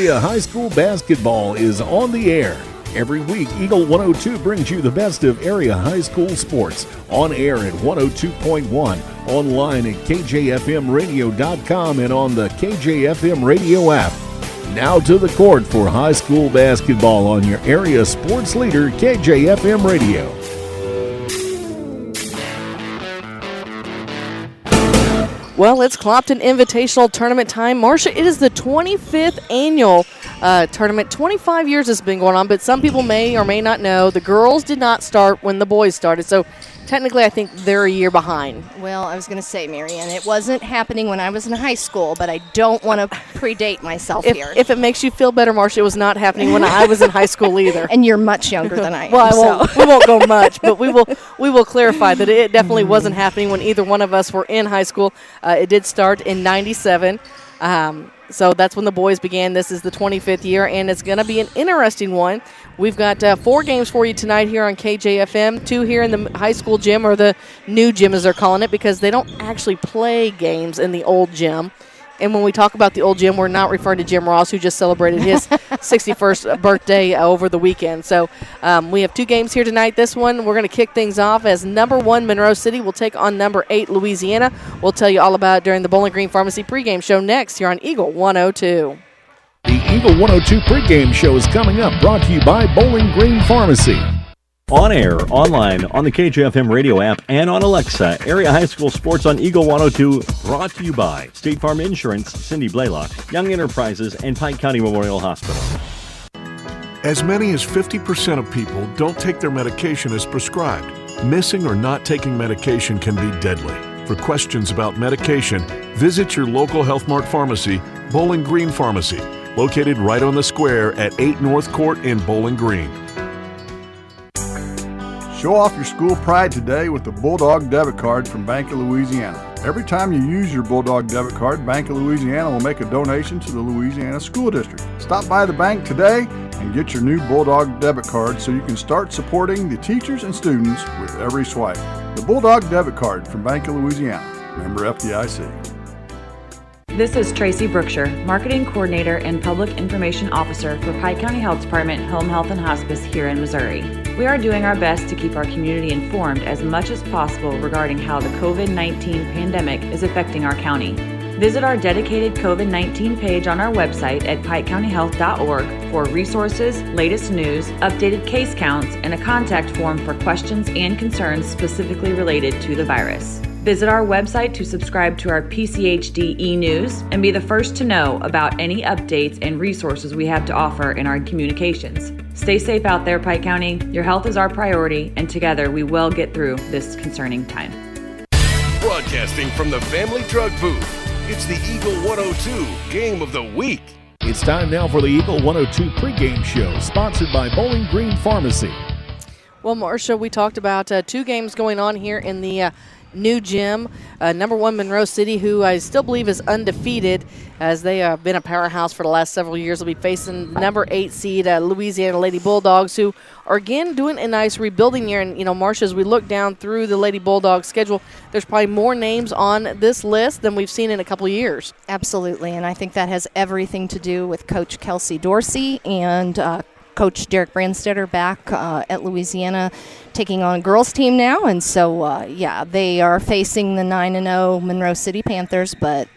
Area High School basketball is on the air. Every week, Eagle 102 brings you the best of area high school sports. On air at 102.1, online at kjfmradio.com, and on the KJFM radio app. Now to the court for high school basketball on your area sports leader, KJFM Radio. Well, it's Clopton Invitational Tournament time. Marcia, it is the 25th annual tournament. 25 years it's been going on, but some people may or may not know the girls did not start when the boys started. So technically, I think they're a year behind. Well, I was going to say, Marianne, it wasn't happening when I was in high school, but I don't want to predate myself here. If it makes you feel better, Marcia, it was not happening when I was in high school either. And you're much younger than I am. Well, we won't go much, but we will clarify that it definitely wasn't happening when either one of us were in high school. It did start in 97. So that's when the boys began. This is the 25th year, and it's going to be an interesting one. We've got 4 games for you tonight here on KJFM, 2 here in the high school gym, or the new gym as they're calling it, because they don't actually play games in the old gym. And when we talk about the old gym, we're not referring to Jim Ross, who just celebrated his 61st birthday over the weekend. So we have 2 games here tonight. This one, we're going to kick things off as number 1 Monroe City will take on number 8 Louisiana. We'll tell you all about it during the Bowling Green Pharmacy pregame show next here on Eagle 102. The Eagle 102 pregame show is coming up, brought to you by Bowling Green Pharmacy. On air, online, on the KJFM radio app, and on Alexa, Area High School Sports on Eagle 102, brought to you by State Farm Insurance, Cindy Blaylock, Young Enterprises, and Pike County Memorial Hospital. As many as 50% of people don't take their medication as prescribed. Missing or not taking medication can be deadly. For questions about medication, visit your local Health Mart pharmacy, Bowling Green Pharmacy, located right on the square at 8 North Court in Bowling Green. Show off your school pride today with the Bulldog debit card from Bank of Louisiana. Every time you use your Bulldog debit card, Bank of Louisiana will make a donation to the Louisiana School District. Stop by the bank today and get your new Bulldog debit card so you can start supporting the teachers and students with every swipe. The Bulldog debit card from Bank of Louisiana. Member FDIC. This is Tracy Brookshire, Marketing Coordinator and Public Information Officer for Pike County Health Department Home Health and Hospice here in Missouri. We are doing our best to keep our community informed as much as possible regarding how the COVID-19 pandemic is affecting our county. Visit our dedicated COVID-19 page on our website at pikecountyhealth.org for resources, latest news, updated case counts, and a contact form for questions and concerns specifically related to the virus. Visit our website to subscribe to our PCHD e-news and be the first to know about any updates and resources we have to offer in our communications. Stay safe out there, Pike County. Your health is our priority, and together we will get through this concerning time. Broadcasting from the Family Drug Booth, it's the Eagle 102 Game of the Week. It's time now for the Eagle 102 pregame show, sponsored by Bowling Green Pharmacy. Well, Marcia, we talked about 2 games going on here in the new gym. Number 1 Monroe City, who I still believe is undefeated, as they have been a powerhouse for the last several years, will be facing number 8 seed Louisiana Lady Bulldogs, who are again doing a nice rebuilding year. And Marcia, as we look down through the Lady Bulldogs schedule, there's probably more names on this list than we've seen in a couple of years. Absolutely, and I think that has everything to do with Coach Kelsey Dorsey and Coach Derek Brandstetter back at Louisiana, taking on a girls team now. And so, they are facing the 9-0 Monroe City Panthers, but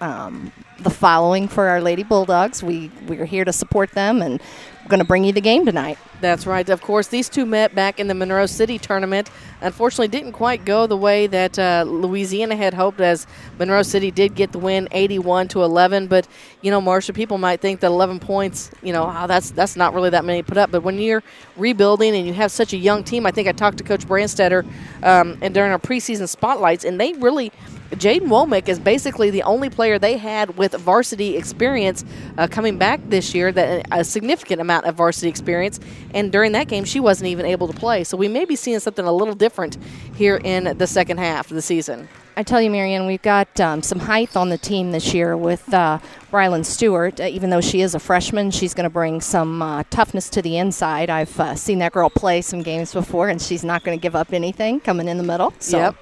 the following for our Lady Bulldogs. We're here to support them, and we're going to bring you the game tonight. That's right. Of course, these two met back in the Monroe City tournament. Unfortunately, didn't quite go the way that Louisiana had hoped, as Monroe City did get the win 81-11. But, Marcia, people might think that 11 points, that's not really that many put up. But when you're rebuilding and you have such a young team, I think I talked to Coach Brandstetter and during our preseason spotlights, and they really – Jaden Womack is basically the only player they had with varsity experience coming back this year, that a significant amount of varsity experience. And during that game, she wasn't even able to play. So we may be seeing something a little different here in the second half of the season. I tell you, Marianne, we've got some height on the team this year with Rylan Stewart. Even though she is a freshman, she's going to bring some toughness to the inside. I've seen that girl play some games before, and she's not going to give up anything coming in the middle. So. Yep.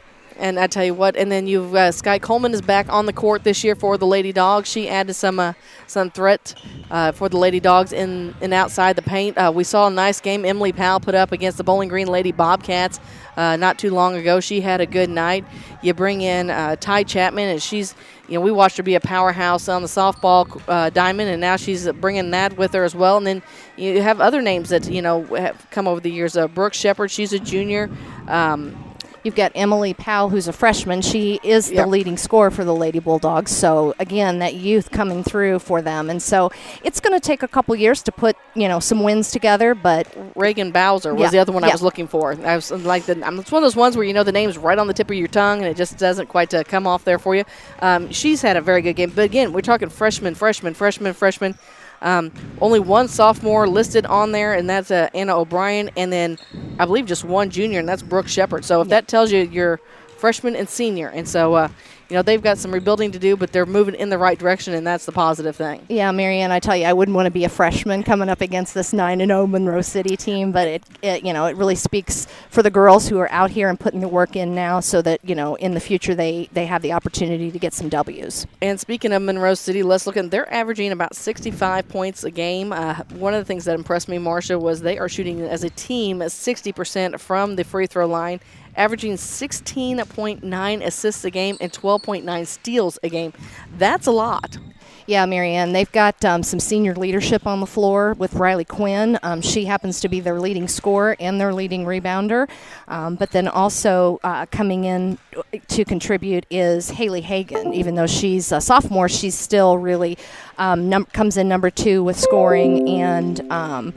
And I tell you what, and then you've Skye Coleman is back on the court this year for the Lady Dogs. She added some threat for the Lady Dogs in and outside the paint. We saw a nice game Emily Powell put up against the Bowling Green Lady Bobcats not too long ago. She had a good night. You bring in Ty Chapman, and she's, we watched her be a powerhouse on the softball diamond, and now she's bringing that with her as well. And then you have other names that, have come over the years. Brooke Shepard, she's a junior. You've got Emily Powell, who's a freshman. She is the leading scorer for the Lady Bulldogs. So, again, that youth coming through for them. And so it's going to take a couple years to put, some wins together. But Reagan Bowser was the other one I was looking for. I was like, it's one of those ones where the name's right on the tip of your tongue, and it just doesn't quite come off there for you. She's had a very good game. But, again, we're talking freshman. Only one sophomore listed on there, and that's Anna O'Brien, and then I believe just one junior, and that's Brooke Shepard. So if that tells you you're freshman and senior, and so they've got some rebuilding to do, but they're moving in the right direction, and that's the positive thing. Yeah, Marianne, I tell you, I wouldn't want to be a freshman coming up against this 9-0 Monroe City team, but it really speaks for the girls who are out here and putting the work in now, so that in the future they have the opportunity to get some W's. And speaking of Monroe City, let's look at, they're averaging about 65 points a game. One of the things that impressed me, Marcia, was they are shooting as a team 60% from the free throw line, averaging 16.9 assists a game and 12.9 steals a game. That's a lot. Yeah, Marianne, they've got some senior leadership on the floor with Riley Quinn. She happens to be their leading scorer and their leading rebounder. But then also coming in to contribute is Haley Hagan. Even though she's a sophomore, she's still really comes in number 2 with scoring and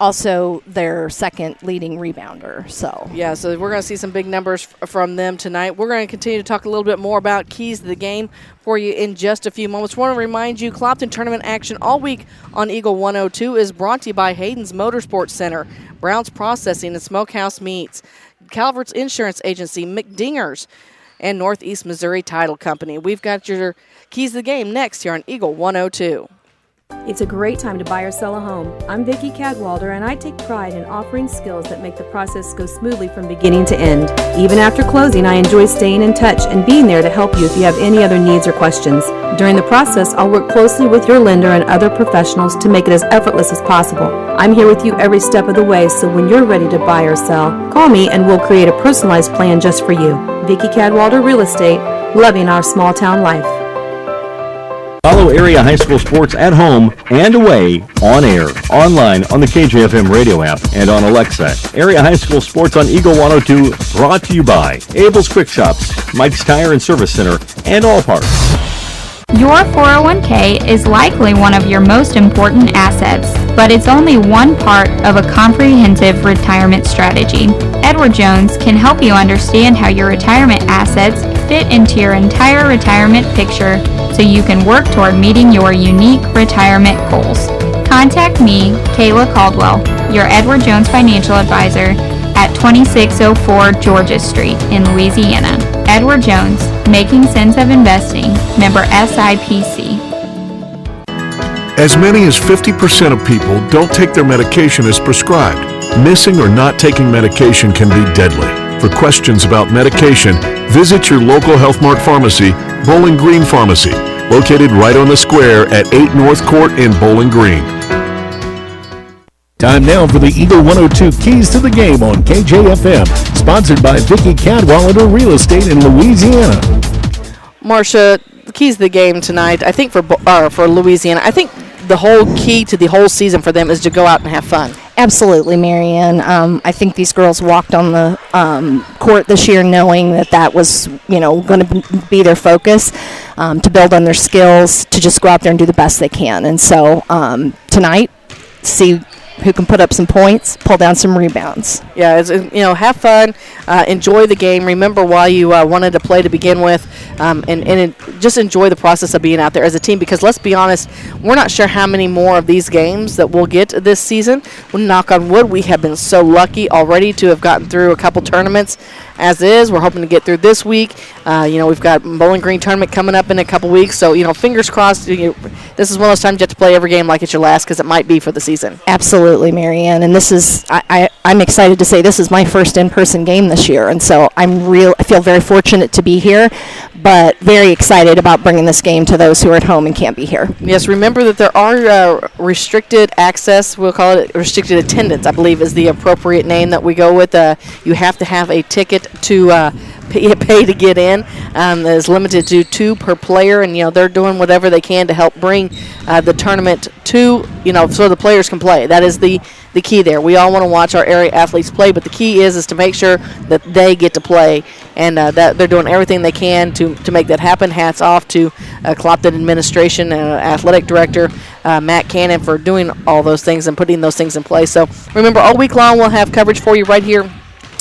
also their second leading rebounder. So we're going to see some big numbers from them tonight. We're going to continue to talk a little bit more about keys to the game for you in just a few moments. Want to remind you, Clopton tournament action all week on Eagle 102 is brought to you by Hayden's Motorsports Center, Brown's Processing and Smokehouse Meats, Calvert's Insurance Agency, McDingers, and Northeast Missouri Title Company. We've got your keys to the game next here on Eagle 102. It's a great time to buy or sell a home. I'm Vicki Cadwalder, and I take pride in offering skills that make the process go smoothly from beginning to end. Even after closing, I enjoy staying in touch and being there to help you if you have any other needs or questions. During the process, I'll work closely with your lender and other professionals to make it as effortless as possible. I'm here with you every step of the way, so when you're ready to buy or sell, call me and we'll create a personalized plan just for you. Vicki Cadwalder Real Estate, loving our small town life. Follow area high school sports at home and away, on air, online, on the Kjfm radio app, and on Alexa. Area high school sports on Eagle 102, brought to you by Abel's Quick Shops, Mike's Tire and Service Center, and All Parts. Your 401k is likely one of your most important assets, but it's only one part of a comprehensive retirement strategy. Edward Jones can help you understand how your retirement assets fit into your entire retirement picture so you can work toward meeting your unique retirement goals. Contact me, Kayla Caldwell, your Edward Jones financial advisor at 2604 Georgia Street in Louisiana. Edward Jones, making sense of investing, member SIPC. As many as 50% of people don't take their medication as prescribed. Missing or not taking medication can be deadly. For questions about medication, visit your local Health Mart pharmacy, Bowling Green Pharmacy, located right on the square at 8 North Court in Bowling Green. Time now for the Eagle 102 Keys to the Game on KJFM, sponsored by Vicki Cadwalader Real Estate in Louisiana. Marcia, the keys to the game tonight, I think for Louisiana, I think the whole key to the whole season for them is to go out and have fun. Absolutely, Marianne. I think these girls walked on the court this year knowing that was, going to be their focus, to build on their skills, to just go out there and do the best they can. And so tonight, see who can put up some points, pull down some rebounds. Yeah, it's, have fun, enjoy the game. Remember why you wanted to play to begin with, and just enjoy the process of being out there as a team, because let's be honest, we're not sure how many more of these games that we'll get this season. We'll knock on wood, we have been so lucky already to have gotten through a couple tournaments, as is. We're hoping to get through this week. We've got Bowling Green tournament coming up in a couple weeks. So, fingers crossed. This is one of those times you have to play every game like it's your last because it might be for the season. Absolutely, Marianne. And this is, I'm excited to say this is my first in-person game this year. And so I feel very fortunate to be here, but very excited about bringing this game to those who are at home and can't be here. Yes, remember that there are restricted access. We'll call it restricted attendance, I believe is the appropriate name that we go with. You have to have a ticket to pay to get in. That is limited to 2 per player, and they're doing whatever they can to help bring the tournament to so the players can play. That is the key there. We all want to watch our area athletes play, but the key is to make sure that they get to play, and that they're doing everything they can to make that happen. Hats off to Clopton Administration, Athletic Director Matt Cannon for doing all those things and putting those things in place. So remember, all week long we'll have coverage for you right here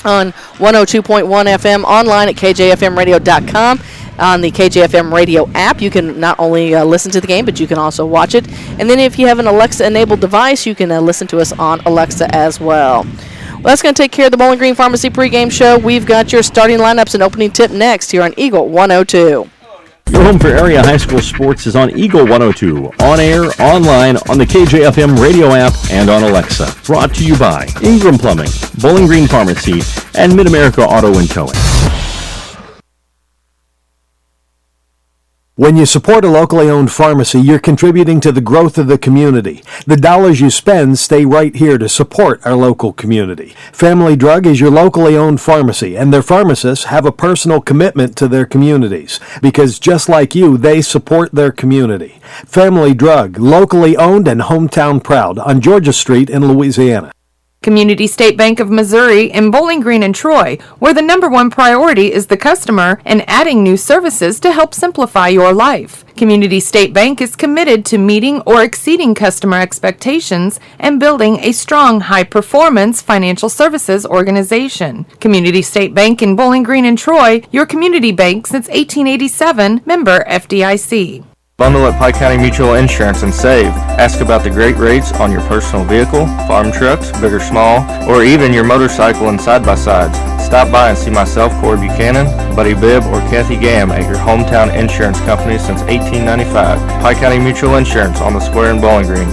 on 102.1 FM, online at kjfmradio.com. On the KJFM radio app, you can not only listen to the game, but you can also watch it. And then if you have an Alexa-enabled device, you can listen to us on Alexa as well. Well, that's going to take care of the Bowling Green Pharmacy pregame show. We've got your starting lineups and opening tip next here on Eagle 102. Your home for area high school sports is on Eagle 102, on air, online, on the KJFM radio app, and on Alexa. Brought to you by Ingram Plumbing, Bowling Green Pharmacy, and Mid-America Auto and Towing. When you support a locally owned pharmacy, you're contributing to the growth of the community. The dollars you spend stay right here to support our local community. Family Drug is your locally owned pharmacy, and their pharmacists have a personal commitment to their communities because just like you, they support their community. Family Drug, locally owned and hometown proud on Georgia Street in Louisiana. Community State Bank of Missouri in Bowling Green and Troy, where the number one priority is the customer and adding new services to help simplify your life. Community State Bank is committed to meeting or exceeding customer expectations and building a strong, high-performance financial services organization. Community State Bank in Bowling Green and Troy, your community bank since 1887, member FDIC. Bundle at Pike County Mutual Insurance and save. Ask about the great rates on your personal vehicle, farm trucks, big or small, or even your motorcycle and side-by-sides. Stop by and see myself, Corey Buchanan, Buddy Bibb, or Kathy Gamm at your hometown insurance company since 1895. Pike County Mutual Insurance on the square in Bowling Green.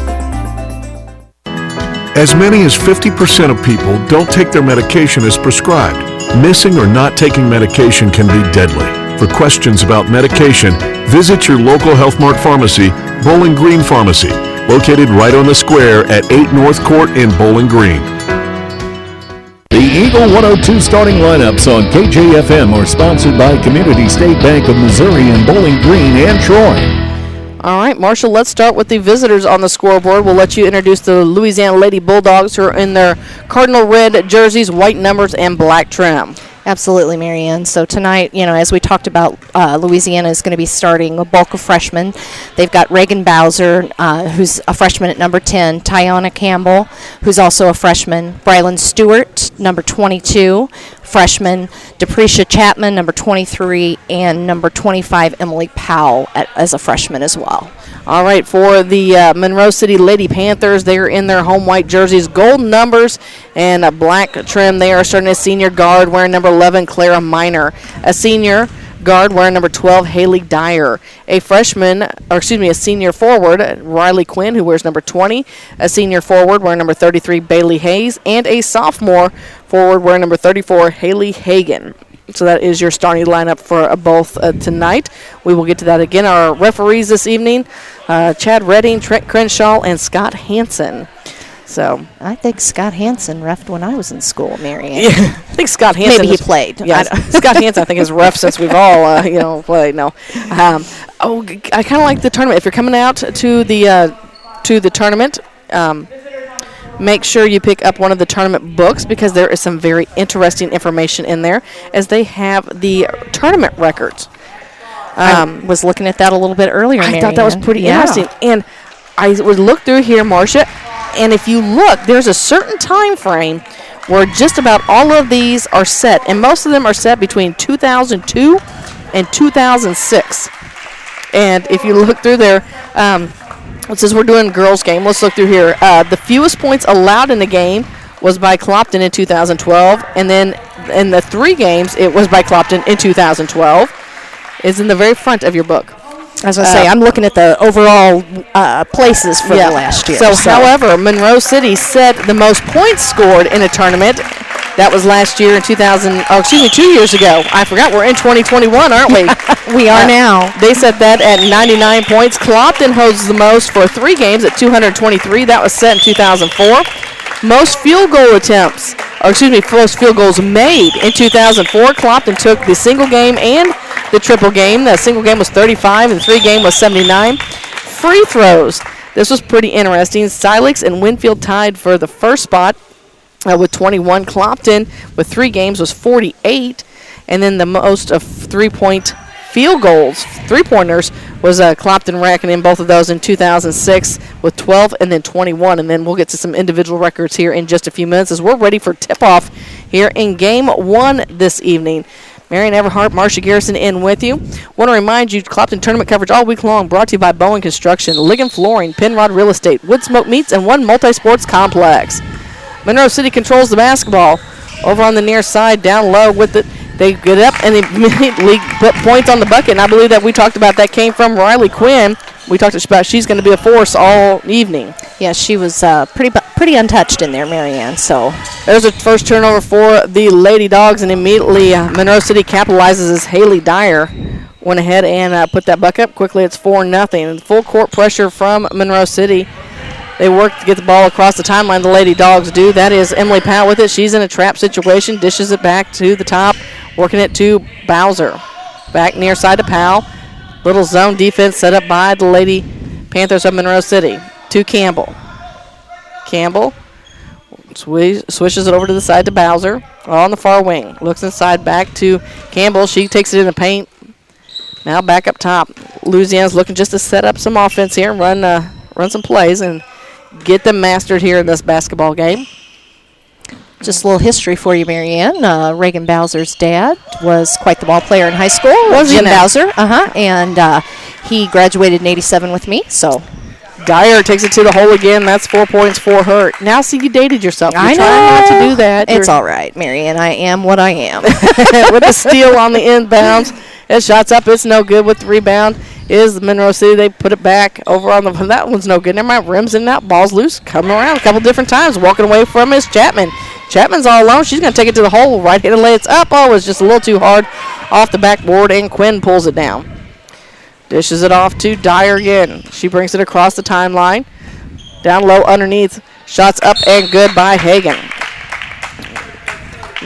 As many as 50% of people don't take their medication as prescribed. Missing or not taking medication can be deadly. For questions about medication, visit your local Health Mart pharmacy, Bowling Green Pharmacy, located right on the square at 8 North Court in Bowling Green. The Eagle 102 starting lineups on KJFM are sponsored by Community State Bank of Missouri in Bowling Green and Troy. All right, Marshall, let's start with the visitors on the scoreboard. We'll let you introduce the Louisiana Lady Bulldogs, who are in their cardinal red jerseys, white numbers, and black trim. Absolutely, Marianne. So tonight, as we talked about, Louisiana is going to be starting a bulk of freshmen. They've got Reagan Bowser, who's a freshman at number 10, Tiana Campbell, who's also a freshman, Rylan Stewart, number 22, freshman, Deprecia Chapman, number 23, and number 25, Emily Powell, as a freshman as well. All right, for the Monroe City Lady Panthers, they are in their home white jerseys, gold numbers, and a black trim. They are starting a senior guard wearing number 11, Clara Minor. A senior guard wearing number 12, Haley Dyer. A senior forward, Riley Quinn, who wears number 20. A senior forward wearing number 33, Bailey Hayes. And a sophomore forward wearing number 34, Haley Hagan. So that is your starting lineup for both tonight. We will get to that again. Our referees this evening, Chad Redding, Trent Crenshaw, and Scott Hansen. So I think Scott Hansen refed when I was in school, Marianne. Yeah, I think Scott Hansen. Maybe he played. Yes, Scott Hansen, I think, has ref since we've all, played. No. I kind of like the tournament. If you're coming out to the tournament, make sure you pick up one of the tournament books because there is some very interesting information in there as they have the tournament records. I was looking at that a little bit earlier, I thought that was pretty interesting. And I would look through here, Marcia, and if you look, there's a certain time frame where just about all of these are set, and most of them are set between 2002 and 2006. And if you look through there, since we're doing girls game, let's look through here. The fewest points allowed in the game was by Clopton in 2012. And then in the 3 games, it was by Clopton in 2012. It's in the very front of your book. As I say, I'm looking at the overall places for the last year. So, however, Monroe City set the most points scored in a tournament. That was last year in 2 years ago. I forgot we're in 2021, aren't we? We are now. They set that at 99 points. Clopton holds the most for 3 games at 223. That was set in 2004. Most field goal attempts, most field goals made in 2004. Clopton took the single game and the triple game. The single game was 35 and the 3 game was 79. Free throws. This was pretty interesting. Silex and Winfield tied for the first spot with 21. Clopton with 3 games was 48. And then the most of 3-point field goals, 3-pointers, was Clopton racking in both of those in 2006 with 12 and then 21. And then we'll get to some individual records here in just a few minutes as we're ready for tip-off here in Game 1 this evening. Marion Everhart, Marcia Garrison in with you. Want to remind you, Clopton tournament coverage all week long brought to you by Bowen Construction, Ligon Flooring, Penrod Real Estate, Woodsmoke Meats, and One Multi-Sports Complex. Monroe City controls the basketball. Over on the near side, down low with it. They get up and immediately put points on the bucket. And I believe that we talked about that came from Riley Quinn. We talked about she's going to be a force all evening. Yeah, she was pretty untouched in there, Marianne. So there's a first turnover for the Lady Dogs, and immediately Monroe City capitalizes as Haley Dyer went ahead and put that bucket up quickly. It's 4-0. Full court pressure from Monroe City. They work to get the ball across the timeline. The Lady Dogs do. That is Emily Powell with it. She's in a trap situation. Dishes it back to the top. Working it to Bowser. Back near side to Powell. Little zone defense set up by the Lady Panthers of Monroe City. To Campbell. Campbell swishes it over to the side to Bowser. On the far wing. Looks inside back to Campbell. She takes it in the paint. Now back up top. Louisiana's looking just to set up some offense here. Run some plays and get them mastered here in this basketball game. Just a little history for you, Marianne. Reagan Bowser's dad was quite the ball player in high school. Was Jim he now? Bowser, and he graduated in '87 with me. So Dyer takes it to the hole again. That's 4 points for her. Now, see, you dated yourself. I You're know. trying not to do that. It's all right, Marianne. I am what I am. With the steal on the inbounds. It shots up. It's no good with the rebound. Is Monroe City. They put it back over on the. That one's no good. Never mind. Rims in and out. Ball's loose. Coming around a couple different times. Walking away from is Chapman. Chapman's all alone. She's going to take it to the hole. Right-handed lay. It's up. Oh, it's just a little too hard off the backboard, and Quinn pulls it down. Dishes it off to Dyer again. She brings it across the timeline. Down low underneath. Shots up and good by Hagan.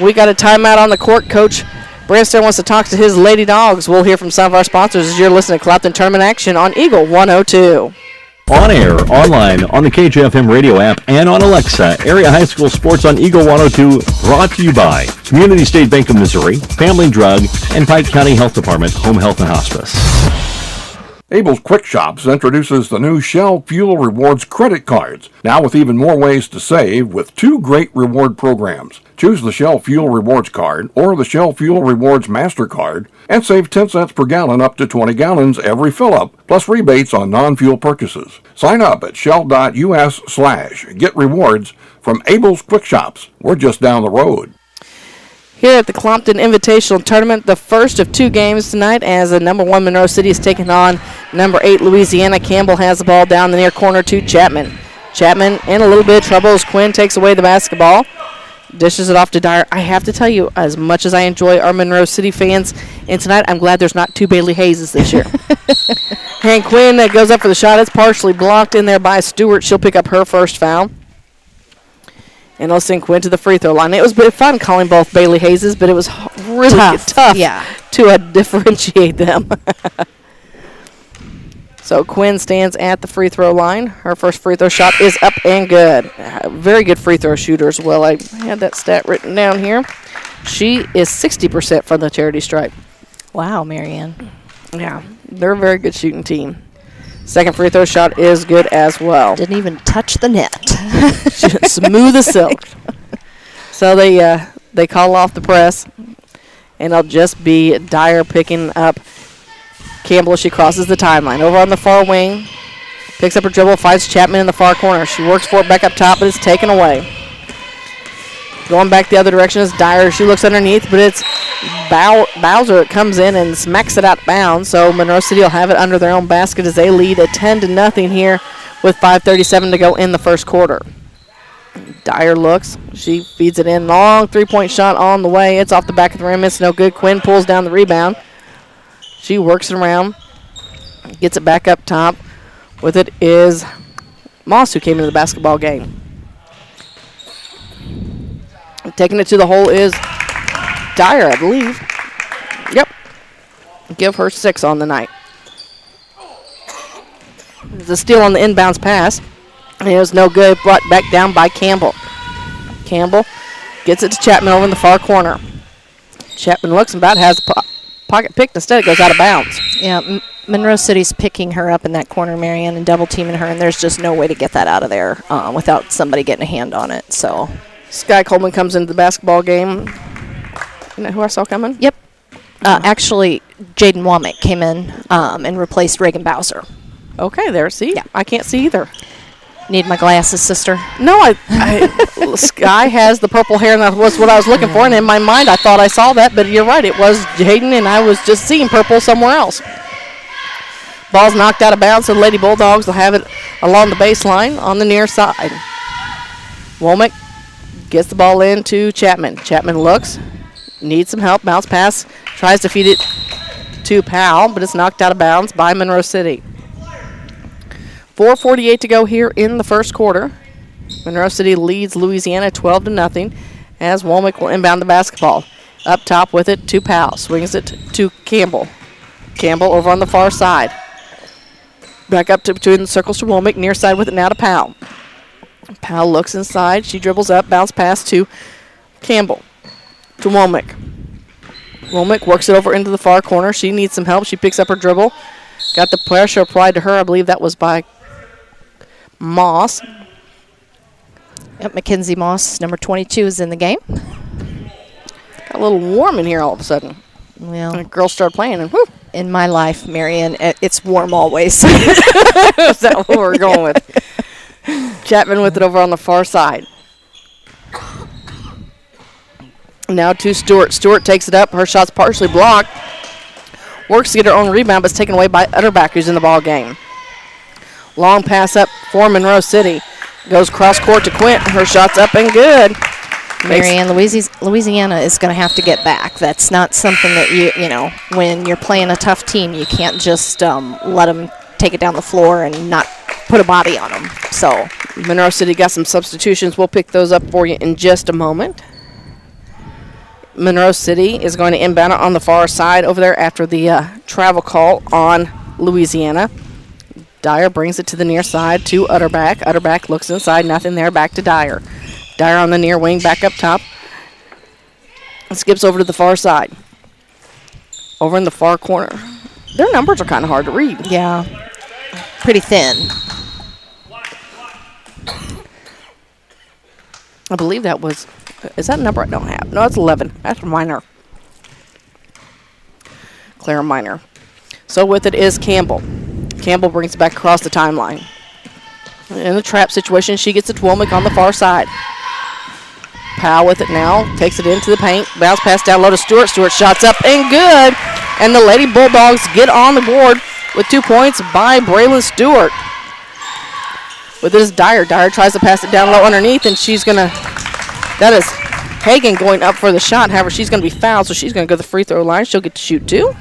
We got a timeout on the court. Coach Branstad wants to talk to his Lady Dogs. We'll hear from some of our sponsors as you're listening to Clopton Tournament Action on Eagle 102. On air, online, on the Kjfm radio app, and on Alexa, Area High School Sports on Eagle 102, brought to you by Community State Bank of Missouri, Family Drug, and Pike County Health Department, Home Health and Hospice. Abel's Quick Shops introduces the new Shell Fuel Rewards credit cards, now with even more ways to save with 2 great reward programs. Choose the Shell Fuel Rewards card or the Shell Fuel Rewards MasterCard and save 10 cents per gallon up to 20 gallons every fill-up, plus rebates on non-fuel purchases. Sign up at shell.us/get rewards from Abel's Quick Shops. We're just down the road. Here at the Clopton Invitational Tournament, the first of 2 games tonight as the number 1 Monroe City is taking on number 8 Louisiana. Campbell has the ball down the near corner to Chapman. Chapman in a little bit of trouble as Quinn takes away the basketball. Dishes it off to Dyer. I have to tell you, as much as I enjoy our Monroe City fans, and tonight I'm glad there's not 2 Bailey Hayes this year. And Quinn goes up for the shot. It's partially blocked in there by Stewart. She'll pick up her first foul. And they'll send Quinn to the free throw line. It was a bit fun calling both Bailey Hayeses, but it was really tough to differentiate them. So Quinn stands at the free throw line. Her first free throw shot is up and good. Very good free throw shooter as well. I had that stat written down here. She is 60% from the charity stripe. Wow, Marianne. Yeah, they're a very good shooting team. Second free throw shot is good as well. Didn't even touch the net. Smooth as silk. So they call off the press, and it'll just be Dyer picking up Campbell as she crosses the timeline. Over on the far wing, picks up her dribble, finds Chapman in the far corner. She works for it back up top, but it's taken away. Going back the other direction is Dyer. She looks underneath, but it's Bowser that comes in and smacks it out of bounds. So Monroe City will have it under their own basket as they lead at 10-0 here with 5:37 to go in the first quarter. Dyer looks. She feeds it in. Long three-point shot on the way. It's off the back of the rim. It's no good. Quinn pulls down the rebound. She works it around. Gets it back up top. With it is Moss, who came into the basketball game. Taking it to the hole is Dyer, I believe. Yep. Give her 6 on the night. There's a steal on the inbounds pass. And it was no good. Brought back down by Campbell. Campbell gets it to Chapman over in the far corner. Chapman looks and about has the pocket picked. Instead, it goes out of bounds. Yeah, Monroe City's picking her up in that corner, Marianne, and double teaming her, and there's just no way to get that out of there without somebody getting a hand on it. So Skye Coleman comes into the basketball game. You know who I saw coming? Yep. Actually, Jaden Womack came in and replaced Reagan Bowser. Okay, there. See? Yeah. I can't see either. Need my glasses, sister? No, Skye has the purple hair, and that was what I was looking for. And in my mind, I thought I saw that, but you're right. It was Jaden, and I was just seeing purple somewhere else. Ball's knocked out of bounds, so the Lady Bulldogs will have it along the baseline on the near side. Womack gets the ball in to Chapman. Chapman looks, needs some help, bounce pass, tries to feed it to Powell, but it's knocked out of bounds by Monroe City. 4:48 to go here in the first quarter. Monroe City leads Louisiana 12-0 as Womack will inbound the basketball. Up top with it to Powell. Swings it to Campbell. Campbell over on the far side. Back up to between the circles to Womack. Near side with it now to Powell. Powell looks inside. She dribbles up. Bounce pass to Campbell. To Womack. Womack works it over into the far corner. She needs some help. She picks up her dribble. Got the pressure applied to her. I believe that was by Moss. Yep, Mackenzie Moss, number 22, is in the game. Got a little warm in here all of a sudden. Well, and girls start playing, and whoo. In my life, Marianne, it's warm always. Is that what we're going with? Chapman with it over on the far side. Now to Stewart. Stewart takes it up. Her shot's partially blocked. Works to get her own rebound, but it's taken away by Utterback, who's in the ball game. Long pass up for Monroe City. Goes cross court to Quint. Her shot's up and good. Marianne, Louisiana is going to have to get back. That's not something that you know, when you're playing a tough team, you can't just let them take it down the floor and not put a body on them. So Monroe City got some substitutions. We'll pick those up for you in just a moment. Monroe City is going to inbound it on the far side over there after the travel call on Louisiana. Dyer brings it to the near side to Utterback. Utterback looks inside, nothing there, back to Dyer. Dyer on the near wing, back up top. Skips over to the far side. Over in the far corner. Their numbers are kind of hard to read. Yeah, pretty thin. I believe that was, is that a number I don't have? No, it's 11. That's Minor. Clara Minor. So with it is Campbell. Campbell brings it back across the timeline. In the trap situation, she gets it to Womack on the far side. Powell with it now. Takes it into the paint. Bounce pass down low to Stewart. Stewart shots up and good. And the Lady Bulldogs get on the board with 2 points by Rylan Stewart. With this Dyer. Dyer tries to pass it down low underneath, and she's going to, that is Hagan going up for the shot. However, she's going to be fouled, so she's going to go to the free throw line. She'll get to shoot 2.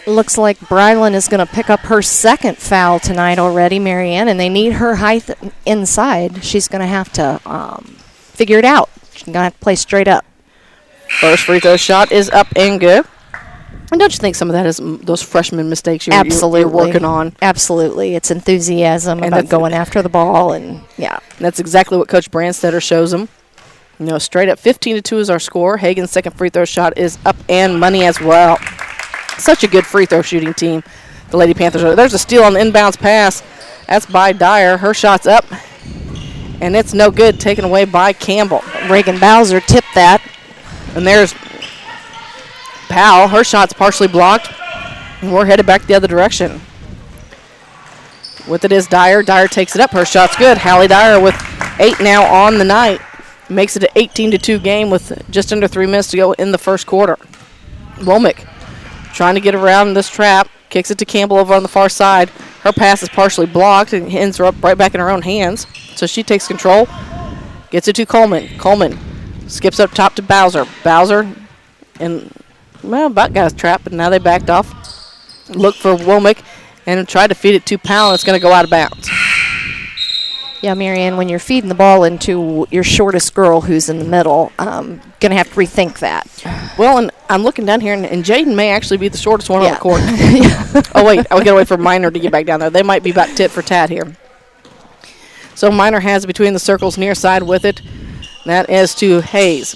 Looks like Rylan is going to pick up her second foul tonight already, Marianne, and they need her height inside. She's going to have to figure it out. She's going to have to play straight up. First free throw shot is up and good. And don't you think some of that is those freshman mistakes you're working on? Absolutely. It's enthusiasm and about going after the ball, and yeah. That's exactly what Coach Brandstetter shows them. You know, straight up 15-2 is our score. Hagan's second free throw shot is up and money as well. Such a good free throw shooting team, the Lady Panthers are. There's a steal on the inbounds pass. That's by Dyer. Her shot's up, and it's no good, taken away by Campbell. Reagan Bowser tipped that. And there's Powell. Her shot's partially blocked, and we're headed back the other direction. With it is Dyer. Dyer takes it up. Her shot's good. Hallie Dyer with 8 now on the night. Makes it an 18-2 game with just under 3 minutes to go in the first quarter. Womack trying to get around this trap. Kicks it to Campbell over on the far side. Her pass is partially blocked and ends up right back in her own hands. So she takes control. Gets it to Coleman. Coleman skips up top to Bowser. Bowser, and about got his trap, but now they backed off. Look for Womack and tried to feed it to Powell, and it's going to go out of bounds. Yeah, Marianne, when you're feeding the ball into your shortest girl who's in the middle, going to have to rethink that. Well, and I'm looking down here, and Jaden may actually be the shortest one on the court. Oh, wait, I'll get away from Minor to get back down there. They might be about tit for tat here. So Minor has between the circles near side with it. That is to Hayes.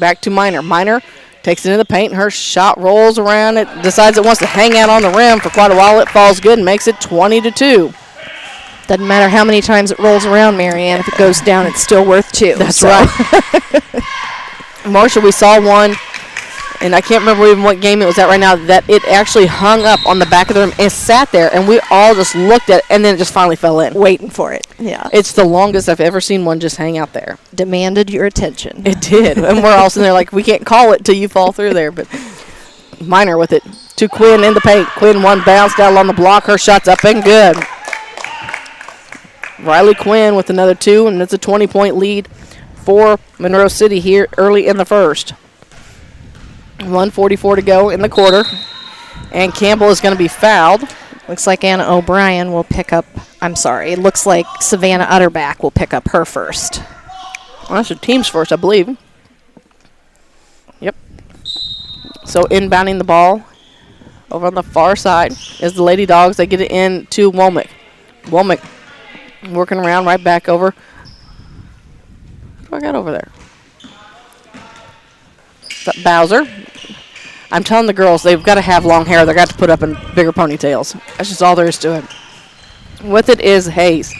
Back to Minor. Minor takes it into the paint. Her shot rolls around. It decides it wants to hang out on the rim for quite a while. It falls good and makes it 20-2. Doesn't matter how many times it rolls around, Marianne. If it goes down, it's still worth 2. That's right. Marcia, we saw one, and I can't remember even what game it was at right now, that it actually hung up on the back of the rim and sat there, and we all just looked at it, and then it just finally fell in. Waiting for it. Yeah. It's the longest I've ever seen one just hang out there. Demanded your attention. It did, and we're all sitting there like, we can't call it till you fall through there, but Minor with it to Quinn in the paint. Quinn one bounce down on the block. Her shot's up and good. Riley Quinn with another 2, and it's a 20-point lead for Monroe City here early in the first. 1:44 to go in the quarter, and Campbell is going to be fouled. Looks like Anna O'Brien will pick up, it looks like Savannah Utterback will pick up her first. Well, that's her team's first, I believe. Yep. So inbounding the ball over on the far side is the Lady Dogs. They get it in to Womack. Womack working around right back over. What do I got over there? Is that Bowser? I'm telling the girls they've got to have long hair. They've got to put up in bigger ponytails. That's just all there is to it. With it is Hayes.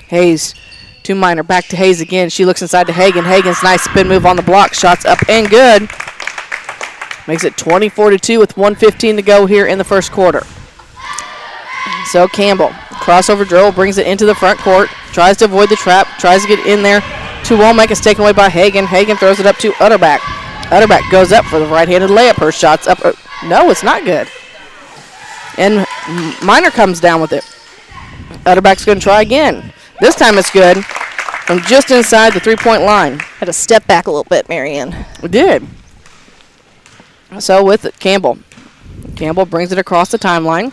Hayes to Minor. Back to Hayes again. She looks inside to Hagan. Hagan's nice spin move on the block. Shots up and good. Makes it 24-2 with 1:15 to go here in the first quarter. So Campbell, crossover dribble, brings it into the front court, tries to avoid the trap, tries to get in there to Womack. It's taken away by Hagan. Hagan throws it up to Utterback. Utterback goes up for the right-handed layup. Her shot's up. No, it's not good. And Minor comes down with it. Utterback's going to try again. This time it's good from just inside the three-point line. Had to step back a little bit, Marianne. We did. So with it, Campbell. Campbell brings it across the timeline.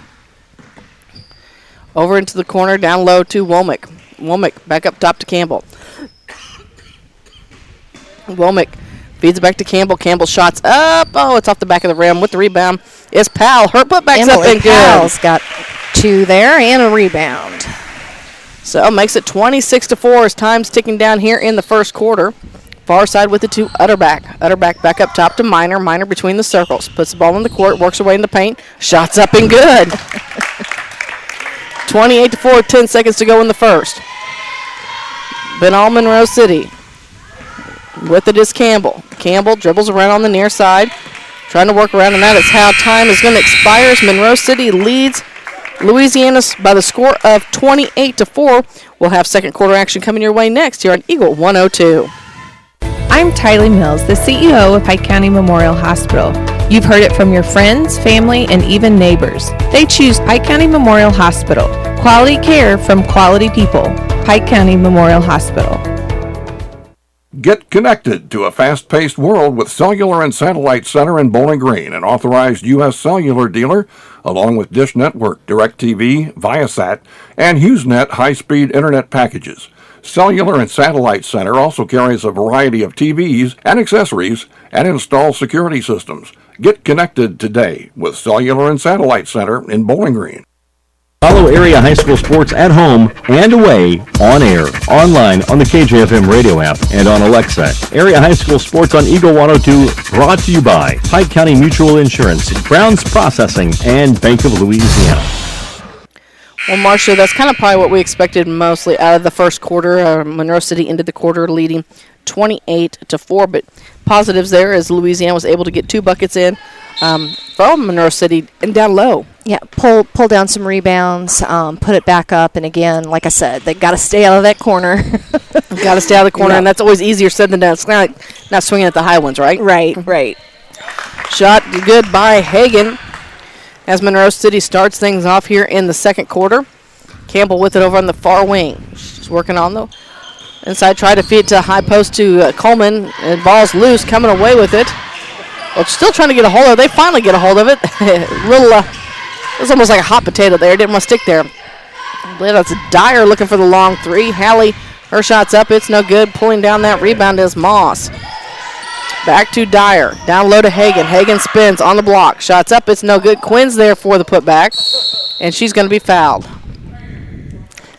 Over into the corner, down low to Womack. Womack back up top to Campbell. Womack feeds it back to Campbell. Campbell shots up. Oh, it's off the back of the rim with the rebound. It's Powell. Her putback's up and good. Powell's got 2 there and a rebound. So makes it 26-4 as time's ticking down here in the first quarter. Far side with it to Utterback. Utterback back up top to Minor. Minor between the circles. Puts the ball in the court, works her way in the paint. Shots up and good. 28-4, 10 seconds to go in the first. Then all Monroe City. With it is Campbell. Campbell dribbles around on the near side. Trying to work around, and that is how time is going to expire. Monroe City leads Louisiana by the score of 28-4. We'll have second quarter action coming your way next here on Eagle 102. I'm Tylee Mills, the CEO of Pike County Memorial Hospital. You've heard it from your friends, family, and even neighbors. They choose Pike County Memorial Hospital. Quality care from quality people. Pike County Memorial Hospital. Get connected to a fast-paced world with Cellular and Satellite Center in Bowling Green, an authorized U.S. cellular dealer, along with Dish Network, DirecTV, Viasat, and HughesNet high-speed internet packages. Cellular and Satellite Center also carries a variety of TVs and accessories and installs security systems. Get connected today with Cellular and Satellite Center in Bowling Green. Follow area high school sports at home and away, on air, online, on the Kjfm radio app, and on Alexa. Area high school sports on Eagle 102, brought to you by Pike County Mutual Insurance, Browns Processing, and Bank of Louisiana. Well, Marcia, that's kind of probably what we expected mostly out of the first quarter. Monroe City ended the quarter leading 28-4, but positives there as Louisiana was able to get 2 buckets in from Monroe City and down low. Yeah, pull down some rebounds, put it back up, and again, like I said, they got to stay out of that corner. Got to stay out of the corner, and that's always easier said than done. It's kind of like not swinging at the high ones, right? Right. Shot good by Hagan as Monroe City starts things off here in the second quarter. Campbell with it over on the far wing. She's working on the inside, try to feed to high post to Coleman, and ball's loose, coming away with it. Well, still trying to get a hold of it. They finally get a hold of it. It was almost like a hot potato there. Didn't want to stick there. It's Dyer looking for the long three. Hallie, her shot's up. It's no good. Pulling down that rebound is Moss. Back to Dyer. Down low to Hagan. Hagan spins on the block. Shot's up. It's no good. Quinn's there for the putback, and she's going to be fouled.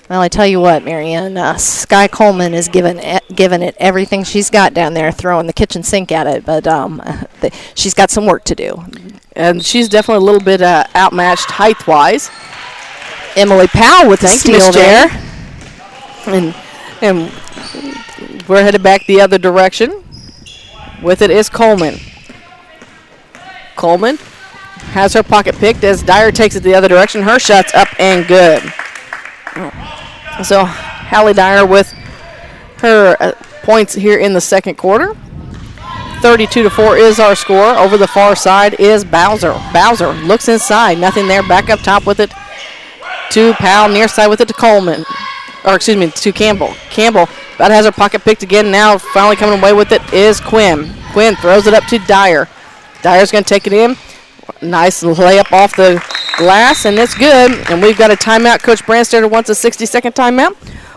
Well, I tell you what, Marianne, Skye Coleman is giving it everything she's got down there, throwing the kitchen sink at it, but she's got some work to do. And she's definitely a little bit outmatched height-wise. Emily Powell with the steal there. And we're headed back the other direction. With it is Coleman. Coleman has her pocket picked as Dyer takes it the other direction. Her shot's up and good. So Hallie Dyer with her points here in the second quarter. 32-4 is our score. Over the far side is Bowser. Bowser looks inside. Nothing there. Back up top with it to Powell. Near side with it to Coleman. To Campbell. Campbell about has her pocket picked again. Now finally coming away with it is Quinn. Quinn throws it up to Dyer. Dyer's going to take it in. Nice layup off the glass, and it's good. And we've got a timeout. Coach Brandstetter wants a 60-second timeout.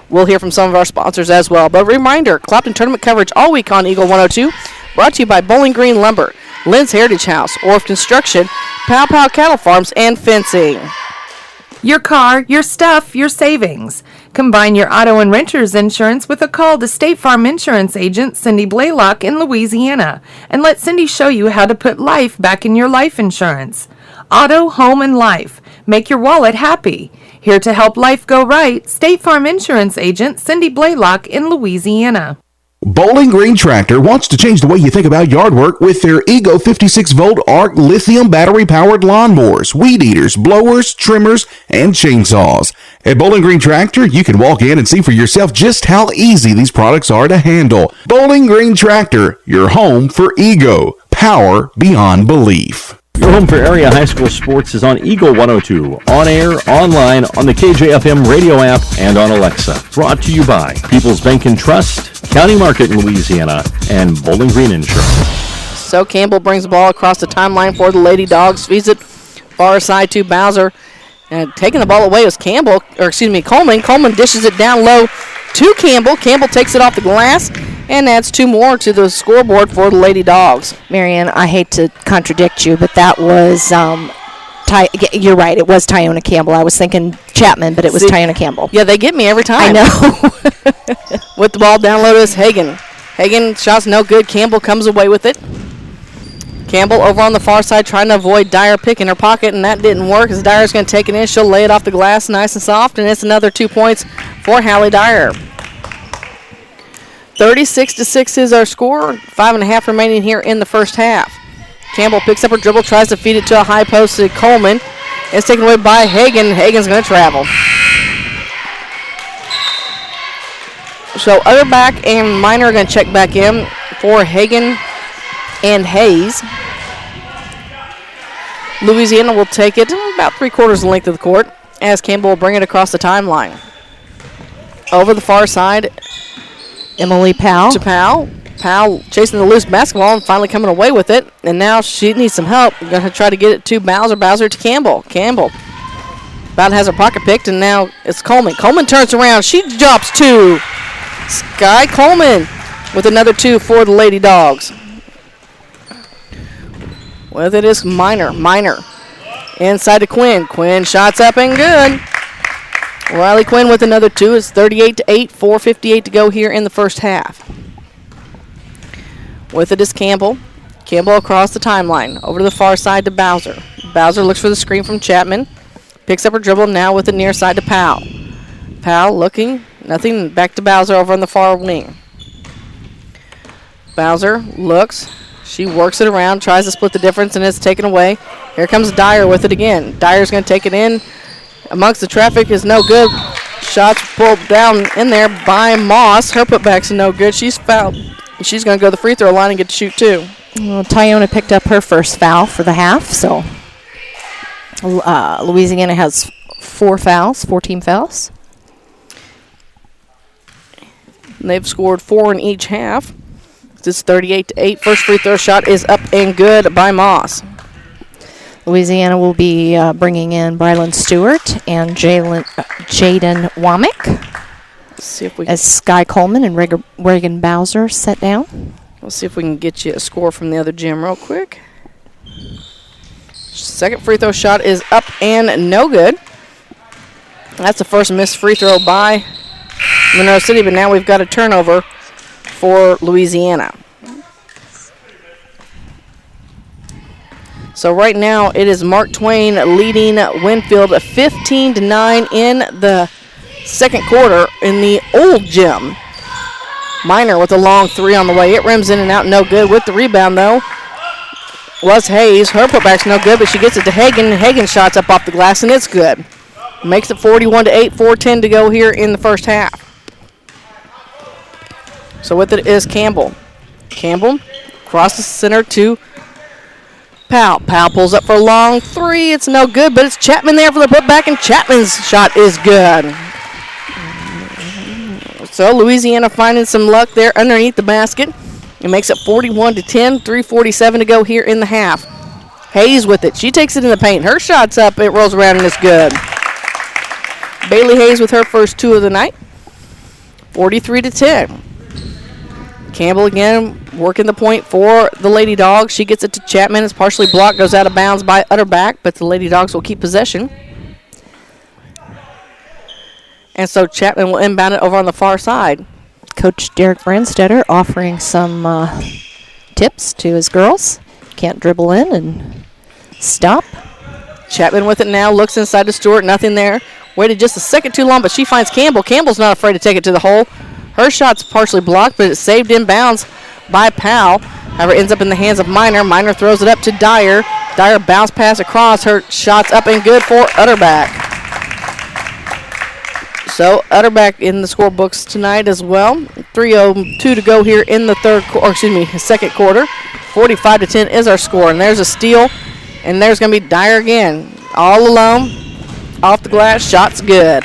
We'll hear from some of our sponsors as well. But reminder, Clopton tournament coverage all week on Eagle 102. Brought to you by Bowling Green Lumber, Lynn's Heritage House, Orff Construction, Pow Pow Cattle Farms, and Fencing. Your car, your stuff, your savings. Combine your auto and renter's insurance with a call to State Farm Insurance agent Cindy Blaylock in Louisiana. And let Cindy show you how to put life back in your life insurance. Auto, home, and life. Make your wallet happy. Here to help life go right, State Farm Insurance agent Cindy Blaylock in Louisiana. Bowling Green Tractor wants to change the way you think about yard work with their Ego 56-volt ARC lithium battery-powered lawnmowers, weed eaters, blowers, trimmers, and chainsaws. At Bowling Green Tractor, you can walk in and see for yourself just how easy these products are to handle. Bowling Green Tractor, your home for Ego. Power beyond belief. Your home for area high school sports is on Eagle 102, on air, online, on the KJFM radio app, and on Alexa. Brought to you by People's Bank and Trust, County Market in Louisiana, and Bowling Green Insurance. So Campbell brings the ball across the timeline for the Lady Dogs, feeds it far side to Bowser. And taking the ball away was Coleman. Coleman dishes it down low to Campbell. Campbell takes it off the glass and adds two more to the scoreboard for the Lady Dogs. Marianne, I hate to contradict you, but that was, you're right, it was Tyona Campbell. I was thinking Chapman, but it was Tyona Campbell. Yeah, they get me every time. I know. With the ball down low is Hagan. Hagan, shot's no good. Campbell comes away with it. Campbell over on the far side trying to avoid Dyer picking her pocket, and that didn't work as Dyer's going to take it in. She'll lay it off the glass nice and soft, and it's another 2 points for Hallie Dyer. 36-6 is our score. 5.5 remaining here in the first half. Campbell picks up her dribble, tries to feed it to a high post to Coleman. It's taken away by Hagan. Hagan's going to travel. So Otterback and Minor are going to check back in for Hagan and Hayes. Louisiana will take it about 3/4 the length of the court as Campbell will bring it across the timeline. Over the far side, Emily Powell. To Powell. Powell chasing the loose basketball and finally coming away with it. And now she needs some help. We're going to try to get it to Bowser. Bowser to Campbell. Campbell about has her pocket picked, and now it's Coleman. Coleman turns around. She drops two. Skye Coleman with another two for the Lady Dogs. With it is Minor. Minor inside to Quinn. Quinn shots up and good. Riley Quinn with another two. It's 38-8, 4:58 to go here in the first half. With it is Campbell. Campbell across the timeline. Over to the far side to Bowser. Bowser looks for the screen from Chapman. Picks up her dribble now with the near side to Powell. Powell looking. Nothing. Back to Bowser over on the far wing. Bowser looks. She works it around, tries to split the difference, and it's taken away. Here comes Dyer with it again. Dyer's going to take it in. Amongst the traffic is no good. Shots pulled down in there by Moss. Her putback's no good. She's fouled. She's going to go to the free throw line and get to shoot two. Well, Tyona picked up her first foul for the half, so Louisiana has 4 team fouls. And they've scored 4 in each half. It's 38-8. First free throw shot is up and good by Moss. Louisiana will be bringing in Rylan Stewart and Jaden Womack. See if we as Skye Coleman and Reagan Bowser set down. Let's see if we can get you a score from the other gym real quick. Second free throw shot is up and no good. That's the first missed free throw by Monroe City, but now we've got a turnover for Louisiana. So right now it is Mark Twain leading Winfield 15-9 in the second quarter in the old gym. Minor with a long three on the way. It rims in and out, no good. With the rebound, though, was Hayes. Her putback's no good, but she gets it to Hagen. Hagen shots up off the glass, and it's good. Makes it 41-8, 4:10 to go here in the first half. So with it is Campbell. Campbell across the center to Powell. Powell pulls up for a long three. It's no good, but it's Chapman there for the putback, and Chapman's shot is good. So Louisiana finding some luck there underneath the basket. It makes it 41-10, 3:47 to go here in the half. Hayes with it. She takes it in the paint. Her shot's up. It rolls around and it's good. Bailey Hayes with her first 2 of the night. 43-10. Campbell again working the point for the Lady Dogs. She gets it to Chapman. It's partially blocked. Goes out of bounds by Utterback, but the Lady Dogs will keep possession. And so Chapman will inbound it over on the far side. Coach Derek Brandstetter offering some tips to his girls. Can't dribble in and stop. Chapman with it now. Looks inside to Stewart. Nothing there. Waited just a second too long, but she finds Campbell. Campbell's not afraid to take it to the hole. Her shot's partially blocked, but it's saved inbounds by Powell. However, it ends up in the hands of Minor. Minor throws it up to Dyer. Dyer bounce pass across. Her shot's up and good for Utterback. So Utterback in the scorebooks tonight as well. 3:02 to go here in the second quarter. 45-10 is our score, and there's a steal, and there's going to be Dyer again, all alone, off the glass. Shot's good.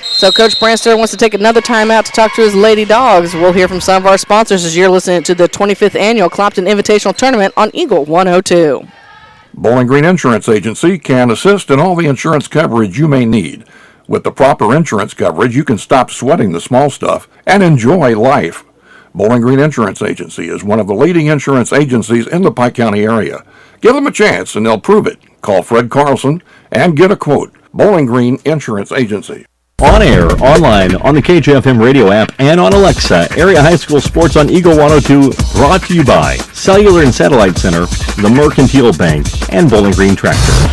So Coach Branster wants to take another timeout to talk to his Lady Dogs. We'll hear from some of our sponsors as you're listening to the 25th Annual Clopton Invitational Tournament on Eagle 102. Bowling Green Insurance Agency can assist in all the insurance coverage you may need. With the proper insurance coverage, you can stop sweating the small stuff and enjoy life. Bowling Green Insurance Agency is one of the leading insurance agencies in the Pike County area. Give them a chance and they'll prove it. Call Fred Carlson and get a quote. Bowling Green Insurance Agency. On air, online, on the Kjfm radio app, and on Alexa, Area High School Sports on Eagle 102, brought to you by Cellular and Satellite Center, the Mercantile Bank, and Bowling Green Tractor.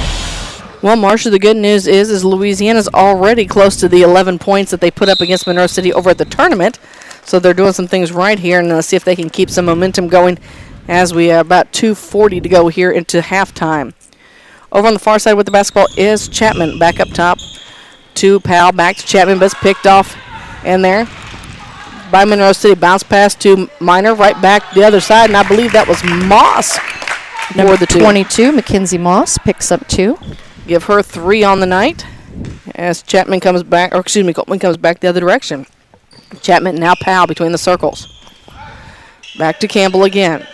Well, Marcia, the good news is Louisiana's already close to the 11 points that they put up against Monroe City over at the tournament. So they're doing some things right here, and let's see if they can keep some momentum going as we are about 2:40 to go here into halftime. Over on the far side with the basketball is Chapman back up top to Powell, back to Chapman, but it's picked off in there by Monroe City. Bounce pass to Minor, right back the other side, and I believe that was Moss. Number 22, Mackenzie Moss, picks up 2. Give her 3 on the night as Coleman comes back the other direction. Chapman, now Powell between the circles. Back to Campbell again.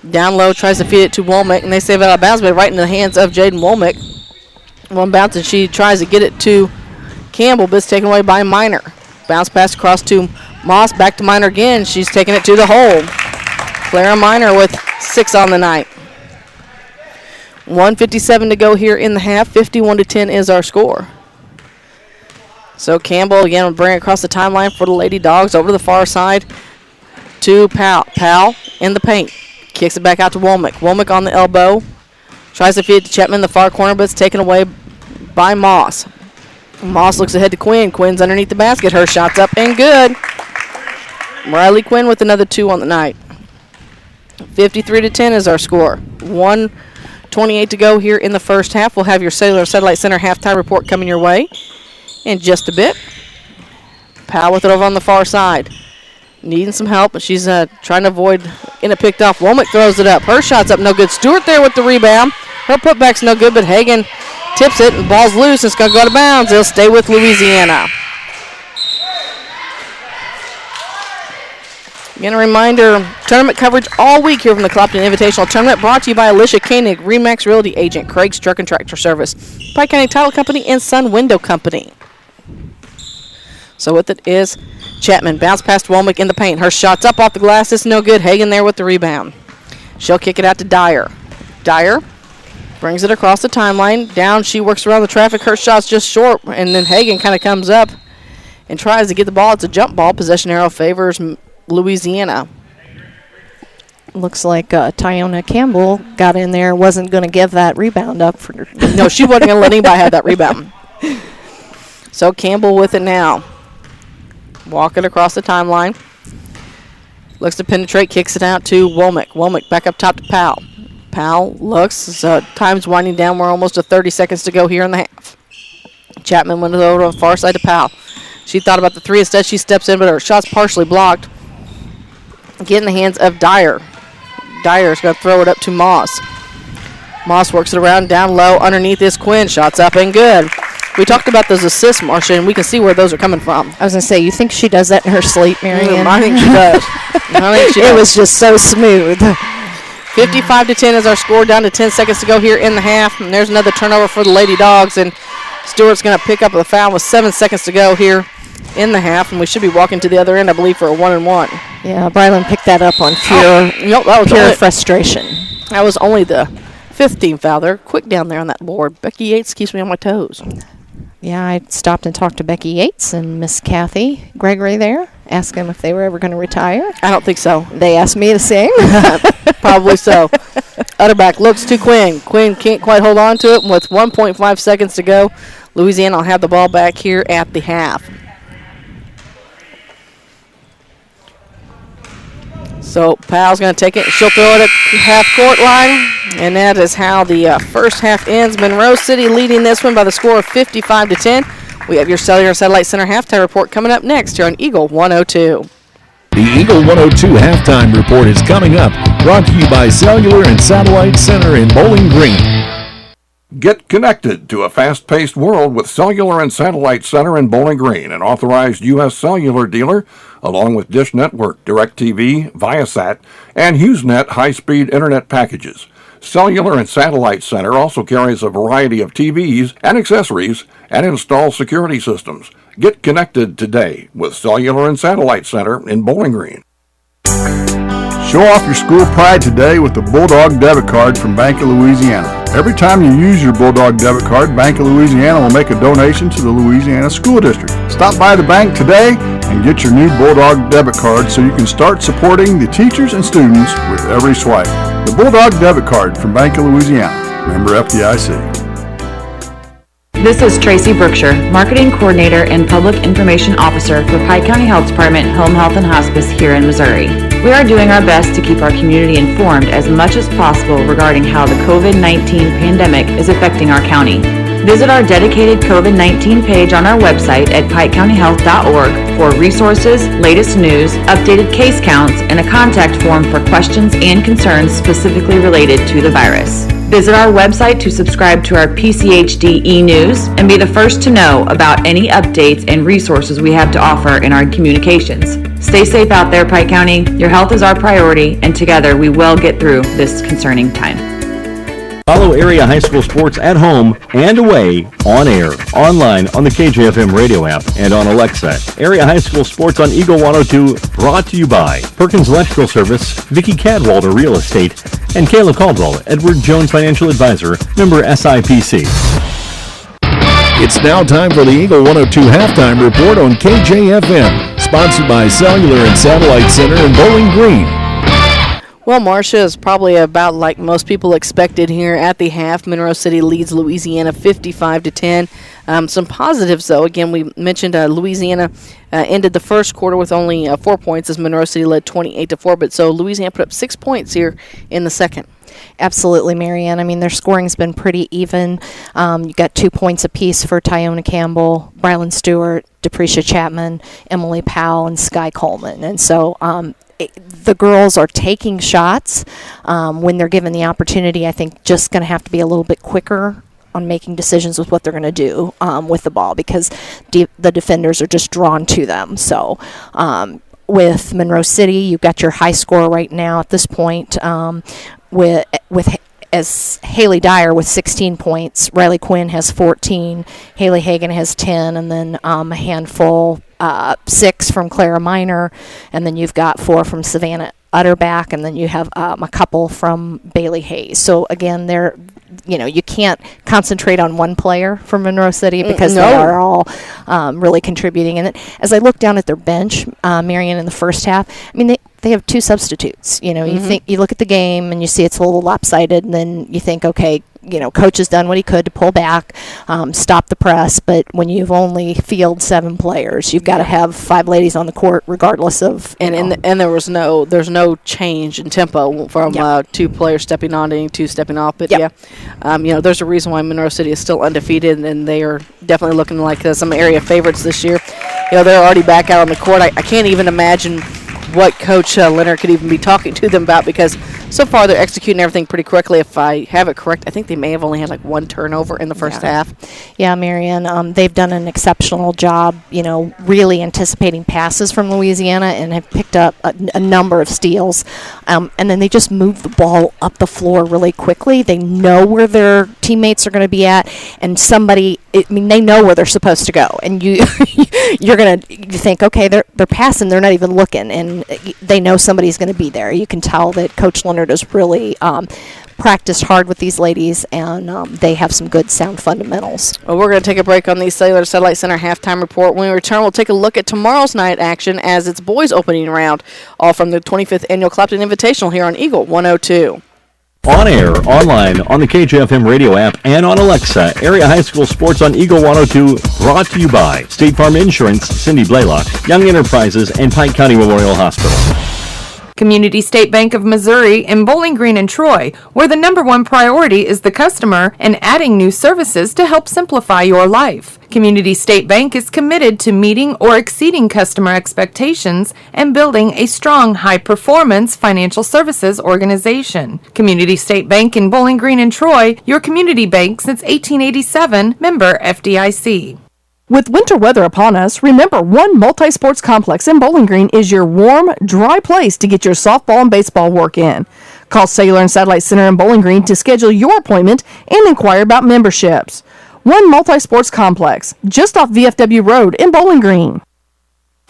Down low, tries to feed it to Womack, and they save it out of bounds, but right in the hands of Jaden Womack. One bounce, and she tries to get it to Campbell, but it's taken away by Minor. Bounce pass across to Moss, back to Minor again. She's taking it to the hole. Clara Minor with 6 on the night. 1:57 to go here in the half. 51-10 is our score. So Campbell again will bring it across the timeline for the Lady Dogs over to the far side to Powell. Powell in the paint. Kicks it back out to Womack. Womack on the elbow. Tries to feed it to Chapman in the far corner, but it's taken away by Moss. Moss looks ahead to Quinn. Quinn's underneath the basket. Her shot's up and good. Riley Quinn with another 2 on the night. 53-10 is our score. 1:28 to go here in the first half. We'll have your Cellular Satellite Center halftime report coming your way in just a bit. Powell with it over on the far side. Needing some help, but she's trying to avoid getting it picked off. Womack throws it up. Her shot's up, no good. Stewart there with the rebound. Her putback's no good, but Hagan tips it, and ball's loose. It's going to go out of bounds. It'll stay with Louisiana. Again, a reminder, tournament coverage all week here from the Clopton Invitational Tournament, brought to you by Alicia Koenig, RE/MAX Realty Agent, Craig's Truck and Tractor Service, Pike County Title Company, and Sun Window Company. So with it is Chapman. Bounce past Womack in the paint. Her shot's up off the glass. It's no good. Hagan there with the rebound. She'll kick it out to Dyer. Dyer brings it across the timeline. Down, she works around the traffic. Her shot's just short, and then Hagan kind of comes up and tries to get the ball. It's a jump ball. Possession arrow favors Louisiana. Looks like Tyona Campbell got in there, wasn't going to give that rebound up. No, she wasn't going to let anybody have that rebound. So Campbell with it now. Walking across the timeline. Looks to penetrate, kicks it out to Womack. Womack back up top to Powell. Powell looks, time's winding down. We're almost to 30 seconds to go here in the half. Chapman went over on the far side to Powell. She thought about the three. Instead, she steps in, but her shot's partially blocked. Get in the hands of Dyer. Dyer's going to throw it up to Moss. Moss works it around down low. Underneath is Quinn. Shots up and good. We talked about those assists, Marcia, and we can see where those are coming from. I was going to say, you think she does that in her sleep, Marianne? I think she does. It was just so smooth. 55-10 is our score, down to 10 seconds to go here in the half. And there's another turnover for the Lady Dogs, and Stewart's going to pick up the foul with 7 seconds to go here in the half, and we should be walking to the other end, I believe, for a 1-and-1. Yeah, Rylan picked that up on pure frustration. That was only the 5th team foul. They're quick down there on that board. Becky Yates keeps me on my toes. Yeah, I stopped and talked to Becky Yates and Miss Kathy Gregory there, asked them if they were ever going to retire. I don't think so. They asked me the same. Probably so. Utterback looks to Quinn. Quinn can't quite hold on to it. With 1.5 seconds to go, Louisiana will have the ball back here at the half. So Powell's going to take it. She'll throw it at half-court line. And that is how the first half ends. Monroe City leading this one by the score of 55-10. We have your Cellular Satellite Center halftime report coming up next here on Eagle 102. The Eagle 102 halftime report is coming up. Brought to you by Cellular and Satellite Center in Bowling Green. Get connected to a fast-paced world with Cellular and Satellite Center in Bowling Green, an authorized U.S. cellular dealer, along with Dish Network, DirecTV, Viasat, and HughesNet high-speed internet packages. Cellular and Satellite Center also carries a variety of TVs and accessories and installs security systems. Get connected today with Cellular and Satellite Center in Bowling Green. Show off your school pride today with the Bulldog debit card from Bank of Louisiana. Every time you use your Bulldog debit card, Bank of Louisiana will make a donation to the Louisiana School District. Stop by the bank today and get your new Bulldog debit card so you can start supporting the teachers and students with every swipe. The Bulldog debit card from Bank of Louisiana. Member FDIC. This is Tracy Brookshire, Marketing Coordinator and Public Information Officer for Pike County Health Department Home Health and Hospice here in Missouri. We are doing our best to keep our community informed as much as possible regarding how the COVID-19 pandemic is affecting our county. Visit our dedicated COVID-19 page on our website at pikecountyhealth.org for resources, latest news, updated case counts, and a contact form for questions and concerns specifically related to the virus. Visit our website to subscribe to our PCHD e-news and be the first to know about any updates and resources we have to offer in our communications. Stay safe out there, Pike County. Your health is our priority, and together we will get through this concerning time. Follow area high school sports at home and away, on air, online, on the Kjfm radio app, and on Alexa. Area high school sports on Eagle 102, brought to you by Perkins Electrical Service, Vicki Cadwalder Real Estate, and Kayla Caldwell, Edward Jones Financial Advisor, member SIPC. It's now time for the Eagle 102 halftime report on KJFM, sponsored by Cellular and Satellite Center in Bowling Green. Well, Marcia is probably about like most people expected here at the half. Monroe City leads Louisiana 55-10. Some positives, though. Again, we mentioned Louisiana ended the first quarter with only 4 points as Monroe City led 28-4. But so Louisiana put up 6 points here in the second. Absolutely, Marianne. I mean, their scoring's been pretty even. You got 2 points apiece for Tyona Campbell, Rylan Stewart, Deprecia Chapman, Emily Powell, and Skye Coleman. And so the girls are taking shots when they're given the opportunity. I think just going to have to be a little bit quicker on making decisions with what they're going to do with the ball because the defenders are just drawn to them. So with Monroe City, you've got your high score right now at this point with as Haley Dyer with 16 points, Riley Quinn has 14, Haley Hagan has 10, and then a handful, 6 from Clara Minor, and then you've got 4 from Savannah Utterback, and then you have a couple from Bailey Hayes. So again, you can't concentrate on one player from Monroe City because they are all really contributing. And as I look down at their bench, Marion, in the first half, I mean, they have 2 substitutes. You look at the game and you see it's a little lopsided, and then you think, okay, coach has done what he could to pull back, stop the press. But when you've only fielded 7 players, you've got to have 5 ladies on the court, regardless of. And there's no change in tempo from 2 players stepping on to 2 stepping off. But there's a reason why Monroe City is still undefeated, and they are definitely looking like some area favorites this year. They're already back out on the court. I can't even imagine what Coach Leonard could even be talking to them about because so far they're executing everything pretty quickly. If I have it correct, I think they may have only had like 1 turnover in the first half. Yeah, Marianne, they've done an exceptional job, really anticipating passes from Louisiana and have picked up a number of steals. And then they just move the ball up the floor really quickly. They know where their teammates are going to be at, and they know where they're supposed to go. And you think, okay, they're passing, they're not even looking, and they know somebody's going to be there. You can tell that Coach Leonard has really practiced hard with these ladies, and they have some good sound fundamentals. Well, we're going to take a break on the Cellular Satellite Center halftime report. When we return, we'll take a look at tomorrow's night action as it's boys opening round, all from the 25th Annual Clopton Invitational here on Eagle 102. On air, online, on the Kjfm radio app, and on Alexa, Area High School Sports on Eagle 102, brought to you by State Farm Insurance, Cindy Blaylock, Young Enterprises, and Pike County Memorial Hospital. Community State Bank of Missouri in Bowling Green and Troy, where the #1 priority is the customer and adding new services to help simplify your life. Community State Bank is committed to meeting or exceeding customer expectations and building a strong, high-performance financial services organization. Community State Bank in Bowling Green and Troy, your community bank since 1887, member FDIC. With winter weather upon us, remember One Multi-Sports Complex in Bowling Green is your warm, dry place to get your softball and baseball work in. Call Cellular and Satellite Center in Bowling Green to schedule your appointment and inquire about memberships. One Multi-Sports Complex, just off VFW Road in Bowling Green.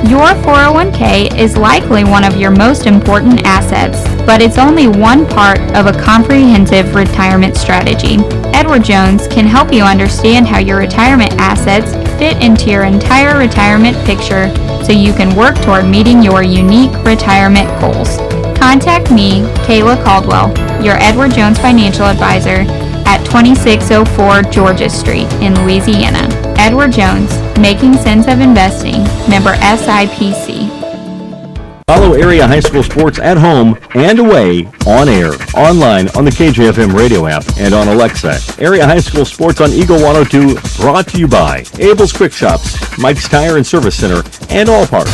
Your 401k is likely one of your most important assets, but it's only one part of a comprehensive retirement strategy. Edward Jones can help you understand how your retirement assets fit into your entire retirement picture so you can work toward meeting your unique retirement goals. Contact me, Kayla Caldwell, your Edward Jones financial advisor, at 2604 Georgia Street in Louisiana. Edward Jones, Making Sense of Investing, member SIPC. Follow Area High School Sports at home and away, on air, online, on the KJFM radio app, and on Alexa. Area High School Sports on Eagle 102, brought to you by Abel's Quick Shops, Mike's Tire and Service Center, and All Parts.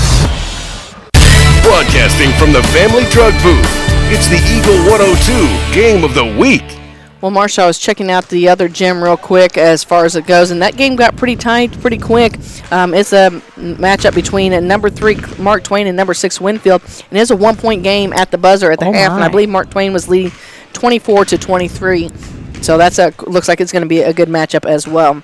Broadcasting from the Family Drug Booth, it's the Eagle 102 Game of the Week. Well, Marsha, I was checking out the other gym real quick as far as it goes, and that game got pretty tight pretty quick. It's a matchup between number 3 Mark Twain and number 6 Winfield, and it's a 1-point game at the buzzer at the half, and I believe Mark Twain was leading 24-23. So looks like it's going to be a good matchup as well.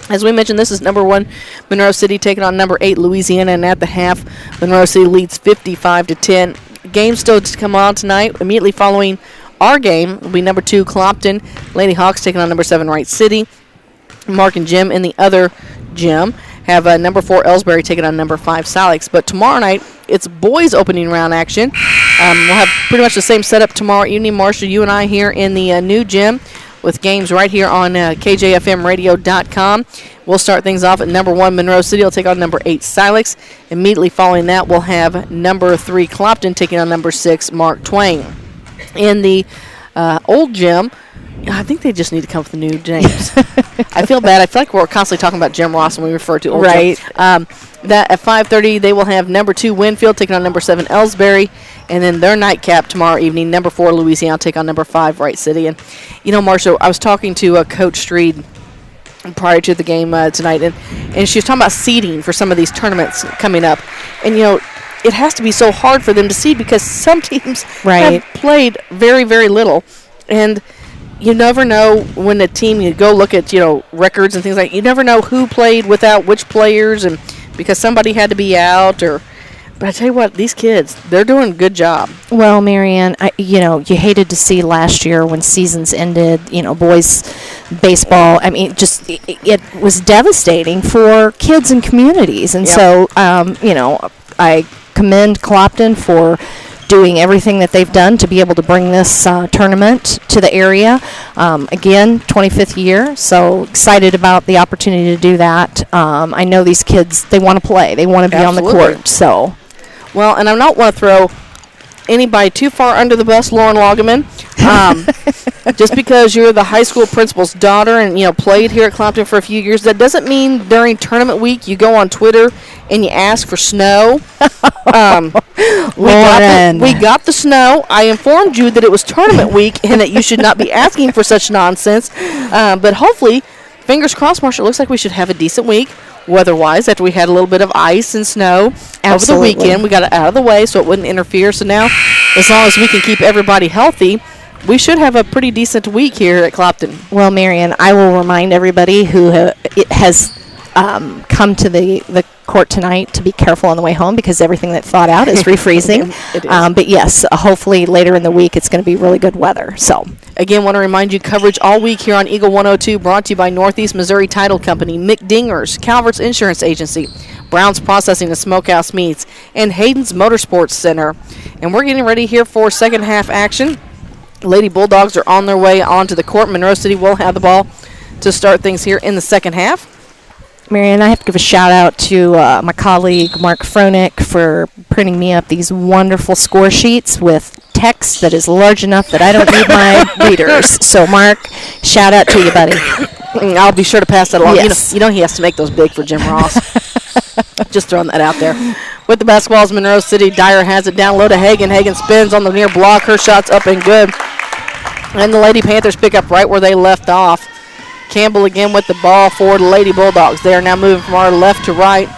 As we mentioned, this is number 1 Monroe City taking on number 8 Louisiana, and at the half, Monroe City leads 55-10. Game still to come on tonight, immediately following our game will be number 2 Clopton Lady Hawks taking on number 7 Wright City. Mark and Jim in the other gym have number 4 Ellsbury taking on number 5 Salix. But tomorrow night, it's boys opening round action. We'll have pretty much the same setup tomorrow evening. Marshall, you and I here in the new gym with games right here on KJFMradio.com. We'll start things off at number 1 Monroe City will take on number 8 Salix. Immediately following that, we'll have number 3 Clopton taking on number 6 Mark Twain. In the old gym, I think they just need to come up with new names. I feel bad. I feel like we're constantly talking about Jim Ross when we refer to old Right. gym. That at 5:30, they will have number 2 Winfield taking on number 7 Ellsbury. And then their nightcap tomorrow evening, number 4 Louisiana take on number 5 Wright City. And, Marshall, I was talking to Coach Streed prior to the game tonight, and she was talking about seeding for some of these tournaments coming up. And, it has to be so hard for them to seed because some teams have played very, very little. And you never know when a team, you go look at, records and things like that, you never know who played without which players and because somebody had to be out But I tell you what, these kids, they're doing a good job. Well, Marianne, you hated to see last year when seasons ended, boys baseball. I mean, just it was devastating for kids and communities. And so, I commend Clopton for doing everything that they've done to be able to bring this tournament to the area. Again, 25th year, so excited about the opportunity to do that. I know these kids, they want to play. They want to be on the court, so... Well, and I don't want to throw anybody too far under the bus, Lauren Loggeman. Just because you're the high school principal's daughter and, played here at Clopton for a few years, that doesn't mean during tournament week you go on Twitter and you ask for snow. We got the snow. I informed you that it was tournament week and that you should not be asking for such nonsense. But hopefully, fingers crossed, Marshall, it looks like we should have a decent week. Weather-wise, after we had a little bit of ice and snow over the weekend. We got it out of the way so it wouldn't interfere. So now, as long as we can keep everybody healthy, we should have a pretty decent week here at Clopton. Well, Marianne, I will remind everybody who has come to the court tonight to be careful on the way home because everything that thawed out is refreezing. It is. But yes, hopefully later in the week it's going to be really good weather. So again, want to remind you coverage all week here on Eagle 102 brought to you by Northeast Missouri Title Company, McDingers, Calvert's Insurance Agency, Brown's Processing and Smokehouse Meats, and Hayden's Motorsports Center. And we're getting ready here for second half action. Lady Bulldogs are on their way onto the court. Monroe City will have the ball to start things here in the second half. Marianne, I have to give a shout-out to my colleague, Mark Froenick, for printing me up these wonderful score sheets with text that is large enough that I don't need my readers. So, Mark, shout-out to you, buddy. I'll be sure to pass that along. Yes. You know he has to make those big for Jim Ross. Just throwing that out there. With the basketball is Monroe City. Dyer has it down low to Hagan. Hagan spins on the near block. Her shot's up and good. And the Lady Panthers pick up right where they left off. Campbell again with the ball for the Lady Bulldogs. They are now moving from our left to right.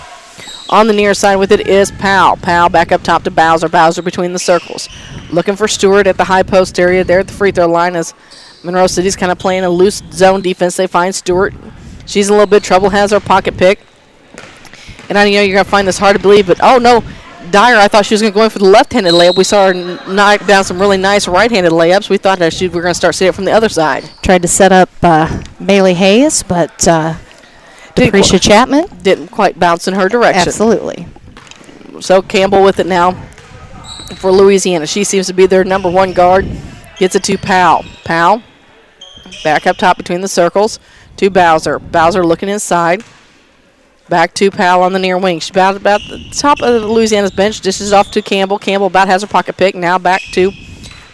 On the near side with it is Powell. Powell back up top to Bowser. Bowser between the circles. Looking for Stewart at the high post area there at the free throw line as Monroe City's kind of playing a loose zone defense. They find Stewart. She's in a little bit of trouble, has her pocket pick. And I know you're going to find this hard to believe, but oh no, Dyer, I thought she was going to go in for the left-handed layup. We saw her knock down some really nice right-handed layups. We thought that we were going to start seeing it from the other side. Tried to set up Bailey Hayes, but Lucretia Chapman didn't quite bounce in her direction. Absolutely. So Campbell with it now for Louisiana. She seems to be their number one guard. Gets it to Powell. Powell back up top between the circles to Bowser. Bowser looking inside. Back to Powell on the near wing. She's about the top of Louisiana's bench. Dishes off to Campbell. Campbell about has her pocket pick. Now back to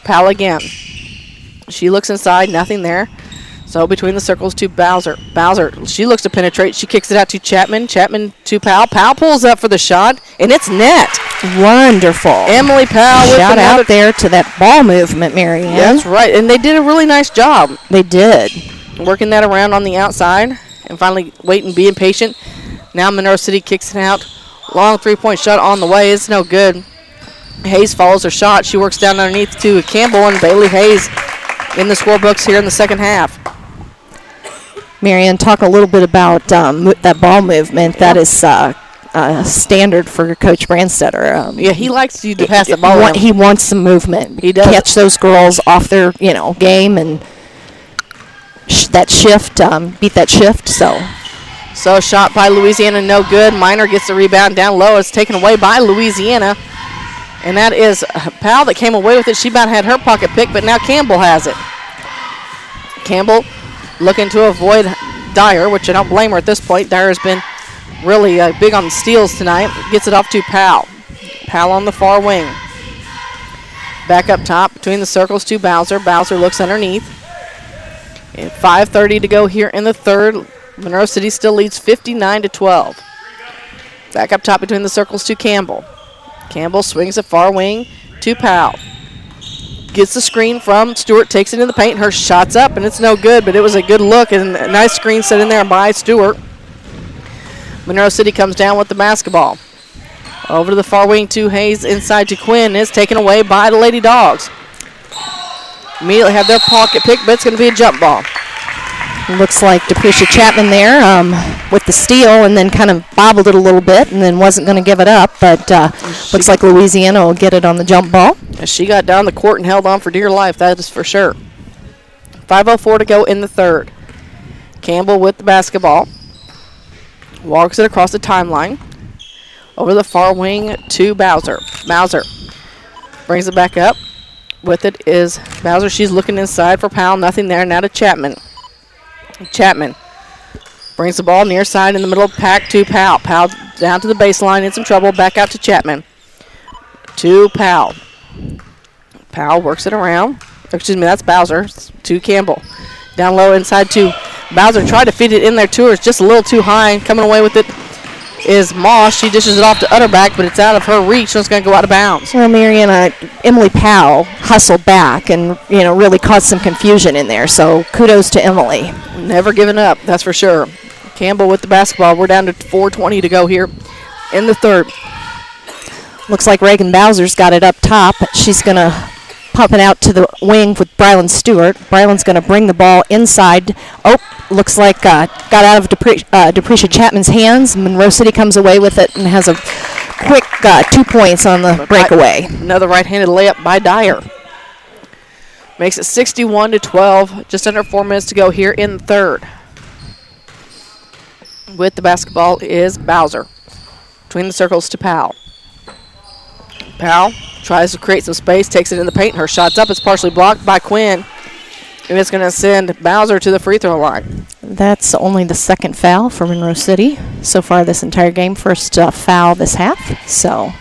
Powell again. She looks inside. Nothing there. So between the circles to Bowser. Bowser, she looks to penetrate. She kicks it out to Chapman. Chapman to Powell. Powell pulls up for the shot, and it's net. Wonderful. Emily Powell with shout out there to that ball movement, Marianne. That's right, and they did a really nice job. They did. Working that around on the outside and finally waiting, being patient. Now Monroe City kicks it out. Long three-point shot on the way. It's no good. Hayes follows her shot. She works down underneath to Campbell and Bailey Hayes in the scorebooks here in the second half. Marianne, talk a little bit about that ball movement. That is standard for Coach Brandstetter. Yeah, he likes you to pass the ball. He wants some movement. He does. Catch those girls off their game and that shift, beat that shift. So shot by Louisiana, no good. Minor gets the rebound down low. It's taken away by Louisiana. And that is Powell that came away with it. She about had her pocket pick, but now Campbell has it. Campbell looking to avoid Dyer, which I don't blame her at this point. Dyer has been really big on the steals tonight. Gets it off to Powell. Powell on the far wing. Back up top between the circles to Bowser. Bowser looks underneath. And 5:30 to go here in the third. Monroe City still leads 59-12. Back up top between the circles to Campbell. Campbell swings a far wing to Powell. Gets the screen from Stewart, takes it in the paint. Her shot's up, and it's no good, but it was a good look and a nice screen set in there by Stewart. Monroe City comes down with the basketball. Over to the far wing to Hayes, inside to Quinn. Is taken away by the Lady Dogs. Immediately have their pocket pick, but it's going to be a jump ball. Looks like Depresha Chapman there with the steal and then kind of bobbled it a little bit and then wasn't going to give it up, but looks like Louisiana will get it on the jump ball. She got down the court and held on for dear life, that is for sure. 5:04 to go in the third. Campbell with the basketball. Walks it across the timeline. Over the far wing to Bowser. Bowser brings it back up. With it is Bowser. She's looking inside for Powell. Nothing there. Now to Chapman. Chapman brings the ball near side in the middle of the pack to Powell. Powell down to the baseline in some trouble. Back out to Chapman. To Powell. Powell works it around. Excuse me, that's Bowser. To Campbell. Down low inside to Bowser. Tried to feed it in there to her. It's just a little too high. Coming away with it is Moss. She dishes it off to Utterback, but it's out of her reach, so it's going to go out of bounds. Well, Mariana, Emily Powell hustled back and, really caused some confusion in there, so kudos to Emily. Never giving up, that's for sure. Campbell with the basketball. We're down to 4:20 to go here in the third. Looks like Reagan Bowser's got it up top. She's going to pump it out to the wing with Rylan Stewart. Rylan's going to bring the ball inside. Oh, looks like got out of Depresha Chapman's hands. Monroe City comes away with it and has a quick 2 points on the breakaway. Another right-handed layup by Dyer. Makes it 61-12. Just under 4 minutes to go here in the third. With the basketball is Bowser. Between the circles to Powell. Powell tries to create some space, takes it in the paint. Her shot's up. It's partially blocked by Quinn. And it's going to send Bowser to the free throw line. That's only the second foul for Monroe City so far this entire game. First foul this half. So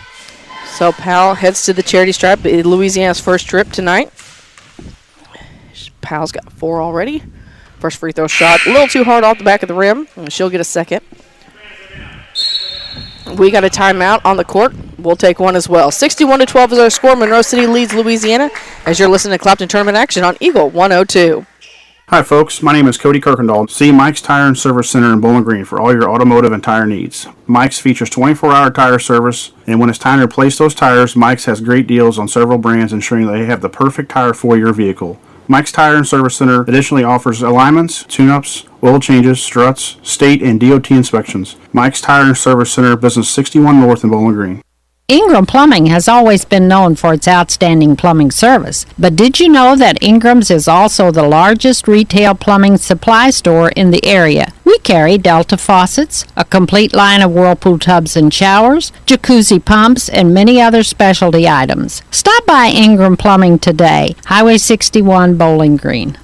Powell heads to the charity stripe. Louisiana's first trip tonight. Powell's got 4 already. First free throw shot. A little too hard off the back of the rim. And she'll get a second. We got a timeout on the court. We'll take one as well. 61-12 is our score. Monroe City leads Louisiana as you're listening to Clopton Tournament Action on Eagle 102. Hi folks, my name is Cody Kirkendall. See Mike's Tire and Service Center in Bowling Green for all your automotive and tire needs. Mike's features 24-hour tire service, and when it's time to replace those tires, Mike's has great deals on several brands ensuring they have the perfect tire for your vehicle. Mike's Tire and Service Center additionally offers alignments, tune-ups, oil changes, struts, state and DOT inspections. Mike's Tire and Service Center, Business 61 North in Bowling Green. Ingram Plumbing has always been known for its outstanding plumbing service. But did you know that Ingram's is also the largest retail plumbing supply store in the area? We carry Delta faucets, a complete line of Whirlpool tubs and showers, jacuzzi pumps, and many other specialty items. Stop by Ingram Plumbing today, Highway 61, Bowling Green.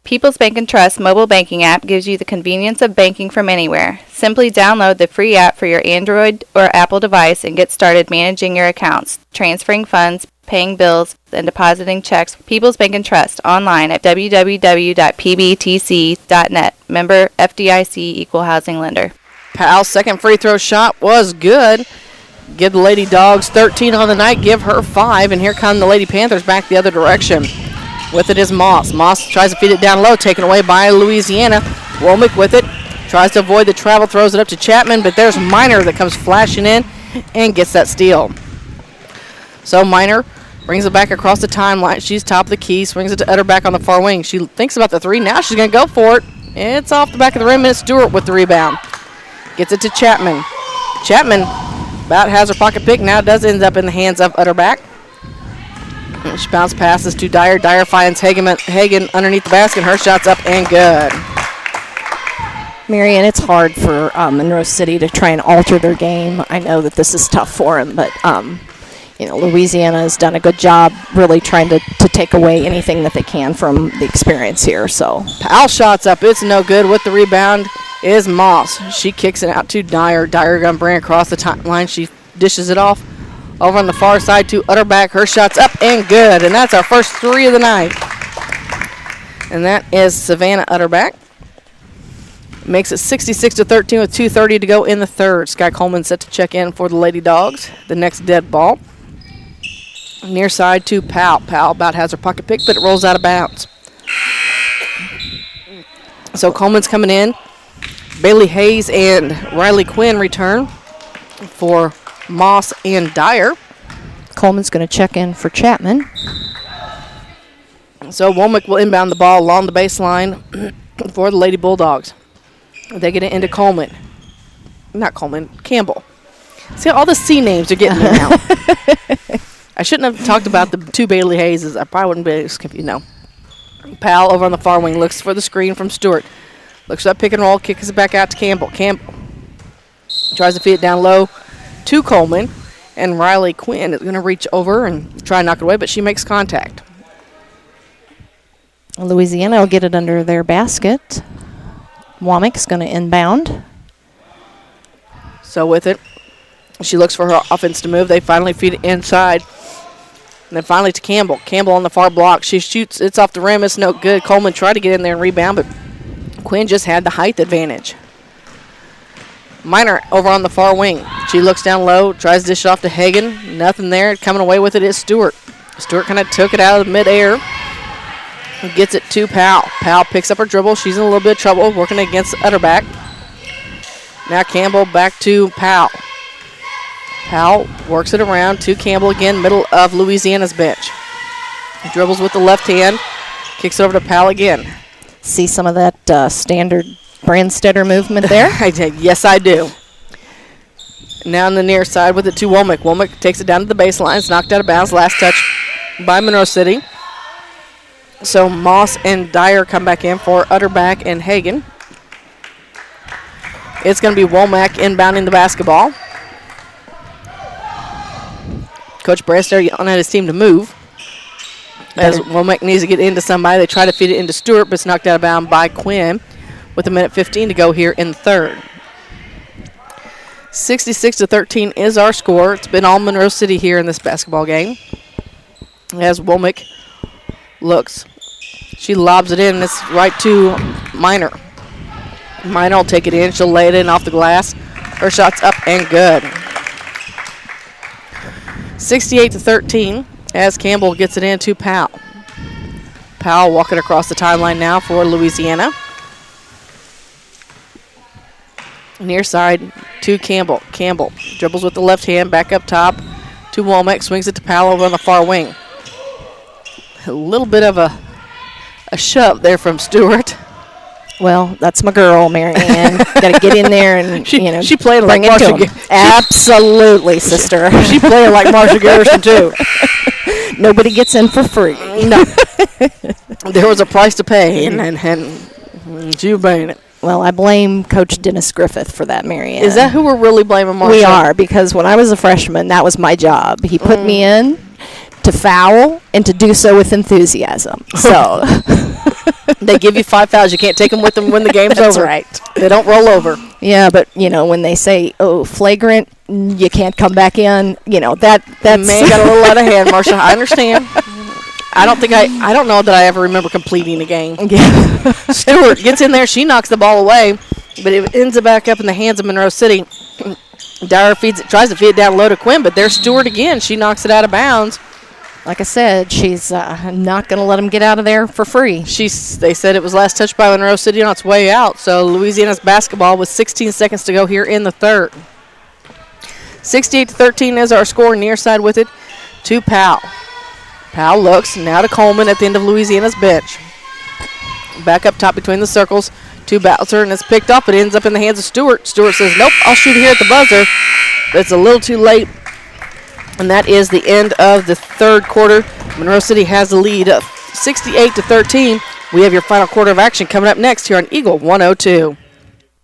People's Bank & Trust mobile banking app gives you the convenience of banking from anywhere. Simply download the free app for your Android or Apple device and get started managing your accounts, transferring funds, paying bills, and depositing checks. People's Bank & Trust online at www.pbtc.net. Member FDIC Equal Housing Lender. Powell's second free throw shot was good. Give the Lady Dogs 13 on the night, give her 5, and here come the Lady Panthers back the other direction. With it is Moss. Moss tries to feed it down low, taken away by Louisiana. Womack with it, tries to avoid the travel, throws it up to Chapman, but there's Minor that comes flashing in and gets that steal. So Minor brings it back across the timeline. She's top of the key, swings it to Utterback on the far wing. She thinks about the 3. Now she's going to go for it. It's off the back of the rim, and it's Stewart with the rebound. Gets it to Chapman. Chapman about has her pocket pick. Now does end up in the hands of Utterback. She bounce passes to Dyer. Dyer finds Hagen underneath the basket. Her shot's up and good. Marianne, it's hard for Monroe City to try and alter their game. I know that this is tough for them, but Louisiana has done a good job really trying to take away anything that they can from the experience here. So Powell shots up. It's no good. With the rebound is Moss. She kicks it out to Dyer. Dyer going to bring it across the timeline. She dishes it off over on the far side to Utterback. Her shot's up and good, and that's our first 3 of the night. And that is Savannah Utterback. Makes it 66-13 with 2:30 to go in the third. Skye Coleman set to check in for the Lady Dogs. The next dead ball. Near side to Powell. Powell about has her pocket pick, but it rolls out of bounds. So Coleman's coming in. Bailey Hayes and Riley Quinn return for Moss and Dyer. Coleman's going to check in for Chapman. So Womack will inbound the ball along the baseline for the Lady Bulldogs. They get it into Coleman. Not Coleman, Campbell. See, all the C names are getting me now. I shouldn't have talked about the 2 Bailey Hayeses. I probably wouldn't be as confused. No. Powell over on the far wing looks for the screen from Stewart. Looks for that pick and roll, kicks it back out to Campbell. Campbell tries to feed it down low to Coleman. And Riley Quinn is going to reach over and try and knock it away, but she makes contact. Louisiana will get it under their basket. Womack's going to inbound. So with it, she looks for her offense to move. They finally feed it inside. And then finally to Campbell. Campbell on the far block. She shoots. It's off the rim. It's no good. Coleman tried to get in there and rebound, but Quinn just had the height advantage. Minor over on the far wing. She looks down low, tries to dish it off to Hagan. Nothing there. Coming away with it is Stewart. Stewart kind of took it out of midair. Gets it to Powell. Powell picks up her dribble. She's in a little bit of trouble working against Utterback. Now Campbell back to Powell. Powell works it around to Campbell again, middle of Louisiana's bench. Dribbles with the left hand. Kicks it over to Powell again. See some of that standard Brandstetter movement there? I did. Yes, I do. Now on the near side with it to Womack. Womack takes it down to the baseline. It's knocked out of bounds. Last touch by Monroe City. So Moss and Dyer come back in for Utterback and Hagan. It's going to be Womack inbounding the basketball. Coach Brandstetter yelling at his team to move. As Womack needs to get into somebody. They try to feed it into Stewart, but it's knocked out of bounds by Quinn with 1:15 to go here in the third. 66-13 is our score. It's been all Monroe City here in this basketball game. As Womack looks. She lobs it in. It's right to Minor. Minor will take it in. She'll lay it in off the glass. Her shot's up and good. 68-13 as Campbell gets it in to Powell. Powell walking across the timeline now for Louisiana. Near side to Campbell. Campbell dribbles with the left hand back up top to Womack. Swings it to Powell over on the far wing. A little bit of a shove there from Stewart. Well, that's my girl, Marianne. Got to get in there and, she played like Marsha Garrison. Absolutely, sister. She played like Marsha Garrison, too. Nobody gets in for free. No. There was a price to pay, and you paying it. Well, I blame Coach Dennis Griffith for that, Marianne. Is that who we're really blaming, Marsha? We are, because when I was a freshman, that was my job. He put me in to foul and to do so with enthusiasm. So they give you 5 fouls. You can't take them with them when the game's That's over. Right. They don't roll over. Yeah, but when they say, "Oh, flagrant," you can't come back in. That's man got a little out of hand, Marsha. I understand. I don't know that I ever remember completing a game. Yeah. Stewart gets in there. She knocks the ball away, but it ends up back up in the hands of Monroe City. Dyer tries to feed it down low to Quinn, but there's Stewart again. She knocks it out of bounds. Like I said, she's not going to let them get out of there for free. They said it was last touched by Monroe City on its way out. So Louisiana's basketball with 16 seconds to go here in the third. 68-13 is our score. Near side with it to Powell. Powell looks now to Coleman at the end of Louisiana's bench. Back up top between the circles to Bowser, and it's picked up. It ends up in the hands of Stewart. Stewart says, "Nope, I'll shoot here at the buzzer." But it's a little too late. And that is the end of the third quarter. Monroe City has the lead of 68-13. We have your final quarter of action coming up next here on Eagle 102.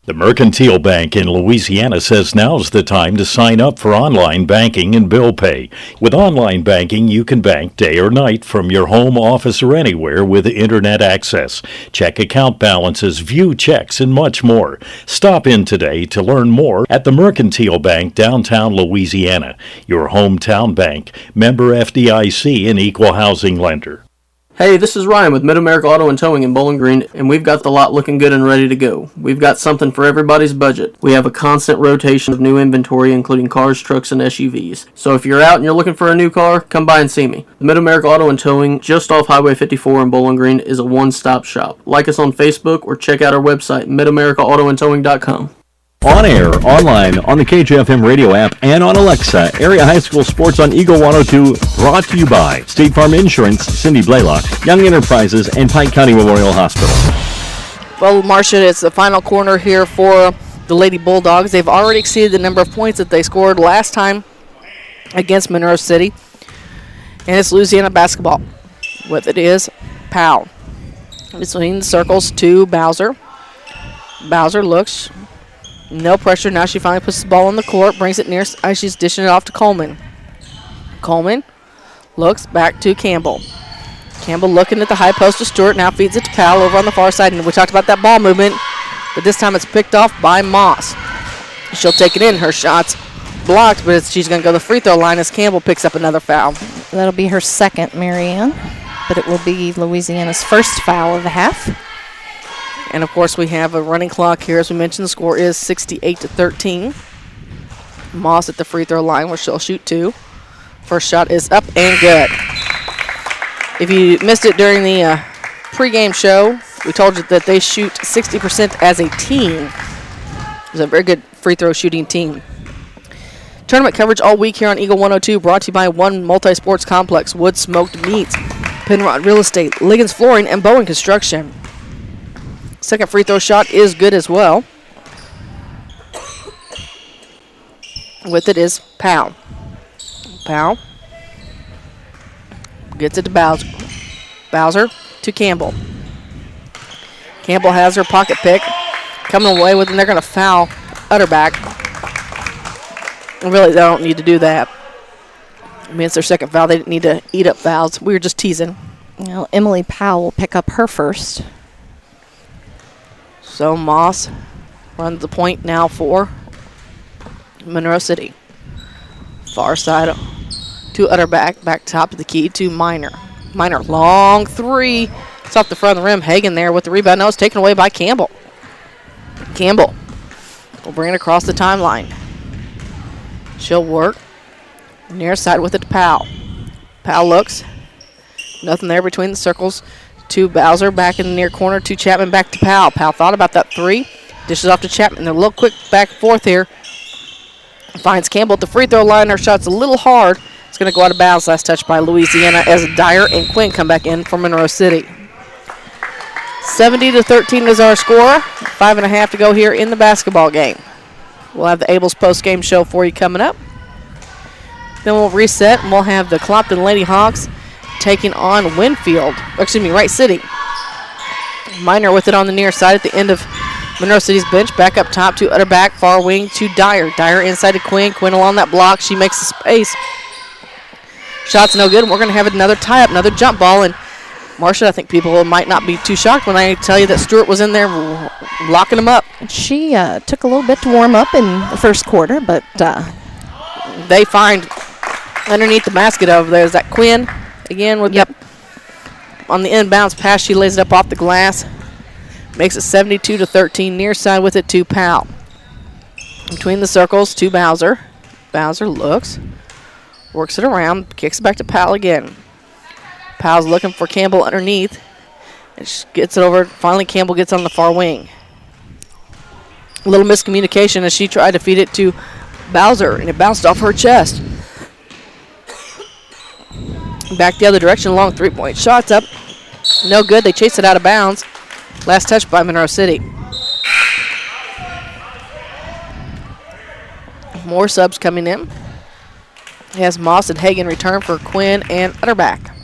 The Mercantile Bank in Louisiana says now's the time to sign up for online banking and bill pay. With online banking, you can bank day or night from your home, office, or anywhere with internet access. Check account balances, view checks, and much more. Stop in today to learn more at the Mercantile Bank, downtown Louisiana. Your hometown bank, member FDIC, and equal housing lender. Hey, this is Ryan with Mid-America Auto and Towing in Bowling Green, and we've got the lot looking good and ready to go. We've got something for everybody's budget. We have a constant rotation of new inventory, including cars, trucks, and SUVs. So if you're out and you're looking for a new car, come by and see me. The Mid-America Auto and Towing, just off Highway 54 in Bowling Green, is a one-stop shop. Like us on Facebook or check out our website, midamericaautoandtowing.com. On air, online, on the Kjfm radio app, and on Alexa, Area High School Sports on Eagle 102, brought to you by State Farm Insurance, Cindy Blaylock, Young Enterprises, and Pike County Memorial Hospital. Well, Marcia, it's the final corner here for the Lady Bulldogs. They've already exceeded the number of points that they scored last time against Monroe City. And it's Louisiana basketball. With it is Powell. Between the circles to Bowser. Bowser looks... No pressure. Now she finally puts the ball on the court, brings it near. She's dishing it off to Coleman. Coleman looks back to Campbell. Campbell looking at the high post to Stewart. Now feeds it to Powell over on the far side. And we talked about that ball movement, but this time it's picked off by Moss. She'll take it in. Her shot's blocked, but she's going to go to the free throw line as Campbell picks up another foul. That'll be her second, Marianne, but it will be Louisiana's first foul of the half. And, of course, we have a running clock here. As we mentioned, the score is 68-13. Moss at the free throw line where she'll shoot two. First shot is up and good. If you missed it during the pregame show, we told you that they shoot 60% as a team. It's a very good free throw shooting team. Tournament coverage all week here on Eagle 102, brought to you by One Multi-Sports Complex, Wood Smoked Meats, Penrod Real Estate, Liggins Flooring, and Bowen Construction. Second free throw shot is good as well. With it is Powell. Powell gets it to Bowser. Bowser to Campbell. Campbell has her pocket pick. Coming away with it, and they're going to foul Utterback. Really, they don't need to do that. I mean, it's their second foul. They didn't need to eat up fouls. We were just teasing. Well, Emily Powell will pick up her first. So Moss runs the point now for Monroe City. Far side to Utterback, back top of the key to Minor. Minor, long three. It's off the front of the rim. Hagan there with the rebound. Now it's taken away by Campbell. Campbell will bring it across the timeline. She'll work. Near side with it to Powell. Powell looks. Nothing there between the circles. To Bowser, back in the near corner, to Chapman, back to Powell. Powell thought about that three. Dishes off to Chapman. They're a little quick back and forth here. Finds Campbell at the free throw line. Her shot's a little hard. It's going to go out of bounds. Last touch by Louisiana as Dyer and Quinn come back in for Monroe City. 70-13 is our score. 5.5 to go here in the basketball game. We'll have the Abels post-game show for you coming up. Then we'll reset and we'll have the Clopton Lady Hawks taking on Wright City. Minor with it on the near side at the end of Monroe City's bench. Back up top to Utterback, far wing to Dyer. Dyer inside to Quinn. Quinn along that block. She makes the space. Shot's no good. We're going to have another tie-up, another jump ball. And Marcia, I think people might not be too shocked when I tell you that Stewart was in there locking them up. She took a little bit to warm up in the first quarter, but they find underneath the basket over there is that Quinn. Again, with on the inbounds pass, she lays it up off the glass. Makes it 72-13. Near side with it to Powell. Between the circles to Bowser. Bowser looks. Works it around. Kicks it back to Powell again. Powell's looking for Campbell underneath. And she gets it over. Finally, Campbell gets on the far wing. A little miscommunication as she tried to feed it to Bowser, and it bounced off her chest. Back the other direction, long three-point shots up. No good. They chase it out of bounds. Last touch by Monroe City. More subs coming in. He has Moss and Hagan return for Quinn and Utterback.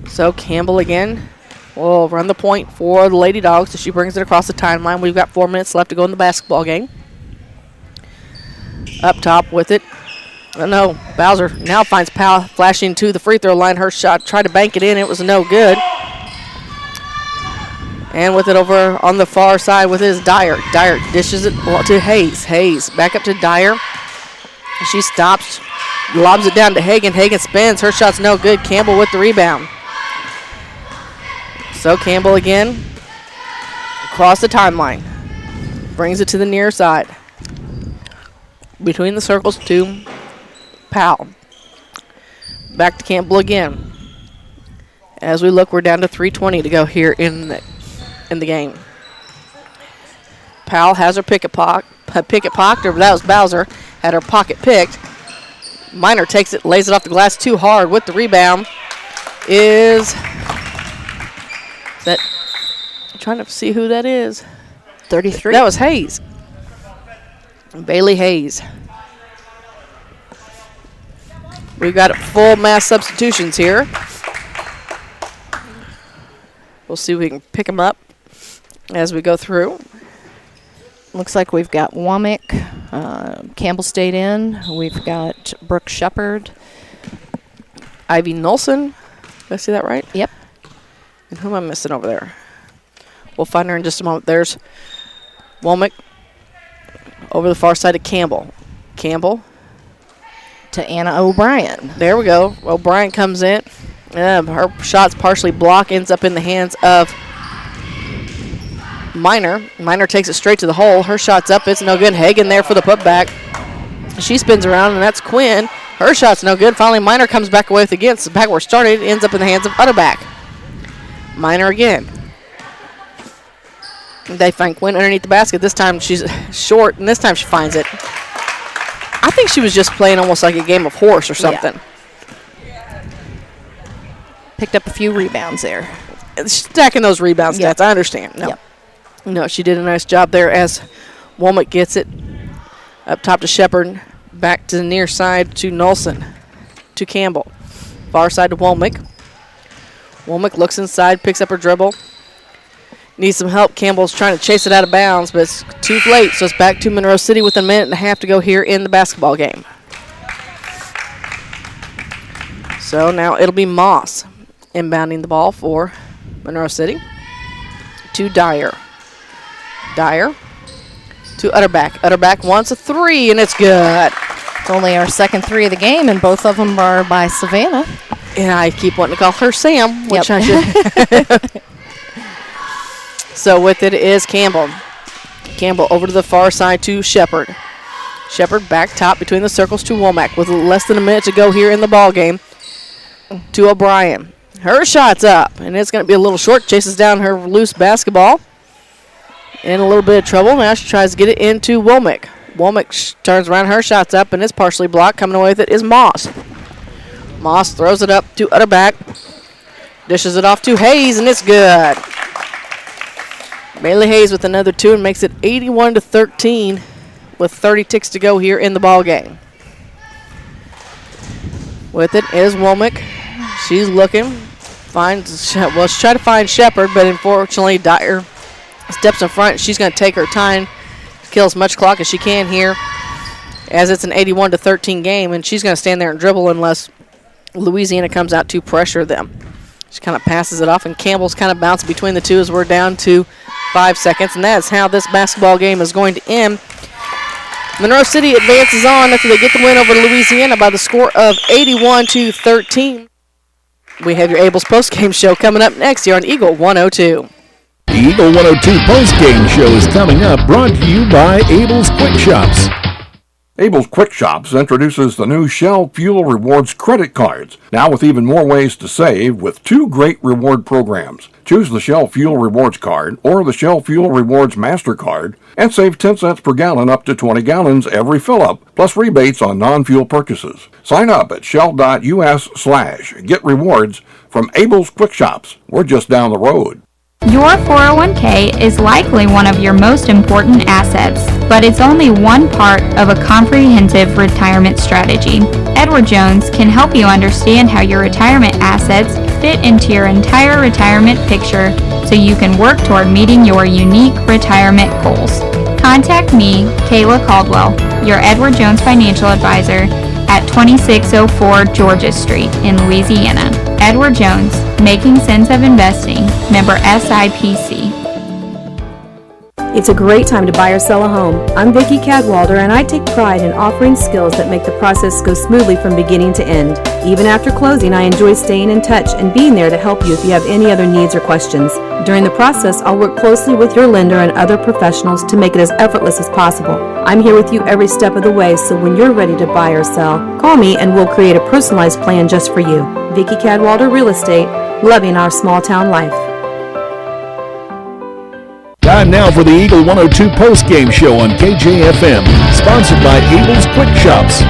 So Campbell again will run the point for the Lady Dogs. So she brings it across the timeline. We've got 4 minutes left to go in the basketball game. Up top with it. Oh, no, Bowser now finds Powell flashing to the free throw line. Her shot tried to bank it in. It was no good. And with it over on the far side with his Dyer. Dyer dishes it to Hayes. Hayes back up to Dyer. She stops, lobs it down to Hagan. Hagan spins. Her shot's no good. Campbell with the rebound. So Campbell again across the timeline. Brings it to the near side. Between the circles to Powell. Back to Campbell again. As we look, we're down to 3:20 to go here in the game. Powell has her picket pocket, or that was Bowser, had her pocket picked. Minor takes it, lays it off the glass too hard with the rebound. Is that, I'm trying to see who that is. 33. That was Hayes. Bailey Hayes. We've got full mass substitutions here. We'll see if we can pick them up as we go through. Looks like we've got Womack, Campbell stayed in. We've got Brooke Shepard. Ivy Nolson. Did I see that right? Yep. And who am I missing over there? We'll find her in just a moment. There's Womack over the far side of Campbell. Campbell. To Anna O'Brien. There we go. O'Brien comes in. Her shot's partially blocked, ends up in the hands of Minor. Minor takes it straight to the hole. Her shot's up. It's no good. Hagan there for the putback. She spins around, and that's Quinn. Her shot's no good. Finally, Minor comes back away with the against. Back where it started, ends up in the hands of Utterback. Minor again. They find Quinn underneath the basket. This time she's short, and this time she finds it. I think she was just playing almost like a game of horse or something. Yeah. Picked up a few rebounds there. Stacking those rebound stats, Yep. I understand. No. Yep. No, she did a nice job there as Womack gets it up top to Shepard, back to the near side to Nolson, to Campbell. Far side to Womack. Womack looks inside, picks up her dribble. Needs some help. Campbell's trying to chase it out of bounds, but it's too late, so it's back to Monroe City with a minute and a half to go here in the basketball game. So now it'll be Moss inbounding the ball for Monroe City to Dyer. Dyer to Utterback. Utterback wants a three, and it's good. It's only our second three of the game, and both of them are by Savannah. And I keep wanting to call her Sam, which Yep. I should. So with it is Campbell. Campbell over to the far side to Shepard. Shepard back top between the circles to Womack with less than a minute to go here in the ball game. To O'Brien. Her shot's up, and it's going to be a little short. Chases down her loose basketball. In a little bit of trouble. Now she tries to get it into Womack. Womack turns around. Her shot's up, and it's partially blocked. Coming away with it is Moss. Moss throws it up to Utterback. Dishes it off to Hayes, and it's good. Bailey Hayes with another two and makes it 81-13 with 30 ticks to go here in the ball game. With it is Womack. She's looking. She's trying to find Shepard, but unfortunately Dyer steps in front. She's going to take her time, kill as much clock as she can here, as it's an 81-13 game, and she's going to stand there and dribble unless Louisiana comes out to pressure them. She kind of passes it off, and Campbell's kind of bouncing between the two as we're down to 5 seconds, and that's how this basketball game is going to end. Monroe City advances on after they get the win over Louisiana by the score of 81-13. We have your Abel's postgame show coming up next here on Eagle 102. The Eagle 102 postgame show is coming up, brought to you by Abel's Quick Shops. Abel's Quick Shops introduces the new Shell Fuel Rewards credit cards, now with even more ways to save with two great reward programs. Choose the Shell Fuel Rewards card or the Shell Fuel Rewards MasterCard and save 10 cents per gallon up to 20 gallons every fill-up, plus rebates on non-fuel purchases. Sign up at shell.us/get rewards from Abel's Quick Shops. We're just down the road. Your 401k is likely one of your most important assets, but it's only one part of a comprehensive retirement strategy. Edward Jones can help you understand how your retirement assets fit into your entire retirement picture so you can work toward meeting your unique retirement goals. Contact me, Kayla Caldwell, your Edward Jones financial advisor, at 2604 Georgia Street in Louisiana. Edward Jones, Making Sense of Investing, member SIPC. It's a great time to buy or sell a home. I'm Vicki Cadwalder, and I take pride in offering skills that make the process go smoothly from beginning to end. Even after closing, I enjoy staying in touch and being there to help you if you have any other needs or questions. During the process, I'll work closely with your lender and other professionals to make it as effortless as possible. I'm here with you every step of the way, so when you're ready to buy or sell, call me and we'll create a personalized plan just for you. Vicki Cadwalder Real Estate, loving our small town life. Time now for the Eagle 102 post-game show on KJFM, sponsored by Abel's Quick Shops.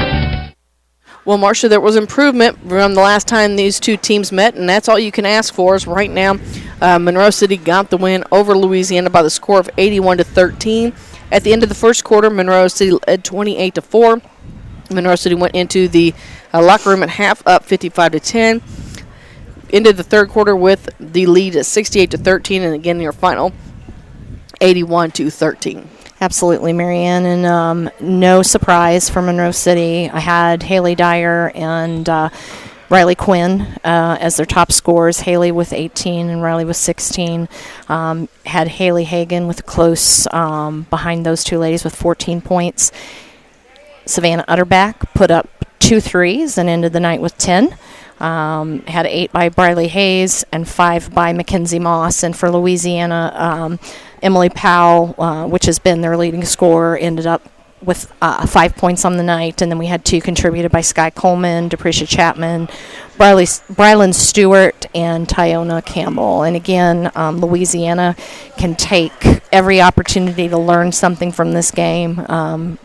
Well, Marcia, there was improvement from the last time these two teams met, and that's all you can ask for is right now. Monroe City got the win over Louisiana by the score of 81-13. At the end of the first quarter, Monroe City led 28-4. Monroe City went into the locker room at half up 55-10. Ended the third quarter with the lead at 68-13, and again, your final 81-13. Absolutely, Marianne, and no surprise for Monroe City. I had Haley Dyer and Riley Quinn as their top scorers. Haley with 18 and Riley with 16. Had Haley Hagan with close behind those two ladies with 14 points. Savannah Utterback put up 2 threes and ended the night with 10. Had 8 by Briley Hayes and 5 by Mackenzie Moss. And for Louisiana, Emily Powell, which has been their leading scorer, ended up with 5 points on the night. And then we had 2 contributed by Skye Coleman, Deprecia Chapman, Rylan Stewart, and Tyona Campbell. And again, Louisiana can take every opportunity to learn something from this game.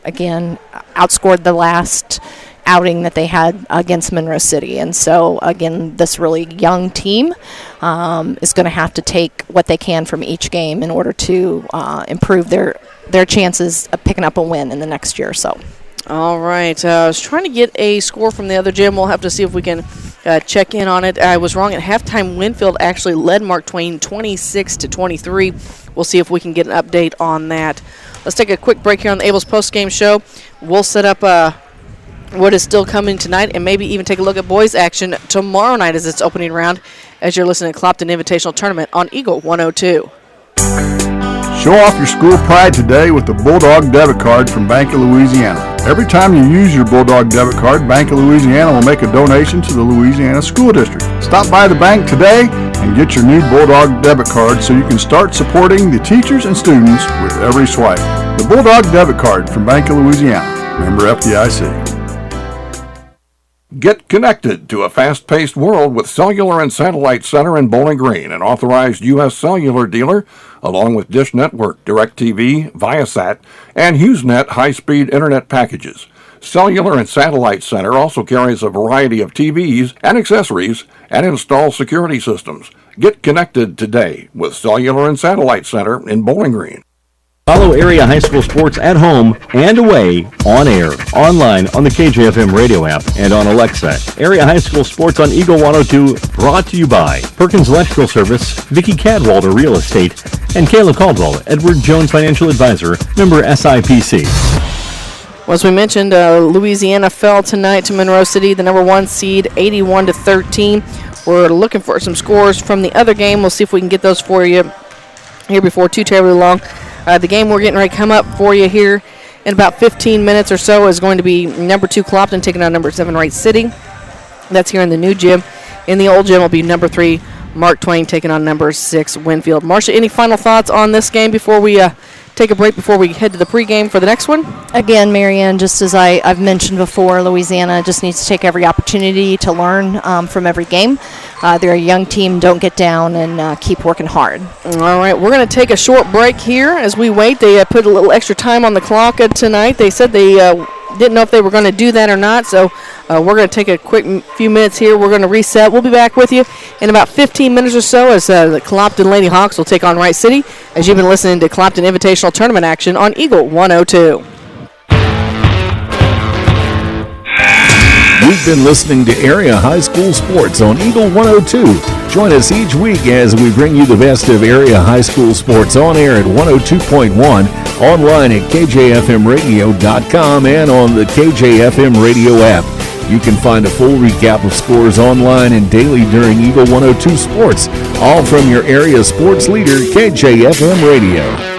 Again, outscored the last outing that they had against Monroe City. And so, again, this really young team is going to have to take what they can from each game in order to improve their chances of picking up a win in the next year or so. All right. I was trying to get a score from the other gym. We'll have to see if we can check in on it. I was wrong. At halftime, Winfield actually led Mark Twain 26-23. We'll see if we can get an update on that. Let's take a quick break here on the Abel's postgame show. We'll set up what is still coming tonight, and maybe even take a look at boys action tomorrow night as it's opening round as you're listening to Clopton Invitational Tournament on Eagle 102. Show off your school pride today with the Bulldog debit card from Bank of Louisiana. Every time you use your Bulldog debit card, Bank of Louisiana will make a donation to the Louisiana School District. Stop by the bank today and get your new Bulldog debit card so you can start supporting the teachers and students with every swipe. The Bulldog debit card from Bank of Louisiana. Member FDIC. Get connected to a fast-paced world with Cellular and Satellite Center in Bowling Green, an authorized U.S. cellular dealer, along with Dish Network, DirecTV, Viasat, and HughesNet high-speed internet packages. Cellular and Satellite Center also carries a variety of TVs and accessories and installs security systems. Get connected today with Cellular and Satellite Center in Bowling Green. Follow area high school sports at home and away, on air, online, on the KJFM radio app, and on Alexa. Area high school sports on Eagle 102, brought to you by Perkins Electrical Service, Vicki Cadwalder Real Estate, and Kayla Caldwell, Edward Jones Financial Advisor, member SIPC. Well, as we mentioned, Louisiana fell tonight to Monroe City, the number 1 seed, 81-13. We're looking for some scores from the other game. We'll see if we can get those for you here before too terribly long. The game we're getting ready to come up for you here in about 15 minutes or so is going to be number 2 Clopton taking on number 7 Wright City. That's here in the new gym. In the old gym will be number 3 Mark Twain taking on number 6 Winfield. Marcia, any final thoughts on this game before we take a break before we head to the pregame for the next one? Again, Marianne, just as I've mentioned before, Louisiana just needs to take every opportunity to learn from every game. They're a young team. Don't get down and keep working hard. All right, we're going to take a short break here as we wait. They put a little extra time on the clock tonight. They said they didn't know if they were going to do that or not, so we're going to take a quick few minutes here. We're going to reset. We'll be back with you in about 15 minutes or so as the Clopton Lady Hawks will take on Wright City, as you've been listening to Clopton Invitational Tournament action on Eagle 102. You've been listening to Area High School Sports on Eagle 102. Join us each week as we bring you the best of area high school sports on air at 102.1, online at kjfmradio.com, and on the KJFM radio app. You can find a full recap of scores online and daily during Eagle 102 Sports, all from your area sports leader, KJFM Radio.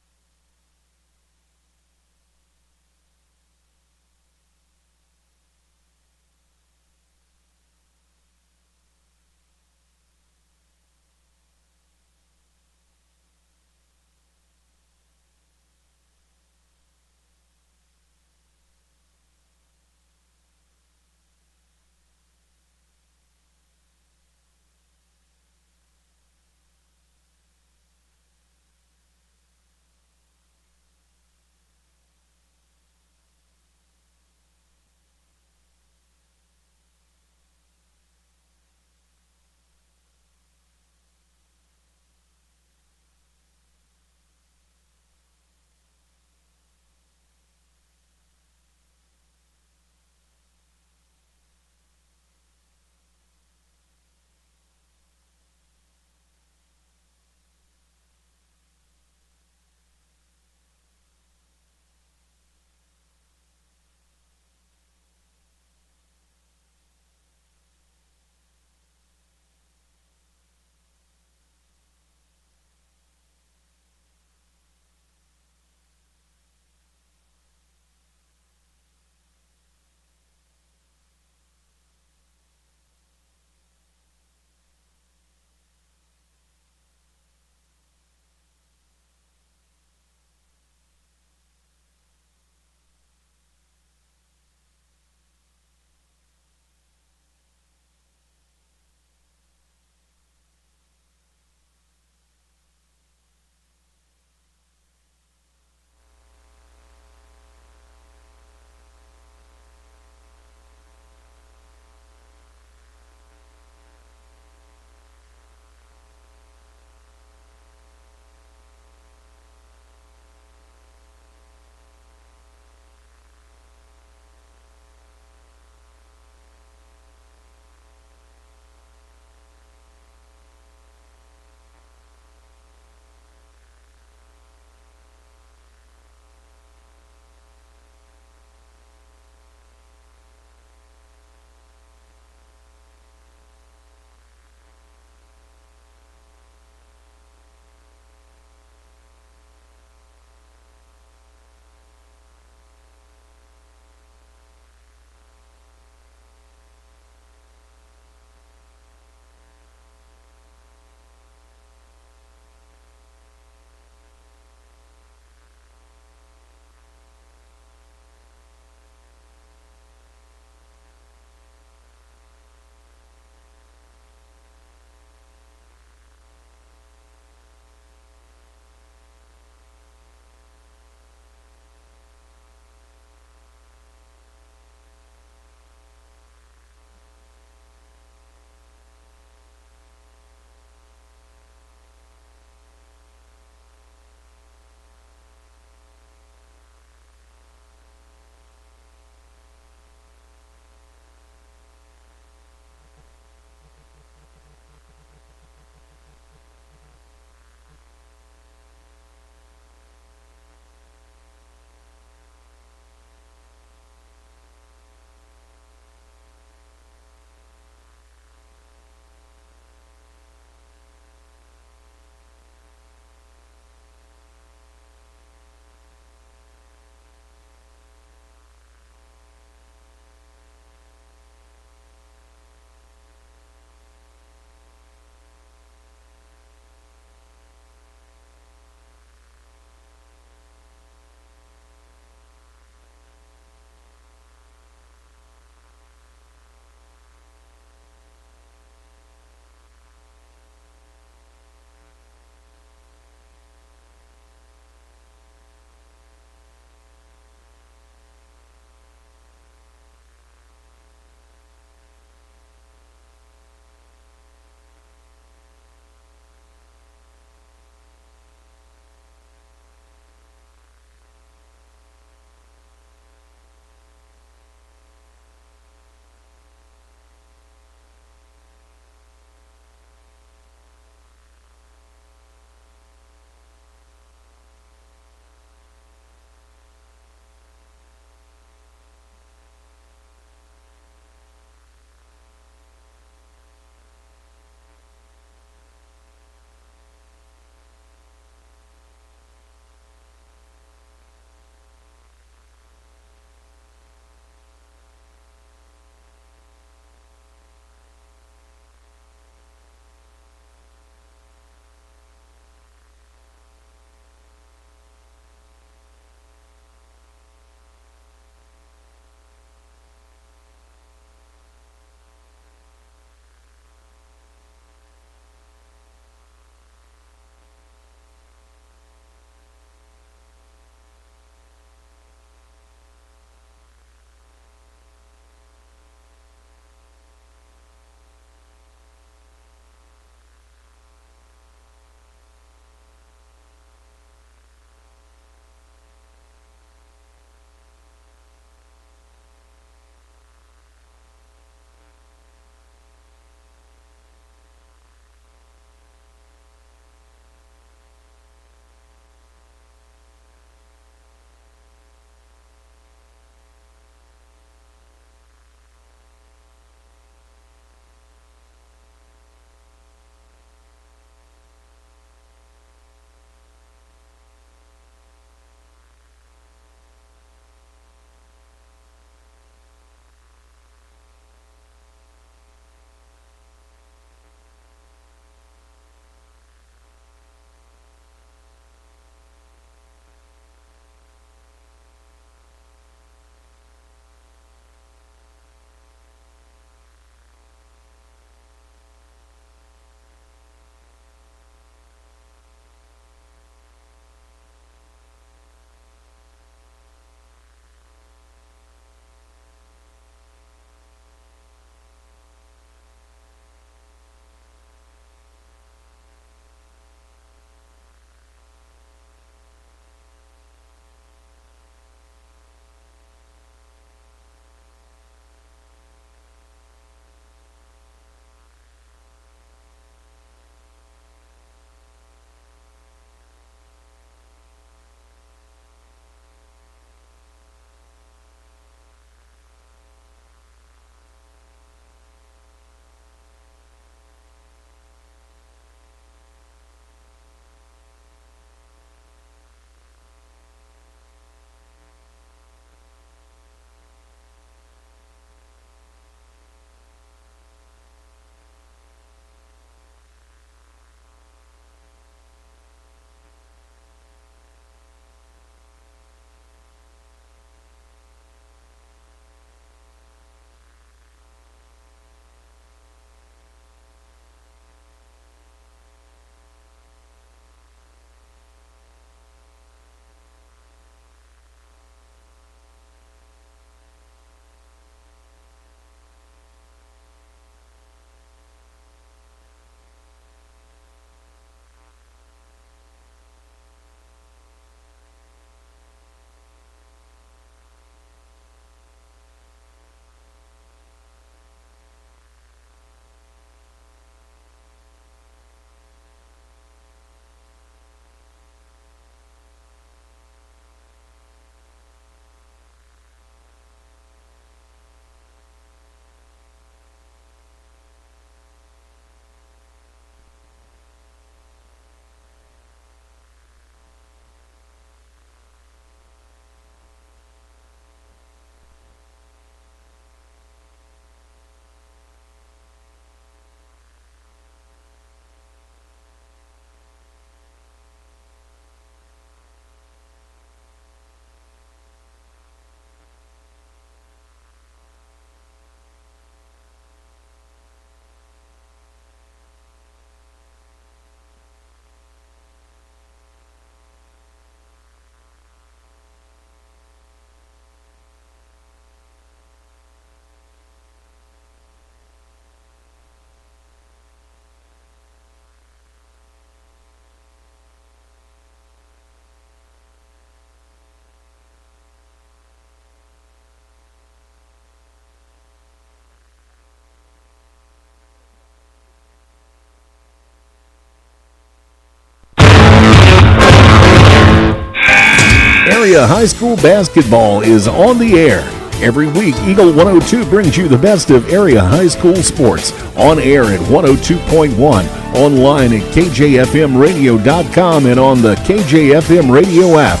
Area high school basketball is on the air. Every week, Eagle 102 brings you the best of area high school sports. On air at 102.1, online at kjfmradio.com, and on the KJFM radio app.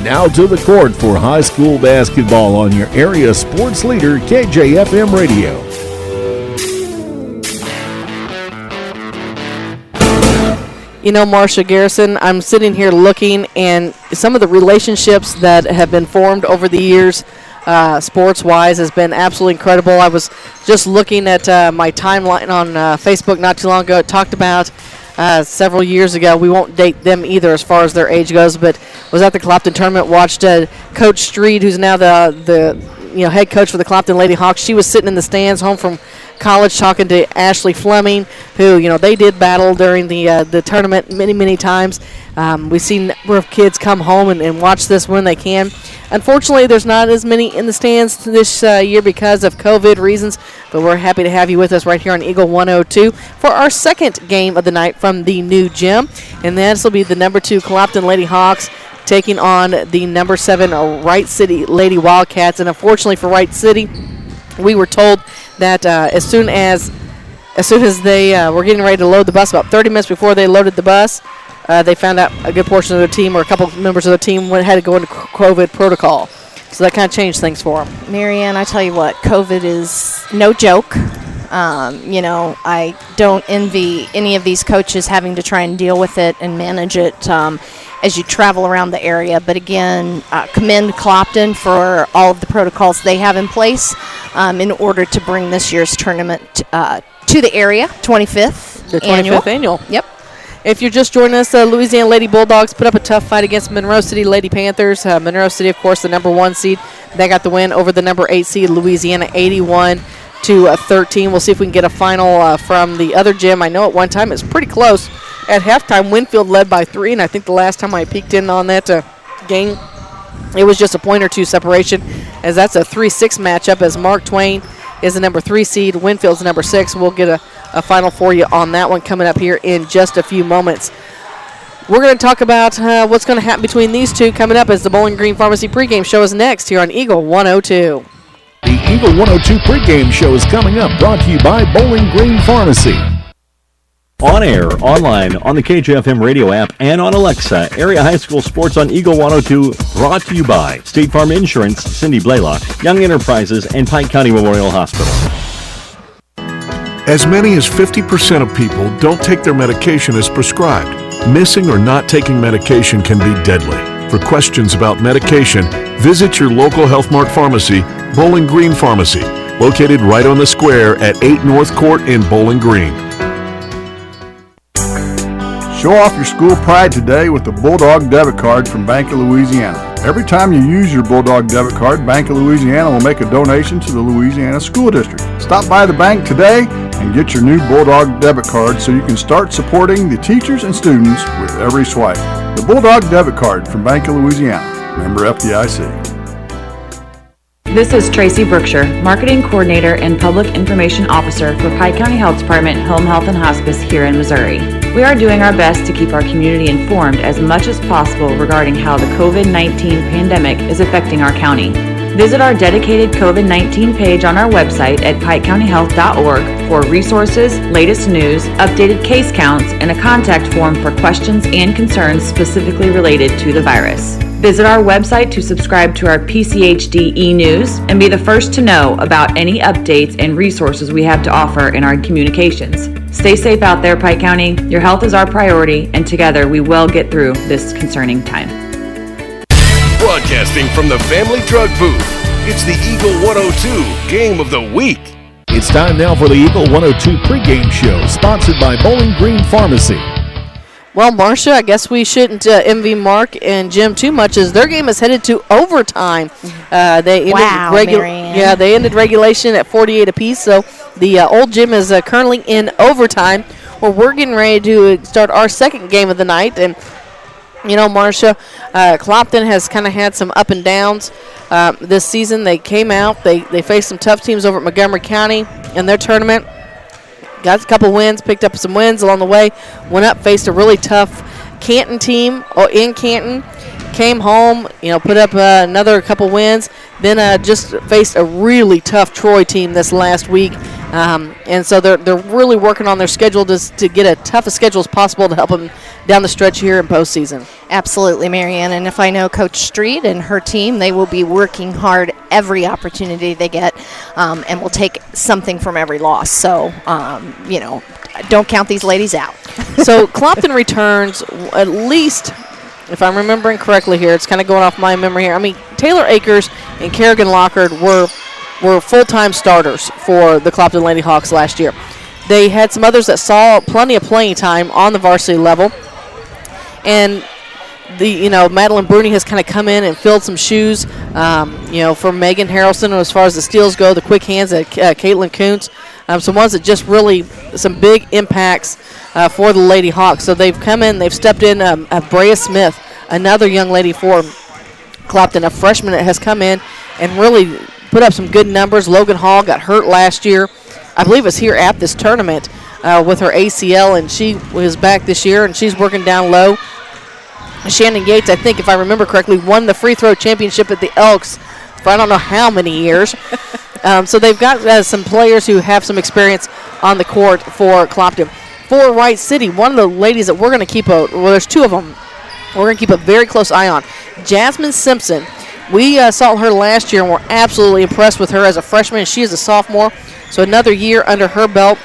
Now to the court for high school basketball on your area sports leader, KJFM Radio. You know, Marcia Garrison, I'm sitting here looking, and some of the relationships that have been formed over the years, sports-wise, has been absolutely incredible. I was just looking at my timeline on Facebook not too long ago. It talked about several years ago. We won't date them either as far as their age goes, but was at the Clopton tournament, watched Coach Street, who's now the head coach for the Clopton Lady Hawks. She was sitting in the stands home from college talking to Ashley Fleming, who, they did battle during the tournament many times. We've seen a number of kids come home and watch this when they can. Unfortunately, there's not as many in the stands this year because of COVID reasons, but we're happy to have you with us right here on Eagle 102 for our second game of the night from the new gym. And this will be the number 2 Clopton Lady Hawks taking on the number 7 Wright City Lady Wildcats. And unfortunately for Wright City, we were told that as soon as they were getting ready to load the bus, about 30 minutes before they loaded the bus, they found out a good portion of their team, or a couple members of the team, had to go into COVID protocol. So that kind of changed things for them. Marianne, I tell you what, COVID is no joke. I don't envy any of these coaches having to try and deal with it and manage it as you travel around the area. But again, commend Clopton for all of the protocols they have in place in order to bring this year's tournament to the area, 25th The 25th annual. Yep. If you're just joining us, Louisiana Lady Bulldogs put up a tough fight against Monroe City Lady Panthers. Monroe City, of course, the number 1 seed. They got the win over the number 8 seed, Louisiana, 81-13. We'll see if we can get a final from the other gym. I know at one time it was pretty close. At halftime, Winfield led by 3, and I think the last time I peeked in on that game, it was just a point or two separation, as that's a 3-6 matchup, as Mark Twain is the number 3 seed. Winfield's the number 6. We'll get a final for you on that one coming up here in just a few moments. We're going to talk about what's going to happen between these two coming up as the Bowling Green Pharmacy pregame show is next here on Eagle 102. The Eagle 102 pregame show is coming up, brought to you by Bowling Green Pharmacy. On air, online, on the KJFM radio app, and on Alexa, area high school sports on Eagle 102, brought to you by State Farm Insurance, Cindy Blaylock, Young Enterprises, and Pike County Memorial Hospital. As many as 50% of people don't take their medication as prescribed. Missing or not taking medication can be deadly. For questions about medication, visit your local Health Mart pharmacy, Bowling Green Pharmacy, located right on the square at 8 North Court in Bowling Green. Show off your school pride today with the Bulldog debit card from Bank of Louisiana. Every time you use your Bulldog debit card, Bank of Louisiana will make a donation to the Louisiana School District. Stop by the bank today and get your new Bulldog debit card so you can start supporting the teachers and students with every swipe. The Bulldog debit card from Bank of Louisiana. Member FDIC. This is Tracy Brookshire, Marketing Coordinator and Public Information Officer for Pike County Health Department Home Health and Hospice here in Missouri. We are doing our best to keep our community informed as much as possible regarding how the COVID-19 pandemic is affecting our county. Visit our dedicated COVID-19 page on our website at pikecountyhealth.org for resources, latest news, updated case counts, and a contact form for questions and concerns specifically related to the virus. Visit our website to subscribe to our PCHD e-news and be the first to know about any updates and resources we have to offer in our communications. Stay safe out there, Pike County. Your health is our priority, and together we will get through this concerning time. Broadcasting from the Family Drug Booth, it's the Eagle 102 Game of the Week. It's time now for the Eagle 102 pregame show, sponsored by Bowling Green Pharmacy. Well, Marcia, I guess we shouldn't envy Mark and Jim too much, as their game is headed to overtime. They ended regulation at 48 apiece, so the old gym is currently in overtime, where we're getting ready to start our second game of the night. And Marcia, Clopton has kind of had some up and downs this season. They came out, they faced some tough teams over at Montgomery County in their tournament. Got a couple wins, picked up some wins along the way. Went up, faced a really tough Canton team in Canton. came home, put up another couple wins, then just faced a really tough Troy team this last week. And so they're really working on their schedule to get a tough a schedule as possible to help them down the stretch here in postseason. Absolutely, Marianne. And if I know Coach Street and her team, they will be working hard every opportunity they get and will take something from every loss. So, don't count these ladies out. So Clopton returns at least, if I'm remembering correctly here, it's kind of going off my memory here. I mean, Taylor Akers and Kerrigan Lockard were full-time starters for the Clopton Lady Hawks last year. They had some others that saw plenty of playing time on the varsity level. And Madeline Bruni has kind of come in and filled some shoes, for Megan Harrelson as far as the steals go, the quick hands at Caitlin Kuntz, some ones that just really, some big impacts for the Lady Hawks. So they've come in, they've stepped in, Brea Smith, another young lady for Clopton, a freshman that has come in and really put up some good numbers. Logan Hall got hurt last year. I believe was here at this tournament with her ACL, and she was back this year, and she's working down low. Shannon Yates, I think, if I remember correctly, won the free throw championship at the Elks for I don't know how many years. So they've got some players who have some experience on the court for Clopton. For Wright City, one of the ladies that we're going to keep there's two of them we're going to keep a very close eye on. Jasmine Simpson. We saw her last year and were absolutely impressed with her as a freshman. She is a sophomore, so another year under her belt.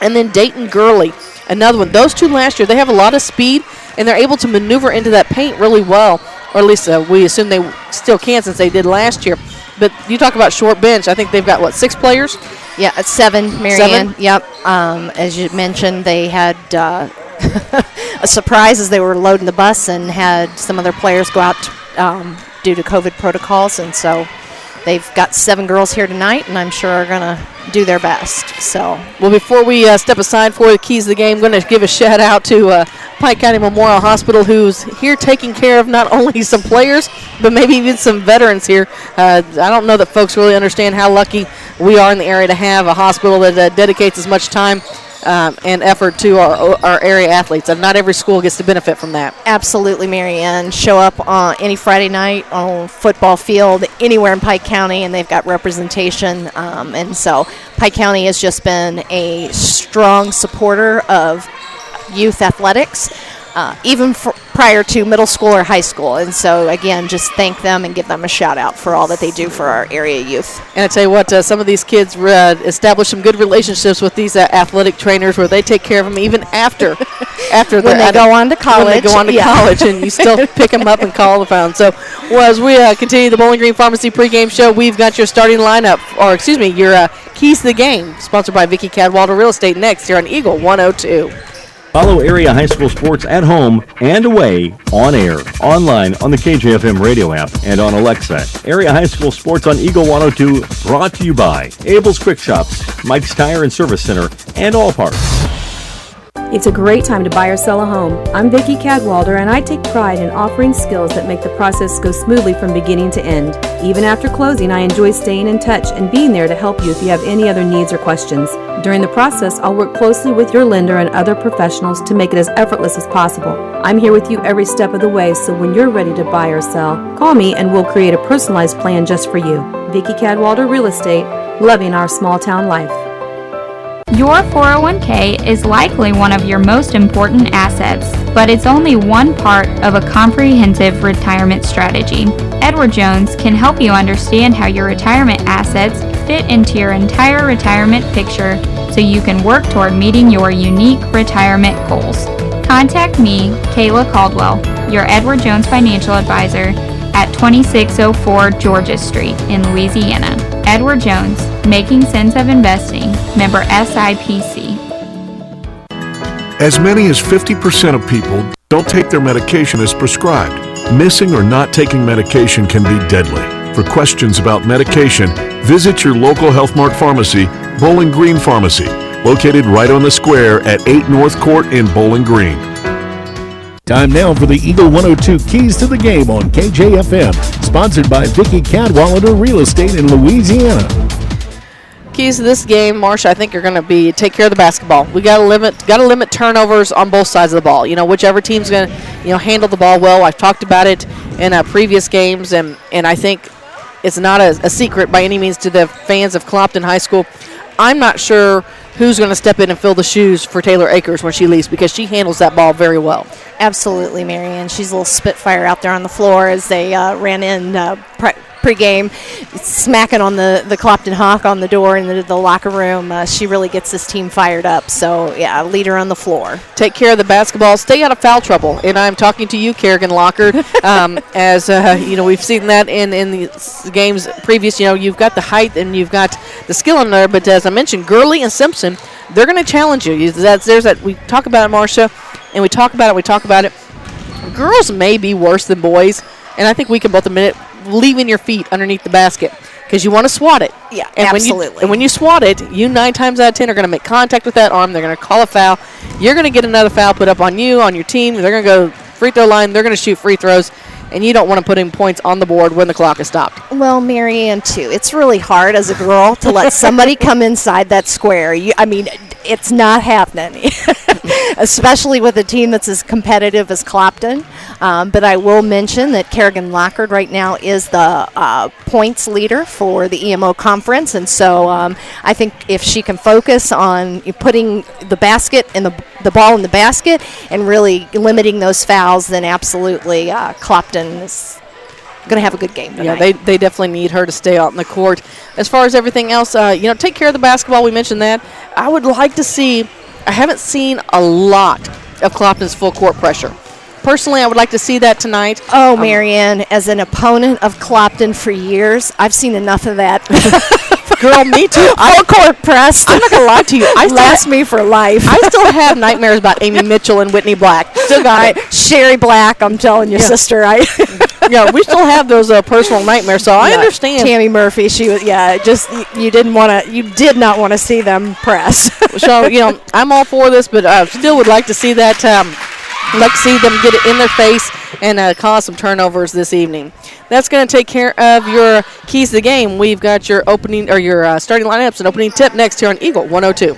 And then Dayton Gurley, another one. Those two last year, they have a lot of speed, and they're able to maneuver into that paint really well, or at least we assume they still can since they did last year. But you talk about short bench. I think they've got, 6 players? Yeah, it's 7, Marianne. 7? Yep. As you mentioned, they had a surprise as they were loading the bus and had some other players go out due to COVID protocols, and so they've got 7 girls here tonight, and I'm sure are going to do their best. So, well, before we step aside for the keys of the game, I'm going to give a shout out to Pike County Memorial Hospital, who's here taking care of not only some players, but maybe even some veterans here. I don't know that folks really understand how lucky we are in the area to have a hospital that dedicates as much time and effort to our area athletes, and not every school gets to benefit from that. Absolutely, Marianne. Show up on any Friday night on football field anywhere in Pike County, and they've got representation. And so Pike County has just been a strong supporter of youth athletics, even prior to middle school or high school. And so, again, just thank them and give them a shout-out for all that they do for our area youth. And I tell you what, some of these kids establish some good relationships with these athletic trainers where they take care of them even after when they go on to college. When they go on to college, and you still pick them up and call the phone. So, as we continue the Bowling Green Pharmacy pregame show, we've got your starting lineup, your keys to the game, sponsored by Vicki Cadwalder Real Estate, next here on Eagle 102. Follow area high school sports at home and away, on air, online, on the Kjfm radio app, and on Alexa. Area high school sports on Eagle 102, brought to you by Abel's Quick Shops, Mike's Tire and Service Center, and All Parts. It's a great time to buy or sell a home. I'm Vicki Cadwalder, and I take pride in offering skills that make the process go smoothly from beginning to end. Even after closing, I enjoy staying in touch and being there to help you if you have any other needs or questions. During the process, I'll work closely with your lender and other professionals to make it as effortless as possible. I'm here with you every step of the way, so when you're ready to buy or sell, call me and we'll create a personalized plan just for you. Vicki Cadwalder Real Estate, loving our small town life. Your 401k is likely one of your most important assets, but it's only one part of a comprehensive retirement strategy. Edward Jones can help you understand how your retirement assets fit into your entire retirement picture so you can work toward meeting your unique retirement goals. Contact me, Kayla Caldwell, your Edward Jones financial advisor, at 2604 Georgia Street in Louisiana. Edward Jones, Making Sense of Investing, member SIPC. As many as 50% of people don't take their medication as prescribed. Missing or not taking medication can be deadly. For questions about medication, visit your local Health Mart pharmacy, Bowling Green Pharmacy, located right on the square at 8 North Court in Bowling Green. Time now for the Eagle 102 Keys to the Game on KJFM, sponsored by Vicki Cadwalder Real Estate in Louisiana. Keys to this game, Marsha, I think are going to be take care of the basketball. We got to limit turnovers on both sides of the ball. Whichever team's going to handle the ball well. I've talked about it in previous games, and I think it's not a secret by any means to the fans of Clopton High School. I'm not sure who's going to step in and fill the shoes for Taylor Akers when she leaves, because she handles that ball very well. Absolutely, Marianne. She's a little spitfire out there on the floor as they ran in pregame, smacking on the Clopton Hawk on the door in the locker room. She really gets this team fired up. So, yeah, leader on the floor. Take care of the basketball. Stay out of foul trouble. And I'm talking to you, Kerrigan Lockard, as, we've seen that in the games previous. You've got the height and you've got the skill in there. But as I mentioned, Gurley and Simpson, they're going to challenge you. There's that. We talk about it, Marcia, and we talk about it. Girls may be worse than boys, and I think we can both admit it. Leaving your feet underneath the basket because you want to swat it. Yeah, and absolutely. When you swat it, you 9 times out of 10 are going to make contact with that arm. They're going to call a foul. You're going to get another foul put up on you, on your team. They're going to go free throw line. They're going to shoot free throws, and you don't want to put in points on the board when the clock is stopped. Well, Marianne, too, it's really hard as a girl to let somebody come inside that square. It's not happening, especially with a team that's as competitive as Clopton. But I will mention that Kerrigan Lockard right now is the points leader for the EMO conference. And so I think if she can focus on putting the basket and the ball in the basket and really limiting those fouls, then absolutely Clopton is going to have a good game tonight. Yeah, they definitely need her to stay out in the court. As far as everything else, take care of the basketball. We mentioned that. I would like to see, I haven't seen a lot of Clopton's full court pressure. Personally, I would like to see that tonight. Oh, Marianne, as an opponent of Clopton for years, I've seen enough of that. Girl, me too. Full court press. I'm not going to lie to you. Lasts me for life. I still have nightmares about Amy Mitchell and Whitney Black. Still got it. Sherry Black, I'm telling you, sister. Yeah, we still have those personal nightmares, so I understand. Tammy Murphy, she was, you did not want to see them press. So, I'm all for this, but I still would like to see that. Let's see them get it in their face and cause some turnovers this evening. That's going to take care of your keys to the game. We've got your opening or your starting lineups and opening tip next here on Eagle 102.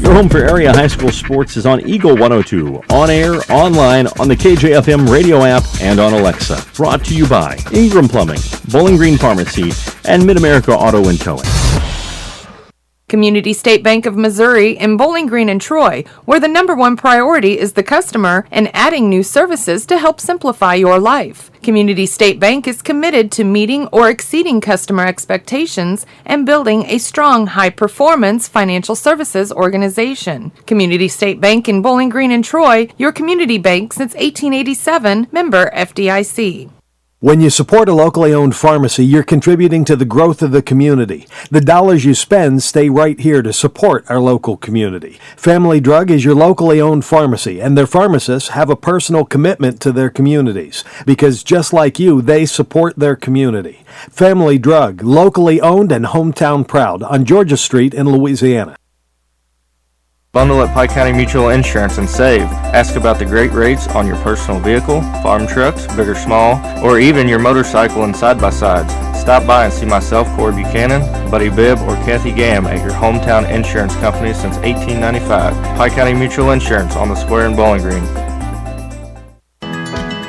Your home for area high school sports is on Eagle 102, on air, online, on the Kjfm radio app, and on Alexa. Brought to you by Ingram Plumbing, Bowling Green Pharmacy, and Mid-America Auto and Towing. Community State Bank of Missouri in Bowling Green and Troy, where the number one priority is the customer and adding new services to help simplify your life. Community State Bank is committed to meeting or exceeding customer expectations and building a strong, high-performance financial services organization. Community State Bank in Bowling Green and Troy, your community bank since 1887, member FDIC. When you support a locally owned pharmacy, you're contributing to the growth of the community. The dollars you spend stay right here to support our local community. Family Drug is your locally owned pharmacy, and their pharmacists have a personal commitment to their communities because just like you, they support their community. Family Drug, locally owned and hometown proud on Georgia Street in Louisiana. Bundle at Pike County Mutual Insurance and save. Ask about the great rates on your personal vehicle, farm trucks, big or small, or even your motorcycle and side-by-sides. Stop by and see myself, Corey Buchanan, Buddy Bibb, or Kathy Gam at your hometown insurance company since 1895. Pike County Mutual Insurance on the square in Bowling Green.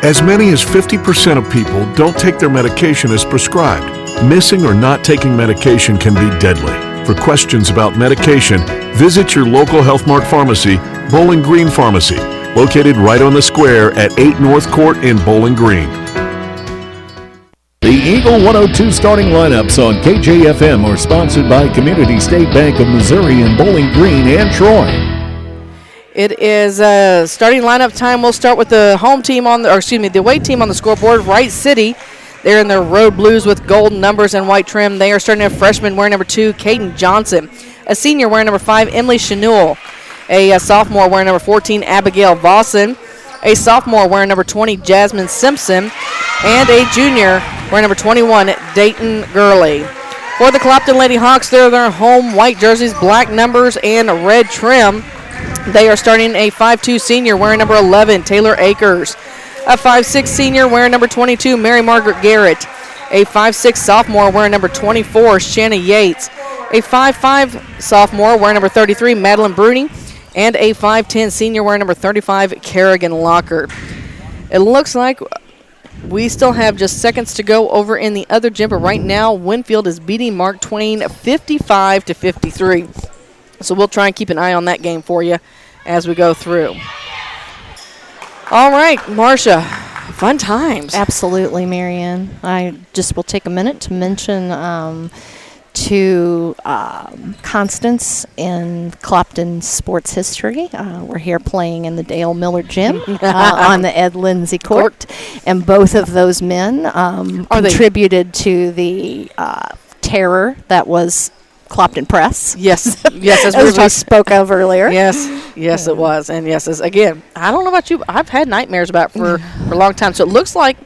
As many as 50% of people don't take their medication as prescribed. Missing or not taking medication can be deadly. For questions about medication, visit your local Health Mart pharmacy, Bowling Green Pharmacy, located right on the square at 8 North Court in Bowling Green. The Eagle 102 starting lineups on KJFM are sponsored by Community State Bank of Missouri in Bowling Green and Troy. It is starting lineup time. We'll start with the home team the away team on the scoreboard, Wright City. They're in their road blues with golden numbers and white trim. They are starting a freshman wearing number 2, Caden Johnson. A senior wearing number 5, Emily Chanul. A sophomore wearing number 14, Abigail Vossen. A sophomore wearing number 20, Jasmine Simpson. And a junior wearing number 21, Dayton Gurley. For the Clopton Lady Hawks, they're their home white jerseys, black numbers, and red trim. They are starting a 5'2 senior wearing number 11, Taylor Akers. A 5'6 senior wearing number 22, Mary Margaret Garrett. A 5'6 sophomore wearing number 24, Shanna Yates. A 5'5 sophomore wearing number 33, Madeline Bruni. And a 5'10 senior wearing number 35, Kerrigan Lockard. It looks like We still have just seconds to go over in the other gym, but right now Winfield is beating Mark Twain 55-53. So we'll try and keep an eye on that game for you as we go through. All right, Marcia, fun times. Absolutely, Marianne. I just will take a minute to mention to Constance in Clopton sports history. We're here playing in the Dale Miller Gym on the Ed Lindsay Court. And both of those men contributed to the terror that was Clopton Press. Yes, as we spoke of earlier. Yes, it was. And yes, again, I don't know about you, but I've had nightmares about it for a long time. So it looks like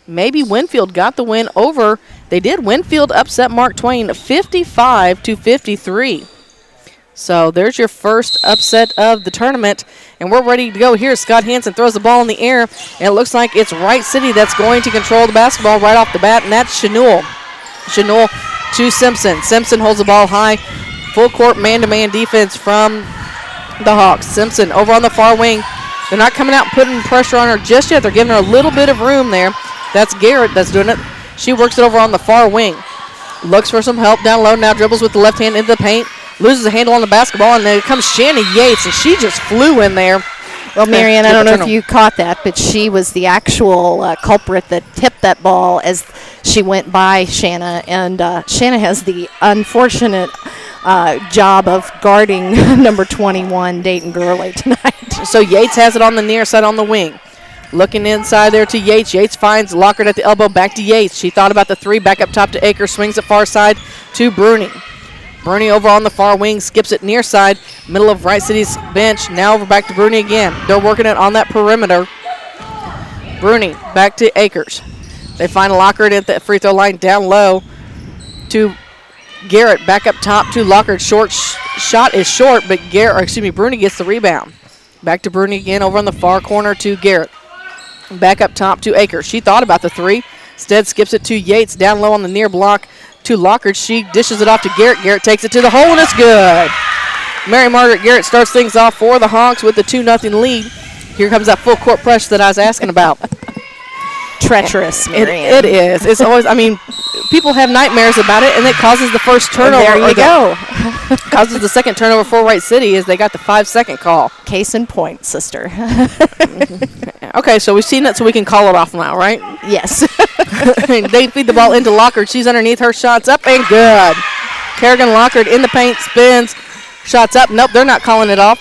maybe Winfield got the win over. They did. Winfield upset Mark Twain 55-53. So there's your first upset of the tournament. And we're ready to go here. Scott Hansen throws the ball in the air. And it looks like it's Wright City that's going to control the basketball right off the bat. And that's Chanel. Chanel to Simpson. Simpson holds the ball high. Full court man-to-man defense from the Hawks. Simpson over on the far wing. They're not coming out and putting pressure on her just yet. They're giving her a little bit of room there. That's Garrett that's doing it. She works it over on the far wing. Looks for some help down low. Now dribbles with the left hand into the paint. Loses a handle on the basketball, and then comes Shannon Yates, and she just flew in there. Well, Marianne, I don't know if you caught that, but she was the actual culprit that tipped that ball as she went by Shanna. And Shanna has the unfortunate job of guarding number 21, Dayton Gurley, tonight. So Yates has it on the near side on the wing. Looking inside there to Yates. Yates finds Lockhart at the elbow. Back to Yates. She thought about the three. Back up top to Akers. Swings it far side to Bruni. Bruni over on the far wing. Skips it near side. Middle of Wright City's bench. Now over back to Bruni again. They're working it on that perimeter. Bruni back to Akers. They find Lockhart at the free throw line down low to Garrett. Back up top to Lockhart. Short shot is short, but Bruni gets the rebound. Back to Bruni again over on the far corner to Garrett. Back up top to Akers. She thought about the three. Instead skips it to Yates down low on the near block to Lockhart. She dishes it off to Garrett. Garrett takes it to the hole, and it's good. Mary Margaret Garrett starts things off for the Hawks with the 2-0 lead. Here comes that full court press that I was asking about. Treacherous, Marianne. It is. It's always, people have nightmares about it, and it causes the first turnover. Well, there you go. Causes the second turnover for Wright City as they got the 5-second call. Case in point, sister. Okay, so we've seen it, so we can call it off now, right? Yes. They feed the ball into Lockhart. She's underneath her. Shots up and good. Kerrigan Lockhart in the paint, spins. Shots up. Nope, they're not calling it off.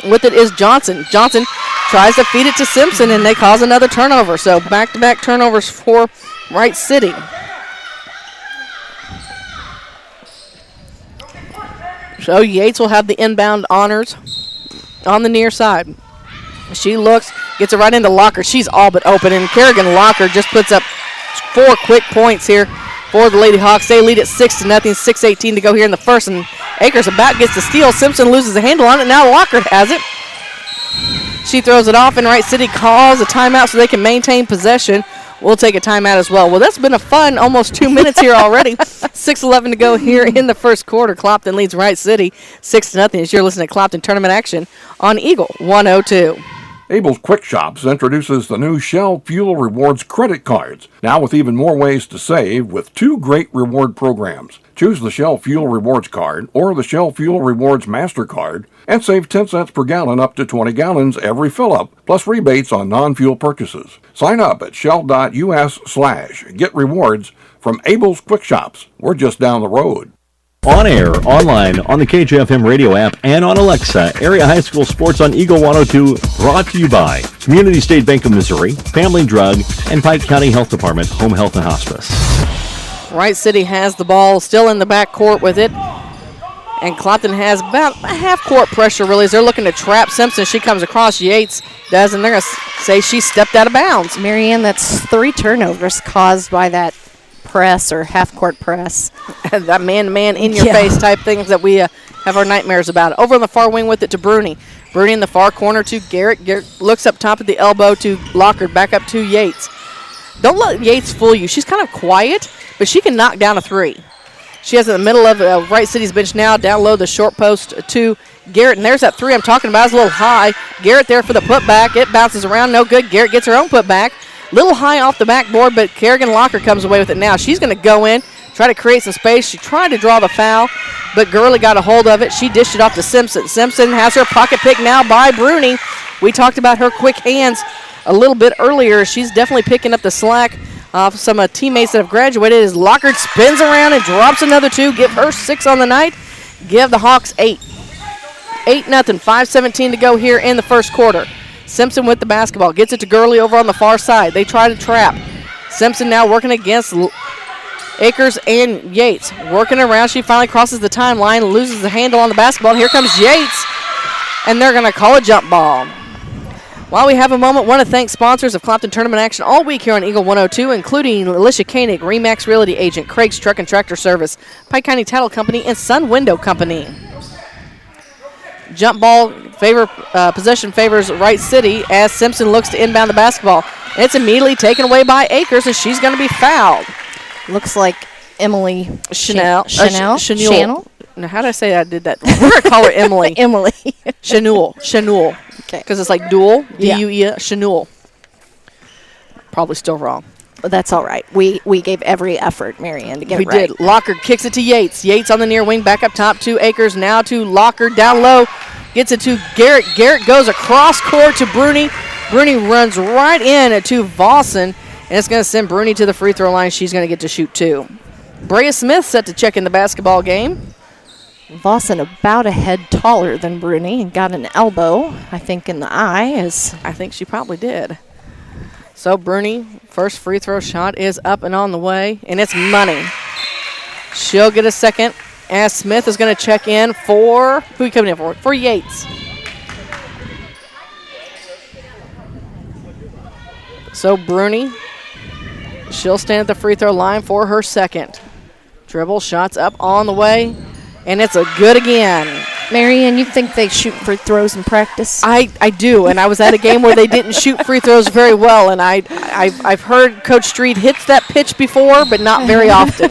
With it is Johnson. Johnson tries to feed it to Simpson, and they cause another turnover. So back-to-back turnovers for Wright City. So Yates will have the inbound honors on the near side. She looks, gets it right into Lockhart. She's all but open, and Kerrigan Lockhart just puts up 4 quick points here for the Lady Hawks. They lead at 6-0, 6:18 to go here in the first, and Akers about gets the steal. Simpson loses a handle on it. Now Lockhart has it. She throws it off, and Wright City calls a timeout so they can maintain possession. We'll take a timeout as well. Well, that's been a fun almost 2 minutes here already. 6:11 to go here in the first quarter. Clopton leads Wright City 6-0 as you're listening to Clopton Tournament Action on Eagle 102. Abel's Quick Shops introduces the new Shell Fuel Rewards credit cards, now with even more ways to save with 2 great reward programs. Choose the Shell Fuel Rewards card or the Shell Fuel Rewards MasterCard and save 10 cents per gallon up to 20 gallons every fill-up, plus rebates on non-fuel purchases. Sign up at shell.us/get rewards from Abel's Quick Shops. We're just down the road. On air, online, on the Kjfm radio app, and on Alexa, Area High School Sports on Eagle 102, brought to you by Community State Bank of Missouri, Family Drug, and Pike County Health Department, Home Health and Hospice. Wright City has the ball still in the back court with it. And Clopton has about a half-court pressure, really, as they're looking to trap Simpson. She comes across. Yates does, and they're going to say she stepped out of bounds. Marianne, that's 3 turnovers caused by that press or half-court press. That man-to-man, in-your-face type things that we have our nightmares about. Over on the far wing with it to Bruni. Bruni in the far corner to Garrett. Garrett looks up top at the elbow to Lockhart. Back up to Yates. Don't let Yates fool you. She's kind of quiet, but she can knock down a 3. She has it in the middle of Wright City's bench now. Down low the short post to Garrett. And there's that 3 I'm talking about. It's a little high. Garrett there for the putback. It bounces around. No good. Garrett gets her own putback. Little high off the backboard, but Kerrigan Locker comes away with it now. She's going to go in, try to create some space. She tried to draw the foul, but Gurley got a hold of it. She dished it off to Simpson. Simpson has her pocket pick now by Bruni. We talked about her quick hands a little bit earlier. She's definitely picking up the slack off some teammates that have graduated. As Lockard spins around and drops another 2. Give her 6 on the night. Give the Hawks 8. 8-0, 5:17 to go here in the first quarter. Simpson with the basketball. Gets it to Gurley over on the far side. They try to trap. Simpson now working against Akers and Yates. Working around. She finally crosses the timeline, loses the handle on the basketball. Here comes Yates, and they're going to call a jump ball. While we have a moment, want to thank sponsors of Clopton Tournament action all week here on Eagle 102, including Alicia Koenig, Remax Realty Agent, Craig's Truck and Tractor Service, Pike County Title Company, and Sun Window Company. Jump ball possession favors Wright City as Simpson looks to inbound the basketball. It's immediately taken away by Akers, and she's going to be fouled. Looks like Emily Chanel. Chanel. Now, how did I say I did that? We're going to call her Emily. Emily. Chanel. Okay. Because it's like dual, Yeah. D-U-E, Chanel. Probably still wrong. But that's all right. We gave every effort, Marianne, to get We it right. did. Lockard kicks it to Yates. Yates on the near wing, back up top to Akers. Now to Lockard, down low. Gets it to Garrett. Garrett goes across court to Bruni. Bruni runs right in to Vossen, and it's going to send Bruni to the free throw line. She's going to get to shoot 2. Brea Smith set to check in the basketball game. Vossen about a head taller than Bruni and got an elbow, I think, in the eye. I think she probably did. So Bruni, first free throw shot is up and on the way, and it's money. She'll get a second as Smith is going to check in for, who are you coming in for? For Yates. So Bruni, she'll stand at the free throw line for her second. Dribble, shots up on the way, and it's a good again. Marianne, you think they shoot free throws in practice? I do, and I was at a game where they didn't shoot free throws very well, and I've heard Coach Street hits that pitch before, but not very often.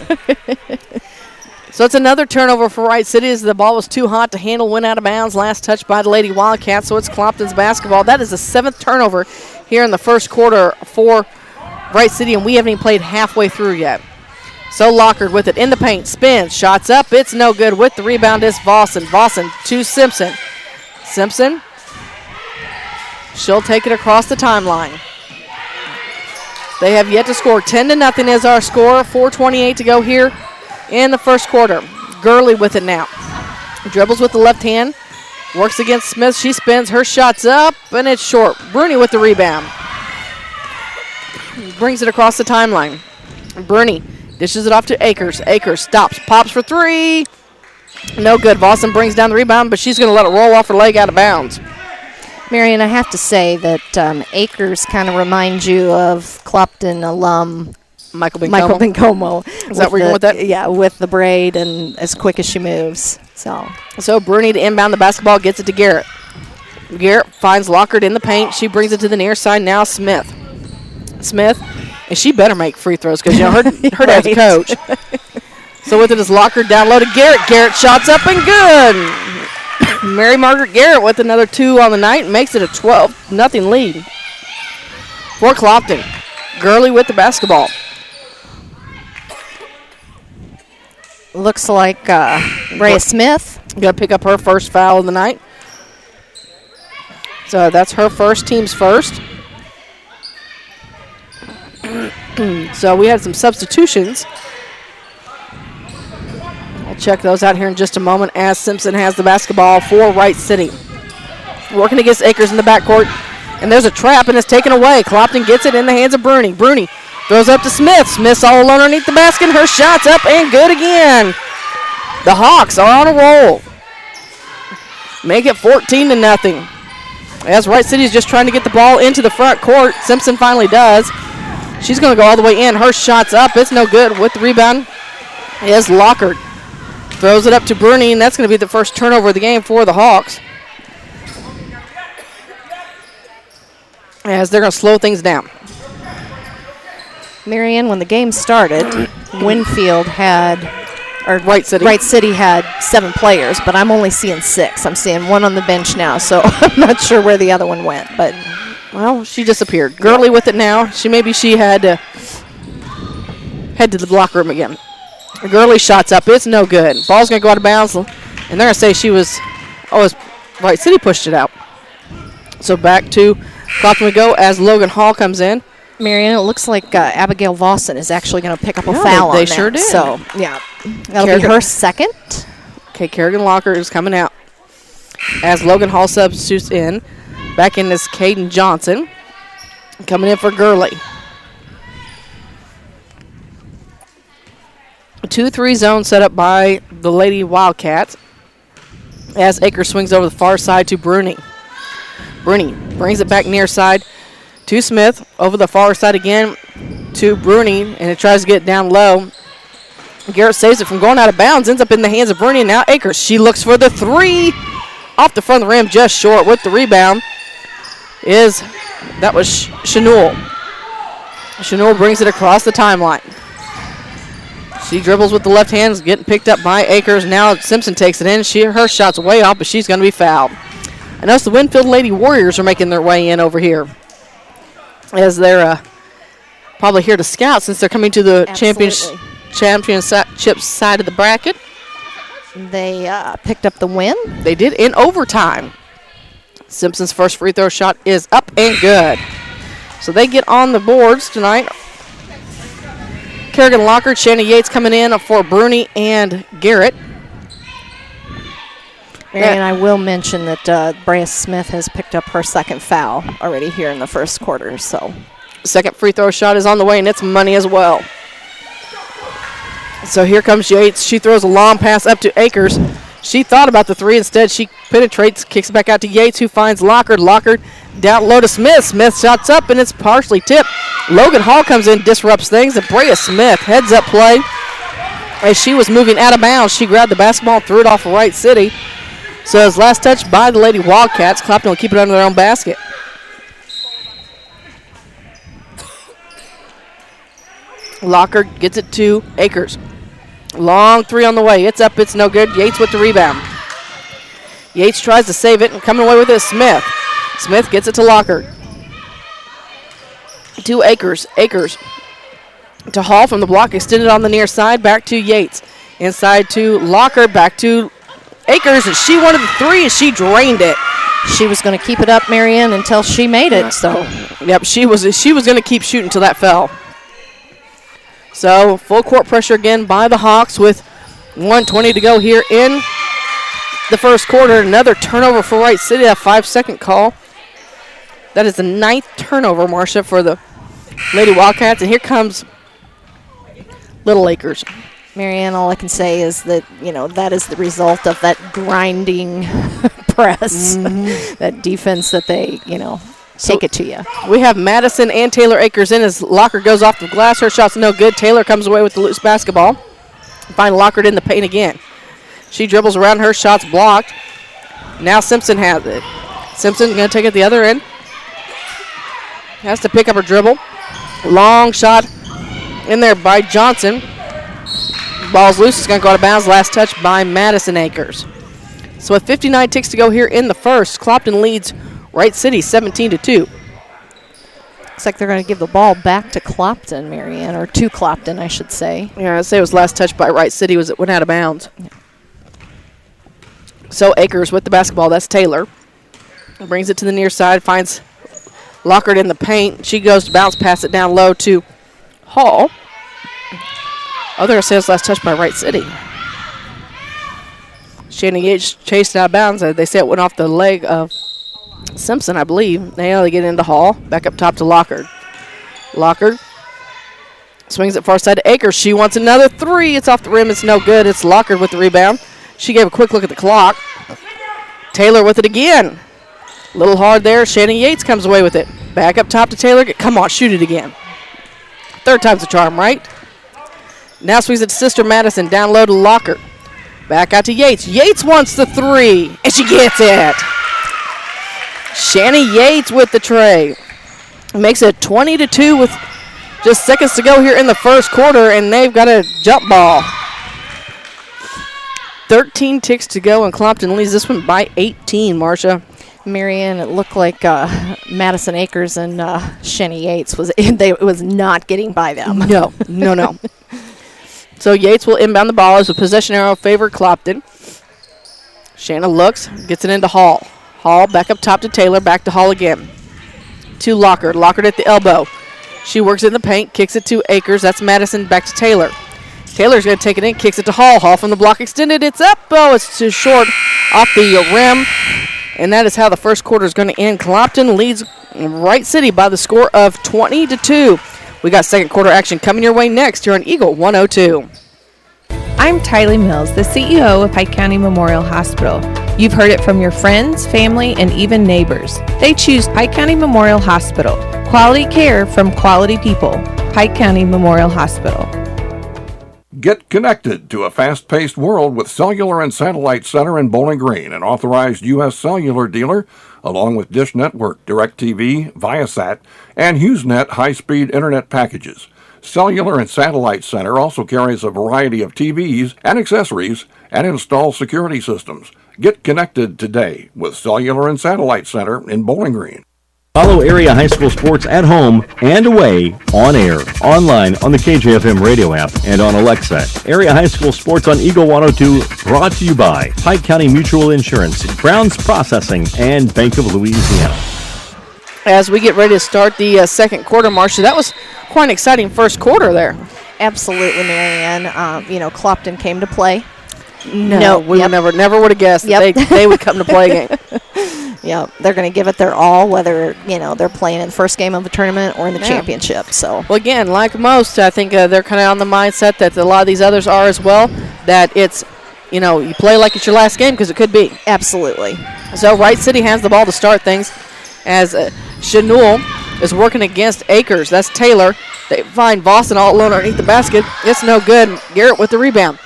So it's another turnover for Wright City as the ball was too hot to handle, went out of bounds, last touch by the Lady Wildcats, so it's Clopton's basketball. That is the 7th turnover here in the first quarter for Wright City, and we haven't even played halfway through yet. So Lockard with it in the paint, spins, shots up, it's no good. With the rebound is Vossen. Vossen to Simpson. Simpson, she'll take it across the timeline. They have yet to score. 10-0 is our score. 4:28 to go here in the first quarter. Gurley with it now. Dribbles with the left hand, works against Smith. She spins, her shot's up, and it's short. Bruni with the rebound. Brings it across the timeline. Bruni dishes it off to Akers. Akers stops, pops for 3. No good. Vossen brings down the rebound, but she's going to let it roll off her leg out of bounds. Marion, I have to say that Akers kind of reminds you of Clopton alum Michael Bencomo. Is that where you're going with that? Yeah, with the braid and as quick as she moves. So Bruni to inbound the basketball, gets it to Garrett. Garrett finds Lockard in the paint. She brings it to the near side. Now Smith. And she better make free throws because, her dad's a coach. So with it is Lockard down low to Garrett. Garrett shots up and good. Mary Margaret Garrett with another 2 on the night makes it a 12-0 lead for Clopton. Gurley with the basketball. Looks like Brea Smith going to pick up her first foul of the night. So that's her first, team's first. So we had some substitutions. I'll check those out here in just a moment as Simpson has the basketball for Wright City. Working against Akers in the backcourt. And there's a trap, and it's taken away. Clopton gets it in the hands of Bruni. Bruni throws up to Smith. Smith's all alone underneath the basket. Her shot's up and good again. The Hawks are on a roll. Make it 14-0. As Wright City is just trying to get the ball into the front court. Simpson finally does. She's going to go all the way in. Her shot's up. It's no good. With the rebound is Lockard. Throws it up to Bruni, and that's going to be the first turnover of the game for the Hawks. As they're going to slow things down. Marianne, when the game started, Wright City had 7 players, but I'm only seeing 6. I'm seeing 1 on the bench now, so I'm not sure where the other one went. But Well, she disappeared. Gurley with it now. She had to head to the locker room again. Gurley shots up. It's no good. Ball's going to go out of bounds, and they're going to say she was, Wright City pushed it out. So back to Clopton we go as Logan Hall comes in. Marianne, it looks like Abigail Vossen is actually going to pick up a foul on they that. sure did. So, yeah, that'll be her second. Okay, Kerrigan Locker is coming out as Logan Hall substitutes in. Back in is Caden Johnson coming in for Gurley. A 2-3 zone set up by the Lady Wildcats as Akers swings over the far side to Bruni. Bruni brings it back near side to Smith, over the far side again to Bruni, and it tries to get down low. Garrett saves it from going out of bounds, ends up in the hands of Bruni, and now Akers. She looks for the three off the front of the rim, just short with the rebound. That was Chanul. Chanul brings it across the timeline. She dribbles with the left hand, getting picked up by Akers. Now Simpson takes it in. Her shot's way off, but she's going to be fouled. I notice the Winfield Lady Warriors are making their way in over here, as they're probably here to scout since they're coming to the championship side of the bracket. They picked up the win. They did in overtime. Simpson's first free throw shot is up and good. So they get on the boards tonight. Kerrigan Locker, Shannon Yates coming in for Bruni and Garrett. And I will mention that Brea Smith has picked up her second foul already here in the first quarter. So, second free throw shot is on the way, and it's money as well. So here comes Yates. She throws a long pass up to Akers. She thought about the three. Instead, she penetrates, kicks it back out to Yates, who finds Lockard. Lockard down low to Smith. Smith shots up, and it's partially tipped. Logan Hall comes in, disrupts things, and Brea Smith heads up play. As she was moving out of bounds, she grabbed the basketball and threw it off of Wright City. So his last touch by the Lady Wildcats. Clopton will keep it under their own basket. Locker gets it to Akers. Long three on the way. It's up. It's no good. Yates with the rebound. Yates tries to save it, and coming away with it is Smith. Smith gets it to Locker. To Akers. Akers to Hall from the block. Extended on the near side. Back to Yates. Inside to Locker. Back to Akers, and she wanted the three, and she drained it. She was going to keep it up, Marianne, until she made it. So, yep, she was going to keep shooting until that fell. So full court pressure again by the Hawks with 1:20 to go here in the first quarter. Another turnover for Wright City, a 5-second call. That is the 9th turnover, Marcia, for the Lady Wildcats, and here comes Little Akers. Marianne, all I can say is that, that is the result of that grinding press, that defense that they, take it to you. We have Madison and Taylor Akers in as Locker goes off the glass. Her shot's no good. Taylor comes away with the loose basketball. Find Lockard in the paint again. She dribbles around. Her shot's blocked. Now Simpson has it. Simpson's going to take it the other end. Has to pick up her dribble. Long shot in there by Johnson. Ball's loose. It's going to go out of bounds. Last touch by Madison Akers. So with 59 ticks to go here in the first, Clopton leads Wright City 17-2. Looks like they're going to give the ball back to Clopton, Marianne, or to Clopton, I should say. Yeah, I'd say it was last touch by Wright City. It went out of bounds. Yeah. So Akers with the basketball. That's Taylor. Brings it to the near side. Finds Lockard in the paint. She goes to bounce, pass it down low to Hall. Oh, there it says last touch by Wright City. Shannon Yates chased out of bounds. They say it went off the leg of Simpson, I believe. Now they get into Hall. Back up top to Lockard. Lockard swings it far side to Akers. She wants another three. It's off the rim. It's no good. It's Lockard with the rebound. She gave a quick look at the clock. Taylor with it again. A little hard there. Shannon Yates comes away with it. Back up top to Taylor. Come on, shoot it again. Third time's the charm, right? Now swings it to Sister Madison. Down low to Lockard. Back out to Yates. Yates wants the three, and she gets it. Shannon Yates with the tray. Makes it 20-2 with just seconds to go here in the first quarter, and they've got a jump ball. 13 ticks to go, and Clopton leads this one by 18, Marcia. Marianne, it looked like Madison Akers and Shenny Yates was not getting by them. No. So Yates will inbound the ball as a possession arrow favor Clopton. Shanna looks, gets it into Hall. Hall back up top to Taylor, back to Hall again. To Lockard. Lockard at the elbow. She works in the paint, kicks it to Akers. That's Madison, back to Taylor. Taylor's going to take it in, kicks it to Hall. Hall from the block extended. It's up. Oh, it's too short off the rim. And that is how the first quarter is going to end. Clopton leads Wright City by the score of 20-2. We got second quarter action coming your way next here on Eagle 102. I'm Tylee Mills, the CEO of Pike County Memorial Hospital. You've heard it from your friends, family, and even neighbors. They choose Pike County Memorial Hospital. Quality care from quality people. Pike County Memorial Hospital. Get connected to a fast-paced world with Cellular and Satellite Center in Bowling Green, an authorized U.S. cellular dealer, along with Dish Network, DirecTV, Viasat, and HughesNet high-speed internet packages. Cellular and Satellite Center also carries a variety of TVs and accessories and installs security systems. Get connected today with Cellular and Satellite Center in Bowling Green. Follow area high school sports at home and away, on air, online, on the KJFM radio app, and on Alexa. Area high school sports on Eagle 102, brought to you by Pike County Mutual Insurance, Browns Processing, and Bank of Louisiana. As we get ready to start the second quarter, Marcia, that was quite an exciting first quarter there. Absolutely, Marianne. Clopton came to play. No, we would never would have guessed that they would come to play a game. Yeah, they're going to give it their all, whether they're playing in the first game of a tournament or in the championship. So, well, again, like most, I think they're kind of on the mindset that a lot of these others are as well. That it's, you play like it's your last game because it could be. Absolutely. So Wright City has the ball to start things, as Chanul is working against Akers. That's Taylor. They find Boston all alone underneath the basket. It's no good. Garrett with the rebound.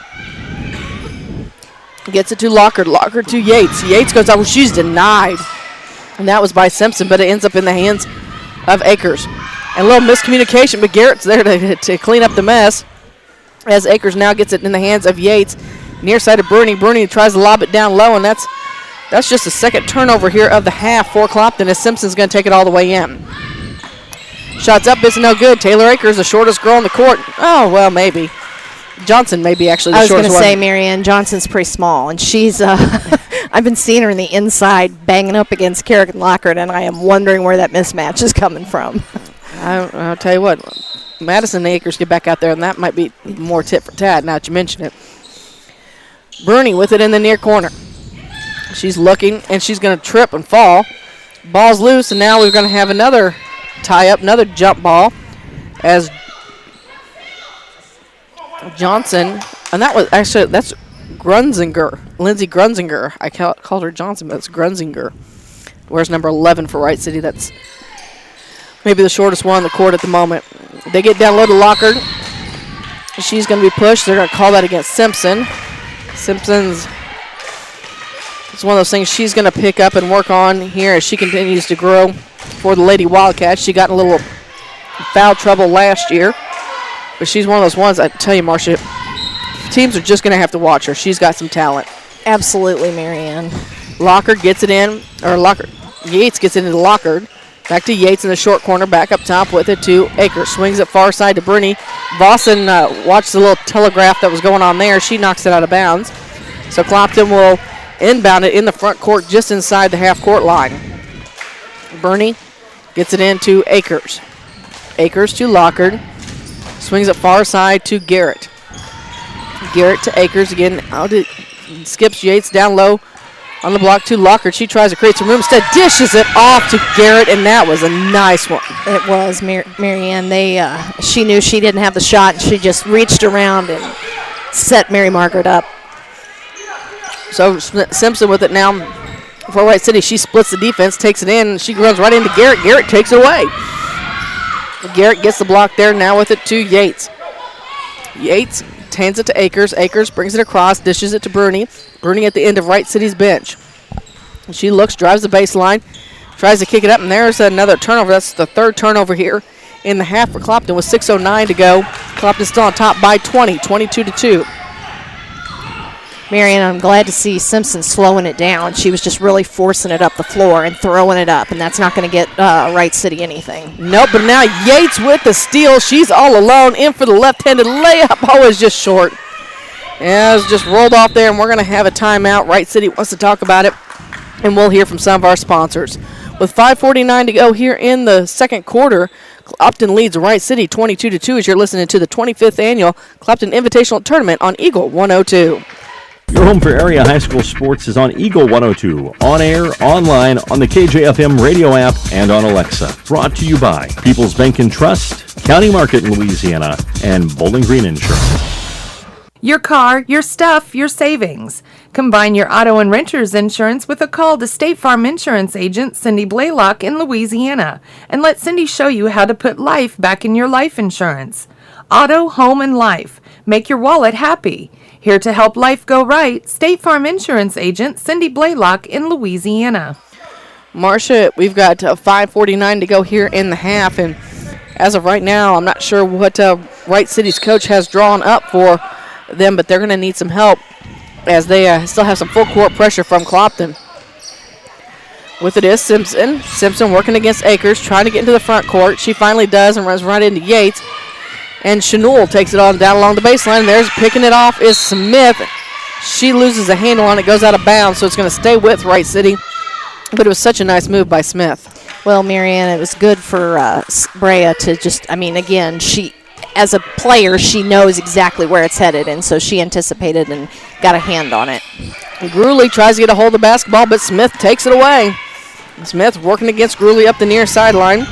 Gets it to Lockard. Lockard to Yates. Yates goes out. She's denied. And that was by Simpson, but it ends up in the hands of Akers. And a little miscommunication, but Garrett's there to clean up the mess. As Akers now gets it in the hands of Yates. Near side of Bruni. Bruni tries to lob it down low, and that's just the second turnover here of the half for Clopton, as Simpson's going to take it all the way in. Shots up, it's no good. Taylor Akers, the shortest girl on the court. Oh, well, maybe. Johnson may be actually the shortest one. I was going to say, Marianne, Johnson's pretty small, and she's, I've been seeing her in the inside banging up against Kerrigan Lockard, and I am wondering where that mismatch is coming from. I'll tell you what, Madison and Akers get back out there, and that might be more tit for tat now that you mention it. Bruni with it in the near corner. She's looking, and she's going to trip and fall. Ball's loose, and now we're going to have another tie-up, another jump ball, as Johnson, and that's Grunzinger, Lindsey Grunzinger. I called her Johnson, but it's Grunzinger. Wears number 11 for Wright City. That's maybe the shortest one on the court at the moment. They get down low to Lockard. She's going to be pushed. They're going to call that against Simpson. Simpson's, it's one of those things she's going to pick up and work on here as she continues to grow for the Lady Wildcats. She got in a little foul trouble last year. But she's one of those ones, I tell you, Marcia, teams are just going to have to watch her. She's got some talent. Absolutely, Marianne. Lockard gets it in, or Yates gets it into Lockard. Back to Yates in the short corner, back up top with it to Akers. Swings it far side to Bruni. Boston watched the little telegraph that was going on there. She knocks it out of bounds. So Clopton will inbound it in the front court just inside the half-court line. Bruni gets it into Akers. Akers to Lockard. Swings it far side to Garrett. Garrett to Akers again. Skips Yates down low on the block to Lockard. She tries to create some room. Instead, dishes it off to Garrett, and that was a nice one. It was, Marianne. She knew she didn't have the shot, and she just reached around and set Mary Margaret up. So Simpson with it now for Wright City. She splits the defense, takes it in, and she runs right into Garrett. Garrett takes it away. Garrett gets the block there, now with it to Yates. Yates hands it to Akers. Akers brings it across, dishes it to Bruni. Bruni at the end of Wright City's bench. She looks, drives the baseline, tries to kick it up, and there's another turnover. That's the third turnover here in the half for Clopton with 6:09 to go. Clopton still on top by 20, 22-2. Marianne, I'm glad to see Simpson slowing it down. She was just really forcing it up the floor and throwing it up, and that's not going to get Wright City anything. Nope, but now Yates with the steal. She's all alone in for the left-handed layup. Always just short. Yeah, it was just rolled off there, and we're going to have a timeout. Wright City wants to talk about it, and we'll hear from some of our sponsors. With 5:49 to go here in the second quarter, Clopton leads Wright City 22-2 as you're listening to the 25th Annual Clopton Invitational Tournament on Eagle 102. Your home for area high school sports is on Eagle 102, on air, online, on the KJFM radio app, and on Alexa. Brought to you by People's Bank and Trust, County Market in Louisiana, and Bowling Green Insurance. Your car, your stuff, your savings. Combine your auto and renter's insurance with a call to State Farm Insurance agent Cindy Blaylock in Louisiana, and let Cindy show you how to put life back in your life insurance. Auto, home, and life. Make your wallet happy. Here to help life go right, State Farm Insurance agent Cindy Blaylock in Louisiana. Marcia, we've got 5:49 to go here in the half, and as of right now, I'm not sure what Wright City's coach has drawn up for them, but they're going to need some help as they still have some full court pressure from Clopton. With it is Simpson. Simpson working against Akers, trying to get into the front court. She finally does and runs right into Yates. And Chanel takes it on down along the baseline. There's picking it off is Smith. She loses a handle on it, goes out of bounds, so it's going to stay with Wright City. But it was such a nice move by Smith. Well, Marianne, it was good for Brea to just, again, she, as a player, she knows exactly where it's headed, and so she anticipated and got a hand on it. Grewley tries to get a hold of the basketball, but Smith takes it away. Smith working against Grewley up the near sideline.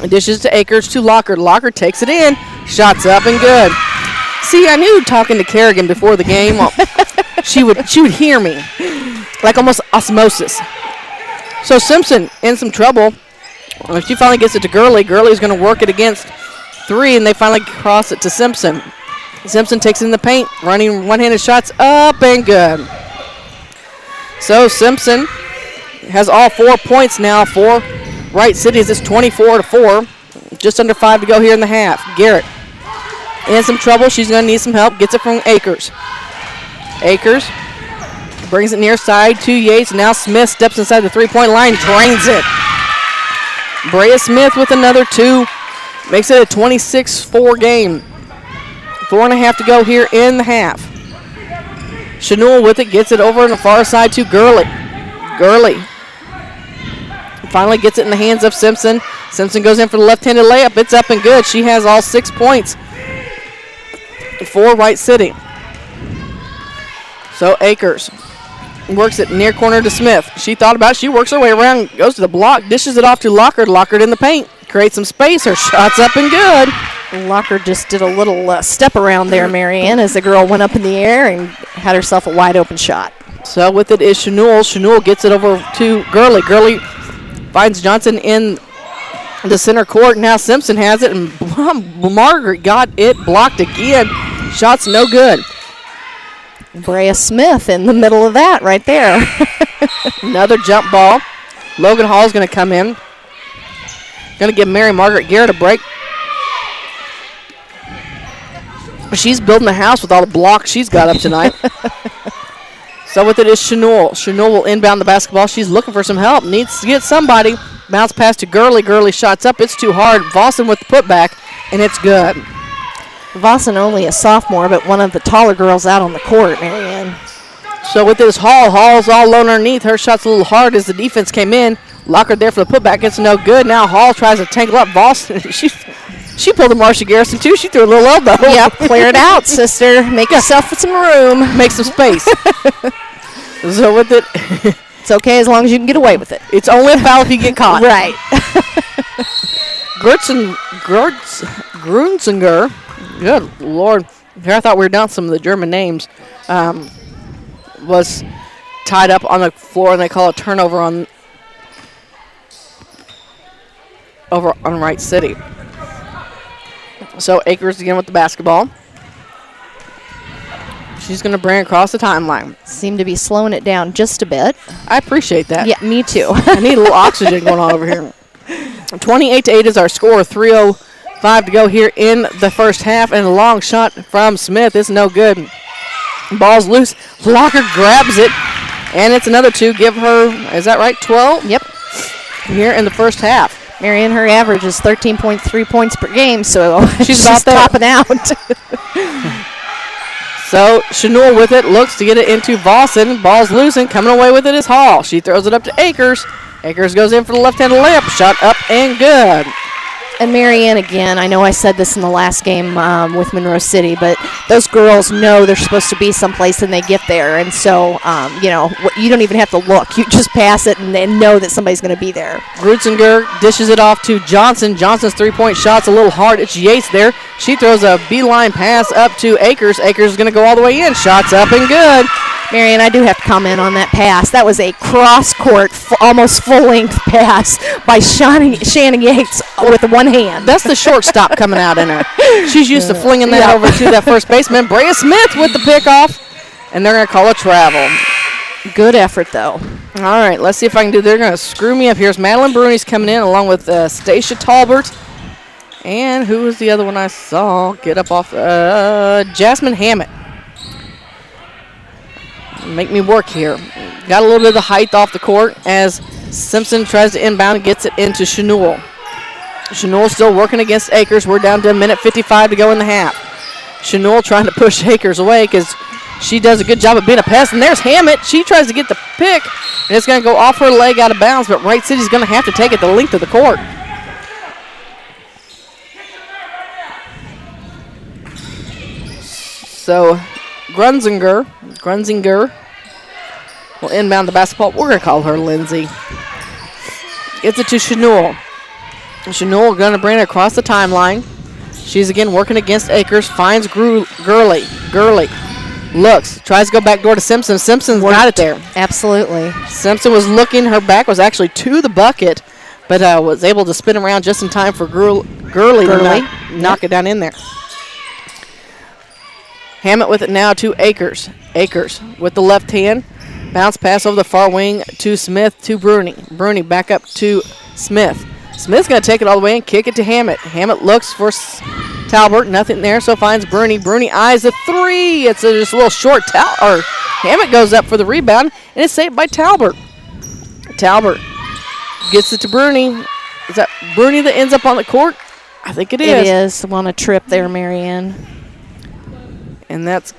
Dishes to Akers to Locker. Locker takes it in. Shots up and good. See, I knew talking to Kerrigan before the game, she would hear me, like almost osmosis. So Simpson in some trouble. She finally gets it to Gurley. Gurley's going to work it against three, and they finally cross it to Simpson. Simpson takes it in the paint, running one-handed shots up and good. So Simpson has all 4 points now for Wright City. It's 24-4. Just under 5 to go here in the half. Garrett in some trouble. She's going to need some help. Gets it from Akers. Akers brings it near side to Yates. Now Smith steps inside the three-point line, drains it. Brea Smith with another two. Makes it a 26-4 game. 4.5 to go here in the half. Chanel with it. Gets it over on the far side to Gurley. Gurley finally gets it in the hands of Simpson. Simpson goes in for the left-handed layup. It's up and good. She has all 6 points for Wright City. So Akers works it near corner to Smith. She thought about it. She works her way around, goes to the block, dishes it off to Lockard. Lockard in the paint. Creates some space. Her shot's up and good. Lockard just did a little step around there, Marianne, as the girl went up in the air and had herself a wide-open shot. So with it is Chanel. Chanel gets it over to Gurley. Gurley finds Johnson in the center court. Now Simpson has it, and Margaret got it blocked again. Shot's no good. Brea Smith in the middle of that right there. Another jump ball. Logan Hall's going to come in. Going to give Mary Margaret Garrett a break. She's building a house with all the blocks she's got up tonight. So with it is Chanel. Chanel will inbound the basketball. She's looking for some help. Needs to get somebody. Bounce pass to Gurley. Gurley shots up. It's too hard. Vossen with the putback, and it's good. Vossen only a sophomore, but one of the taller girls out on the court, Marianne. So with this Hall's all alone underneath. Her shot's a little hard as the defense came in. Locker there for the putback. It's no good. Now Hall tries to tangle up Vossen. She pulled a Marcia Garrison, too. She threw a little elbow. Yep, clear it out, sister. Make yourself some room. Make some space. So with it, it's okay as long as you can get away with it. It's only a foul if you get caught. Right. Grunzinger. Good Lord. Here I thought we were down some of the German names. Was tied up on the floor, and they call a turnover on Wright City. So Akers again with the basketball. She's going to bring it across the timeline. Seem to be slowing it down just a bit. I appreciate that. Yeah, me too. I need a little oxygen going on over here. 28-8 is our score. 3:05 to go here in the first half. And a long shot from Smith is no good. Ball's loose. Locker grabs it, and it's another 2. Give her, is that right, 12? Yep. Here in the first half. Marianne, her average is 13.3 points per game, so she's about there. topping out. So Chenul with it, looks to get it into Vossen. Ball's loose, and coming away with it is Hall. She throws it up to Akers. Akers goes in for the left-handed layup. Shot up and good. And Marianne, again, I know I said this in the last game with Monroe City, but those girls know they're supposed to be someplace and they get there. And so, you don't even have to look. You just pass it and know that somebody's going to be there. Grutzinger dishes it off to Johnson. Johnson's three-point shot's a little hard. It's Yates there. She throws a beeline pass up to Akers. Akers is going to go all the way in. Shot's up and good. Marianne, I do have to comment on that pass. That was a cross-court, almost full-length pass by Shannon Yates with one hand. That's the shortstop coming out in her. She's used to flinging that over to that first baseman. Brea Smith with the pickoff, and they're going to call a travel. Good effort, though. All right, let's see if I can do. They're going to screw me up. Here's Madeline Bruni's coming in along with Stacia Talbert. And who was the other one I saw get up off? Jasmine Hammett. Make me work here. Got a little bit of the height off the court as Simpson tries to inbound and gets it into Chenul. Chenul still working against Akers. We're down to a minute 55 to go in the half. Chenul trying to push Akers away because she does a good job of being a pest. And there's Hammett. She tries to get the pick, and it's going to go off her leg out of bounds, but Wright City's going to have to take it the length of the court. So Grunzinger will inbound the basketball. We're going to call her Lindsay. Gets it to Chenul. Chenul going to bring it across the timeline. She's again working against Akers. Finds Gurley. Gurley looks. Tries to go back door to Simpson. Simpson's got it there. Absolutely. Simpson was looking. Her back was actually to the bucket, but was able to spin around just in time for Gurley to knock it down in there. Hammett with it now to Akers. Akers with the left hand. Bounce pass over the far wing to Smith to Bruni. Bruni back up to Smith. Smith's going to take it all the way and kick it to Hammett. Hammett looks for Talbert. Nothing there, so finds Bruni. Bruni eyes the three. It's just a little short. Hammett goes up for the rebound, and it's saved by Talbert. Talbert gets it to Bruni. Is that Bruni that ends up on the court? I think it is. It is. On a trip there, Marianne. And that's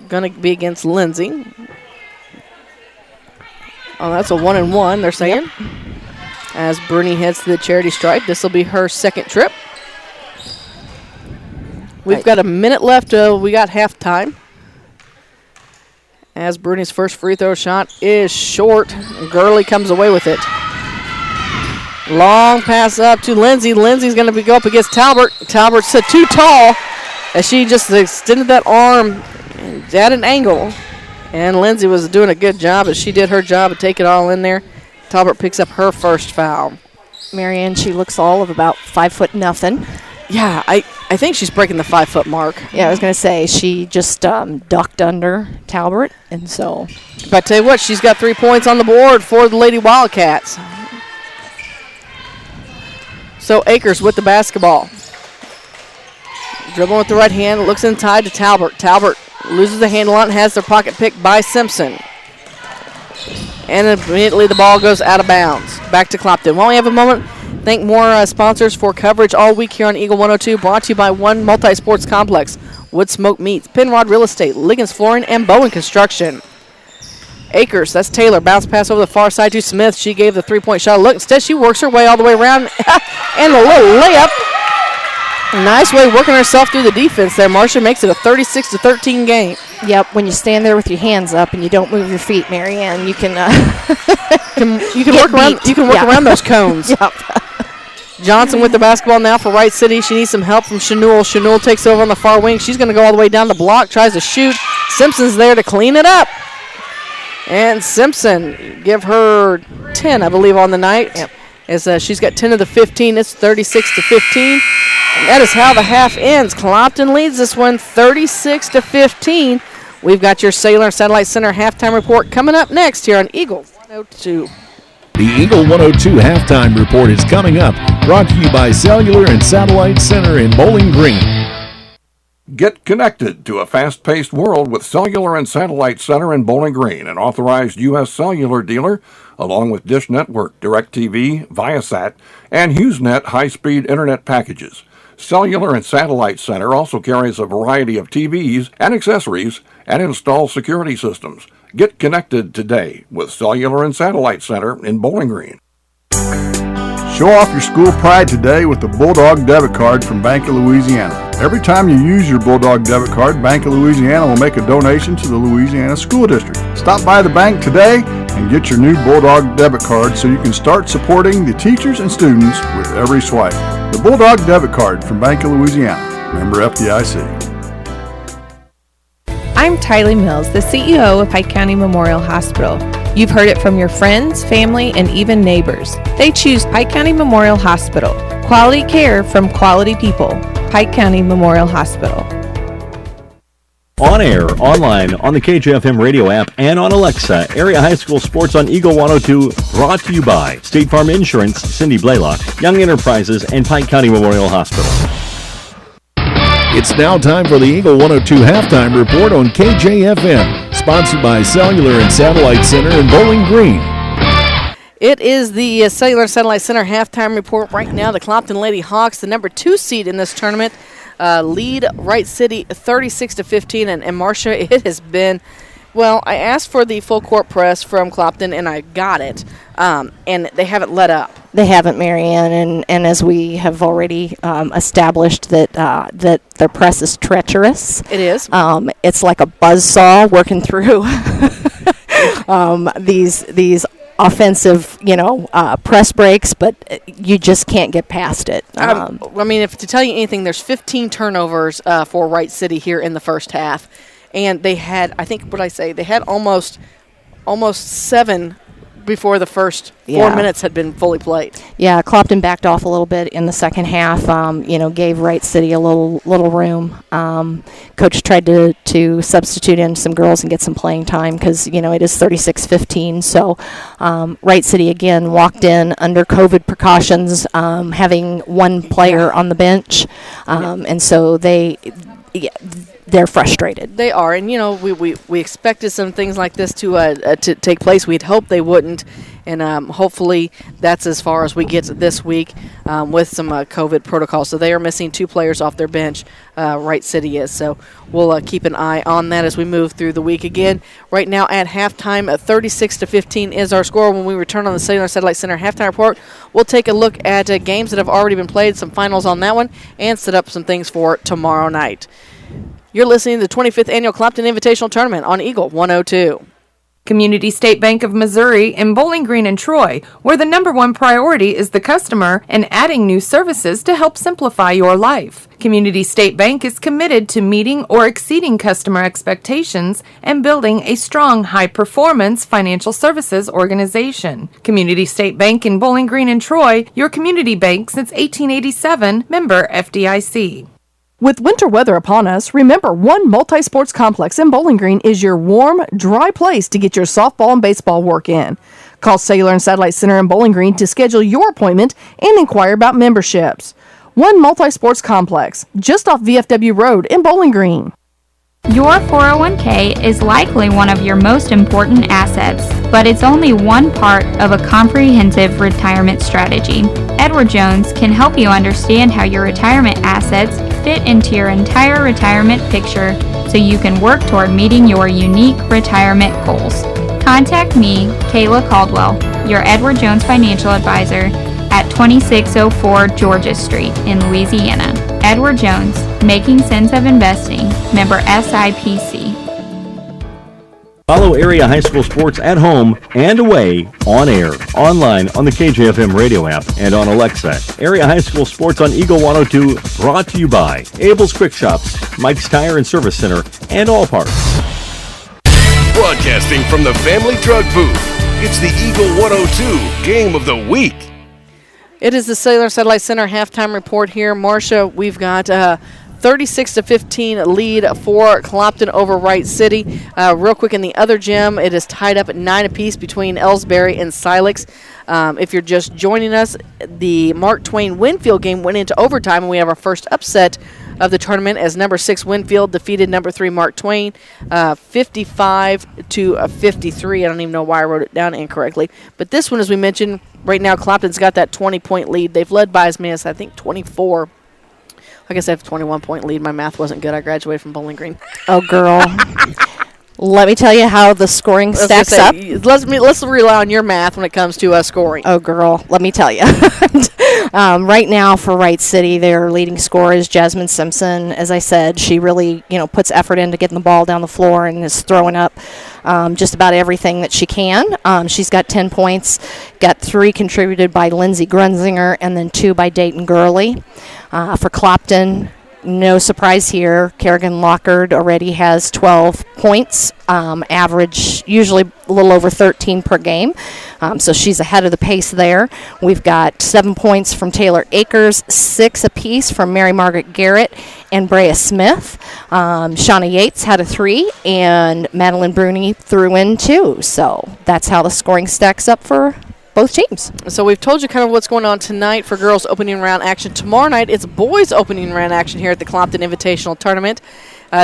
going to be against Lindsay. Oh, that's a 1-and-1, they're saying. Yep. As Bruni heads to the charity stripe. This will be her second trip. We've got a minute left. We got halftime. As Bruni's first free throw shot is short. Gurley comes away with it. Long pass up to Lindsay. Lindsay's going to go up against Talbert. Talbert's too tall. As she just extended that arm at an angle. And Lindsay was doing a good job as she did her job to take it all in there. Talbert picks up her first foul. Marianne, she looks all of about 5'0". Yeah, I think she's breaking the 5-foot mark. Yeah, I was going to say, she just ducked under Talbert. And so. But I tell you what, she's got 3 points on the board for the Lady Wildcats. So Akers with the basketball. Dribbling with the right hand, looks inside to Talbert. Talbert loses the handle on it, has their pocket picked by Simpson. And immediately the ball goes out of bounds. Back to Clopton. While we have a moment, thank more sponsors for coverage all week here on Eagle 102, brought to you by One Multi-Sports Complex, Wood Smoke Meats, Penrod Real Estate, Liggins Flooring, and Bowen Construction. Akers, that's Taylor. Bounce pass over the far side to Smith. She gave the three-point shot a look. Instead, she works her way all the way around. And a little layup. Nice way working herself through the defense there. Marcia makes it a 36-13 game. Yep, when you stand there with your hands up and you don't move your feet, Marianne, you can you can work around. You can work around those cones. Yep. Johnson with the basketball now for Wright City. She needs some help from Chenul. Chenul takes over on the far wing. She's going to go all the way down the block. Tries to shoot. Simpson's there to clean it up. And Simpson, give her 10, I believe, on the night. Yep. As she's got 10 of the 15. It's 36-15. And that is how the half ends. Clopton leads this one 36-15. We've got your Cellular Satellite Center halftime report coming up next here on Eagle 102. The Eagle 102 halftime report is coming up, brought to you by Cellular and Satellite Center in Bowling Green. Get connected to a fast-paced world with Cellular and Satellite Center in Bowling Green, an authorized U.S. cellular dealer, along with Dish Network, DirecTV, Viasat, and HughesNet high-speed internet packages. Cellular and Satellite Center also carries a variety of TVs and accessories and installs security systems. Get connected today with Cellular and Satellite Center in Bowling Green. Show off your school pride today with the Bulldog debit card from Bank of Louisiana. Every time you use your Bulldog debit card, Bank of Louisiana will make a donation to the Louisiana School District. Stop by the bank today and get your new Bulldog debit card so you can start supporting the teachers and students with every swipe. The Bulldog debit card from Bank of Louisiana. Member FDIC. I'm Tylee Mills, the CEO of Pike County Memorial Hospital. You've heard it from your friends, family, and even neighbors. They choose Pike County Memorial Hospital. Quality care from quality people. Pike County Memorial Hospital. On air, online, on the Kjfm radio app, and on Alexa, Area High School Sports on Eagle 102, brought to you by State Farm Insurance, Cindy Blaylock, Young Enterprises, and Pike County Memorial Hospital. It's now time for the Eagle 102 halftime report on KJFM, sponsored by Cellular and Satellite Center in Bowling Green. It is the Cellular Satellite Center halftime report right now. The Clopton Lady Hawks, the number 2 seed in this tournament, lead Wright City 36-15. And Marcia, it has been, well, I asked for the full court press from Clopton, and I got it. And they haven't let up. They haven't, Marianne, and as we have already established that their press is treacherous. It is. It's like a buzzsaw working through these offensive, press breaks, but you just can't get past it. I mean, if to tell you anything, there's 15 turnovers for Wright City here in the first half, and they had, I think, what I say, they had almost 7 before the first 4 minutes had been fully played. Yeah, Clopton backed off a little bit in the second half. Gave Wright City a little room. Coach tried to substitute in some girls and get some playing time because it is 36-15. So Wright City again walked in under COVID precautions, having one player on the bench, and so they're frustrated. They are, and we expected some things like this to take place. We'd hoped they wouldn't, and hopefully that's as far as we get this week with some COVID protocols. So they are missing 2 players off their bench. Wright City is, so we'll keep an eye on that as we move through the week. Again, right now at halftime, 36-15 is our score. When we return on the Cellular Satellite Center halftime report, we'll take a look at games that have already been played, some finals on that one, and set up some things for tomorrow night. You're listening to the 25th Annual Clopton Invitational Tournament on Eagle 102. Community State Bank of Missouri in Bowling Green and Troy, where the number 1 priority is the customer and adding new services to help simplify your life. Community State Bank is committed to meeting or exceeding customer expectations and building a strong, high-performance financial services organization. Community State Bank in Bowling Green and Troy, your community bank since 1887, member FDIC. With winter weather upon us, remember one multi-sports complex in Bowling Green is your warm, dry place to get your softball and baseball work in. Call Cellular and Satellite Center in Bowling Green to schedule your appointment and inquire about memberships. One multi-sports complex, just off VFW Road in Bowling Green. Your 401k is likely one of your most important assets, but it's only one part of a comprehensive retirement strategy. Edward Jones can help you understand how your retirement assets fit into your entire retirement picture so you can work toward meeting your unique retirement goals. Contact me, Kayla Caldwell, your Edward Jones financial advisor, at 2604 Georgia Street in Louisiana. Edward Jones, Making Sense of Investing, member SIPC. Follow Area High School Sports at home and away, on air, online, on the KJFM radio app, and on Alexa. Area High School Sports on Eagle 102, brought to you by Abel's Quick Shops, Mike's Tire and Service Center, and All Parts. Broadcasting from the Family Drug Booth, it's the Eagle 102 Game of the Week. It is the Cellular Satellite Center halftime report here. Marcia, we've got 36-15 lead for Clopton over Wright City. Real quick in the other gym, it is tied up at 9 apiece between Ellsbury and Silex. If you're just joining us, the Mark Twain Winfield game went into overtime, and we have our first upset of the tournament as number 6 Winfield defeated number 3 Mark Twain 55-53. I don't even know why I wrote it down incorrectly. But this one, as we mentioned, right now Clopton's got that 20-point lead. They've led by as many as, I think, 24. I guess I have a 21-point lead. My math wasn't good. I graduated from Bowling Green. Oh, girl. Let me tell you how the scoring stacks up. Let's rely on your math when it comes to scoring. Oh, girl, let me tell you. Right now for Wright City, their leading scorer is Jasmine Simpson. As I said, she really, puts effort into getting the ball down the floor and is throwing up just about everything that she can. She's got 10 points, got 3 contributed by Lindsay Grunzinger, and then 2 by Dayton Gurley. For Clopton, no surprise here, Kerrigan Lockard already has 12 points, average usually a little over 13 per game. So she's ahead of the pace there. We've got 7 points from Taylor Akers, 6 apiece from Mary Margaret Garrett and Brea Smith. Shauna Yates had a 3, and Madeline Bruni threw in 2. So that's how the scoring stacks up for both teams. So we've told you kind of what's going on tonight for girls opening round action. Tomorrow night, it's boys opening round action here at the Clopton Invitational Tournament.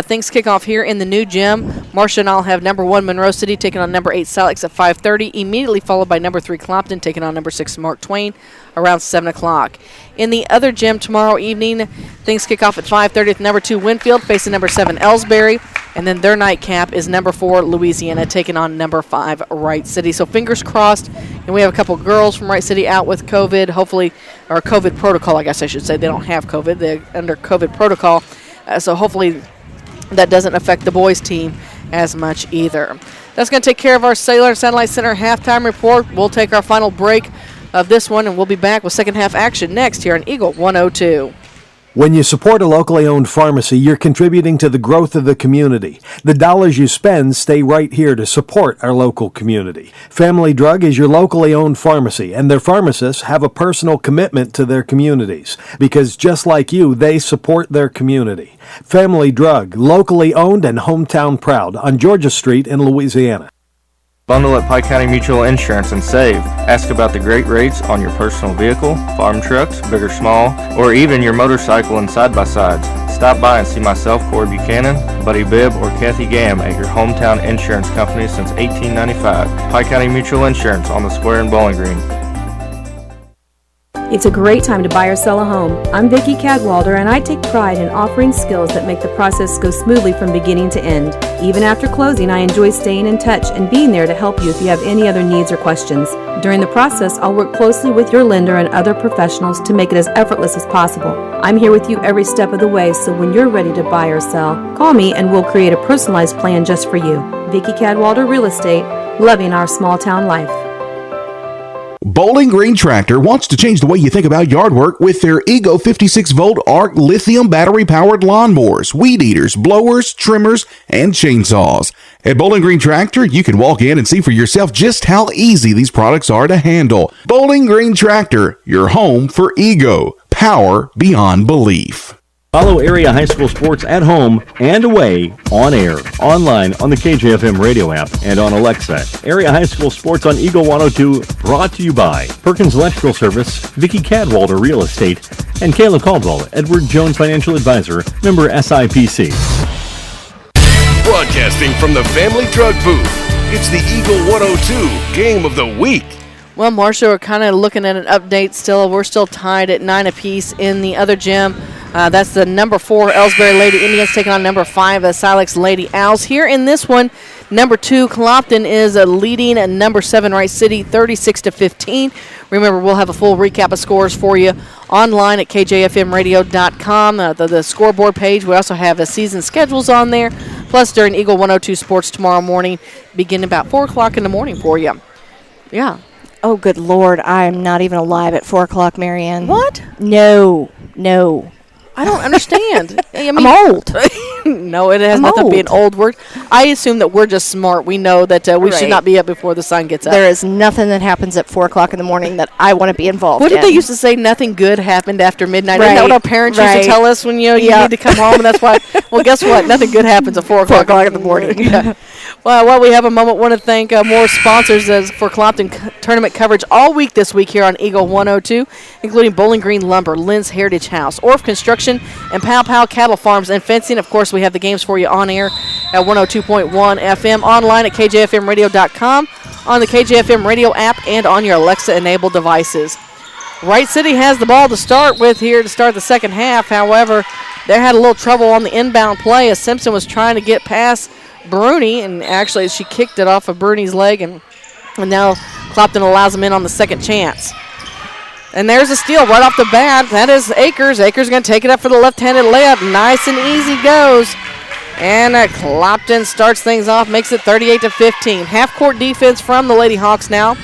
Things kick off here in the new gym. Marcia and I'll have number 1 Monroe City taking on number 8 Silex at 5:30, immediately followed by number 3 Clopton taking on number 6 Mark Twain around 7 o'clock. In the other gym tomorrow evening, things kick off at 5:30 with number 2 Winfield facing number 7 Ellsbury, and then their nightcap is number 4 Louisiana taking on number 5 Wright City. So fingers crossed, and we have a couple girls from Wright City out with COVID, hopefully, or COVID protocol, I guess I should say. They don't have COVID. They're under COVID protocol, so hopefully that doesn't affect the boys' team as much either. That's going to take care of our Cellular Satellite Center halftime report. We'll take our final break of this one, and we'll be back with second half action next here on Eagle 102. When you support a locally owned pharmacy, you're contributing to the growth of the community. The dollars you spend stay right here to support our local community. Family Drug is your locally owned pharmacy, and their pharmacists have a personal commitment to their communities because just like you, they support their community. Family Drug, locally owned and hometown proud on Georgia Street in Louisiana. Bundle at Pike County Mutual Insurance and save. Ask about the great rates on your personal vehicle, farm trucks, big or small, or even your motorcycle and side-by-sides. Stop by and see myself, Corey Buchanan, Buddy Bibb, or Kathy Gam at your hometown insurance company since 1895. Pike County Mutual Insurance on the square in Bowling Green. It's a great time to buy or sell a home. I'm Vicki Cadwalder, and I take pride in offering skills that make the process go smoothly from beginning to end. Even after closing, I enjoy staying in touch and being there to help you if you have any other needs or questions. During the process, I'll work closely with your lender and other professionals to make it as effortless as possible. I'm here with you every step of the way, so when you're ready to buy or sell, call me and we'll create a personalized plan just for you. Vicki Cadwalder Real Estate, loving our small town life. Bowling Green Tractor wants to change the way you think about yard work with their Ego 56-volt ARC lithium battery-powered lawnmowers, weed eaters, blowers, trimmers, and chainsaws. At Bowling Green Tractor, you can walk in and see for yourself just how easy these products are to handle. Bowling Green Tractor, your home for Ego. Power beyond belief. Follow area high school sports at home and away, on air, online, on the Kjfm radio app, and on Alexa. Area high school sports on Eagle 102, brought to you by Perkins Electrical Service, Vicki Cadwalder Real Estate, and Kayla Caldwell, Edward Jones Financial Advisor, member SIPC. Broadcasting from the Family Drug Booth, it's the Eagle 102 Game of the Week. Well, Marcia, we're kind of looking at an update still. We're still tied at 9 apiece in the other gym. That's the number 4 Ellsbury Lady Indians taking on number 5 Silex Lady Owls. Here in this one, number 2 Clopton is leading number 7 Wright City 36-15. Remember, we'll have a full recap of scores for you online at kjfmradio.com. The scoreboard page. We also have the season schedules on there. Plus, during Eagle 102 Sports tomorrow morning, beginning about 4 o'clock in the morning for you. Yeah. Oh, good Lord. I'm not even alive at 4 o'clock, Marianne. What? No. I don't understand. I mean, I'm old. No, it has nothing to be an old word. I assume that we're just smart. We know that we should not be up before the sun gets up. There is nothing that happens at 4 o'clock in the morning that I want to be involved in. What did they used to say? Nothing good happened after midnight. Isn't that what our parents used to tell us when you need to come home? And that's why. Well, guess what? Nothing good happens at 4 o'clock in the morning. Yeah. Well, while we have a moment, want to thank more sponsors for Clopton tournament coverage all week this week here on Eagle 102, including Bowling Green Lumber, Lynn's Heritage House, Orff Construction, and Pow Pow Cattle Farms and Fencing. Of course, we have the games for you on air at 102.1 FM, online at kjfmradio.com, on the KJFM radio app, and on your Alexa-enabled devices. Wright City has the ball to start with here to start the second half. However, they had a little trouble on the inbound play as Simpson was trying to get past Bruni, and actually she kicked it off of Bruni's leg, and now Clopton allows them in on the second chance. And there's a steal right off the bat. That is Akers. Akers going to take it up for the left-handed layup. Nice and easy goes. And Clopton starts things off, makes it 38-15. Half-court defense from the Lady Hawks now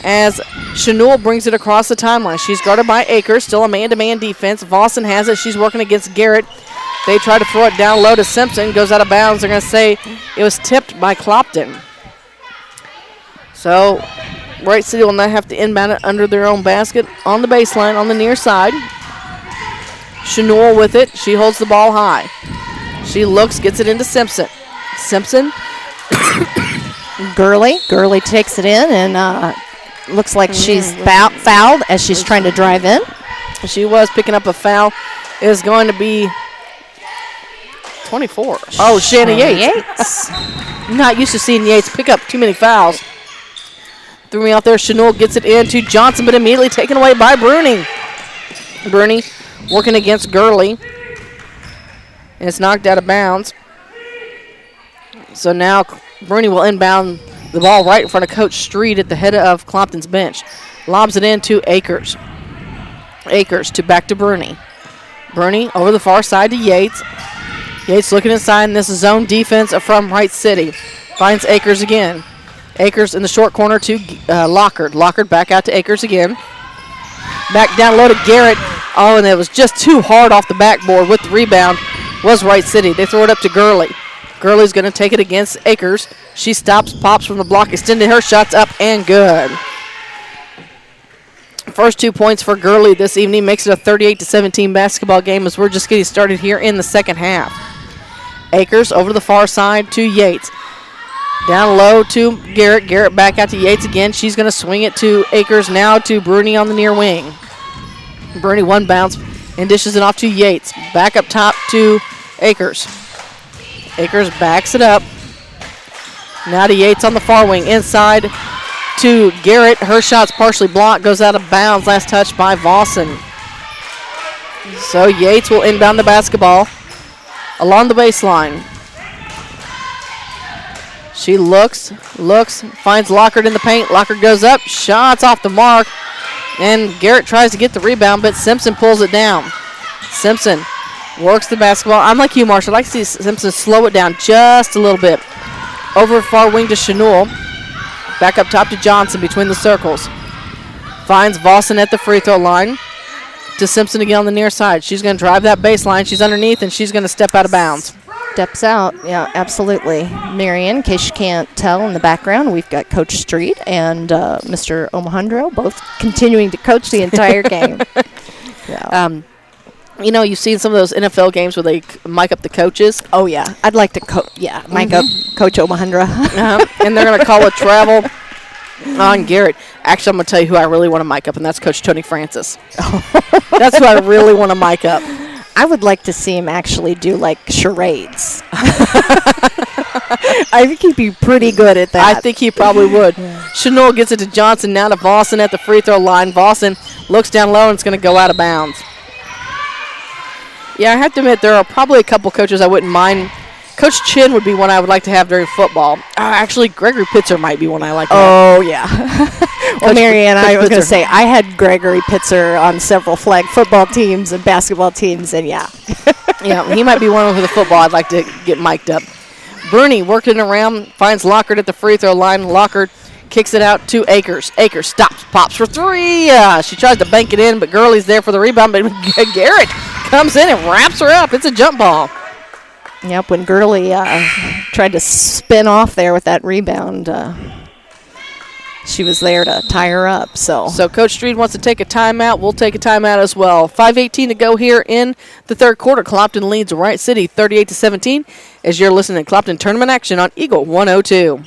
as Chanel brings it across the timeline. She's guarded by Akers, still a man-to-man defense. Vossen has it. She's working against Garrett. They try to throw it down low to Simpson. Goes out of bounds. They're going to say it was tipped by Clopton. So Wright City will now have to inbound it under their own basket on the baseline on the near side. Chanel with it. She holds the ball high. She looks, gets it into Simpson. Simpson. Gurley takes it in and looks like she's fouled as she's trying to drive in. She was picking up a foul. It is going to be 24. Oh, Shannon Yates. Not used to seeing Yates pick up too many fouls. Threw me out there. Chanel gets it into Johnson, but immediately taken away by Bruni. Bruni working against Gurley. And it's knocked out of bounds. So now Bruni will inbound the ball right in front of Coach Street at the head of Clopton's bench. Lobs it into Akers. Akers back to Bruni. Bruni over the far side to Yates. Yates looking inside, and this is zone defense from Wright City. Finds Akers again. Akers in the short corner to Lockard. Lockard back out to Akers again. Back down low to Garrett. Oh, and it was just too hard off the backboard with the rebound was Wright City. They throw it up to Gurley. Gurley's going to take it against Akers. She stops, pops from the block, extended her shots up and good. First 2 points for Gurley this evening makes it a 38-17 basketball game as we're just getting started here in the second half. Akers over the far side to Yates. Down low to Garrett. Garrett back out to Yates again. She's going to swing it to Akers, now to Bruni on the near wing. Bruni one bounce and dishes it off to Yates. Back up top to Akers. Akers backs it up. Now to Yates on the far wing. Inside to Garrett. Her shot's partially blocked. Goes out of bounds. Last touch by Vossen. So Yates will inbound the basketball along the baseline. She looks, finds Lockard in the paint. Lockard goes up, shots off the mark, and Garrett tries to get the rebound, but Simpson pulls it down. Simpson works the basketball. I'm like you, Marshall. I'd like to see Simpson slow it down just a little bit. Over far wing to Chanel. Back up top to Johnson between the circles. Finds Vossen at the free throw line. To Simpson again on the near side. She's going to drive that baseline. She's underneath, and she's going to step out of bounds. Steps out, yeah, absolutely. Marion, in case you can't tell in the background, we've got Coach Street and Mr. Omohundro, both continuing to coach the entire game. Yeah. You know, you've seen some of those NFL games where they mic up the coaches. Oh, yeah. I'd like to mic up Coach Omohundro. And they're going to call a travel on Garrett. Actually, I'm going to tell you who I really want to mic up, and that's Coach Tony Francis. That's who I really want to mic up. I would like to see him actually do, like, charades. I think he'd be pretty good at that. I think he probably would. Chanel gets it to Johnson, now to Vossen at the free throw line. Vossen looks down low, and it's going to go out of bounds. Yeah, I have to admit, there are probably a couple coaches I wouldn't mind. Coach Chin would be one I would like to have during football. Actually, Gregory Pitzer might be one I like to have. Oh, yeah. Well, Marianne, I was going to say, I had Gregory Pitzer on several flag football teams and basketball teams, and yeah. Yeah, he might be one for the football I'd like to get mic'd up. Bruni working around, finds Lockard at the free throw line. Lockard kicks it out to Akers. Akers stops, pops for three. She tries to bank it in, but Gurley's there for the rebound, but Garrett comes in and wraps her up. It's a jump ball. Yep, when Gurley tried to spin off there with that rebound, she was there to tie her up. So Coach Street wants to take a timeout. We'll take a timeout as well. 5:18 to go here in the third quarter. Clopton leads Wright City 38-17 as you're listening to Clopton Tournament Action on Eagle 102.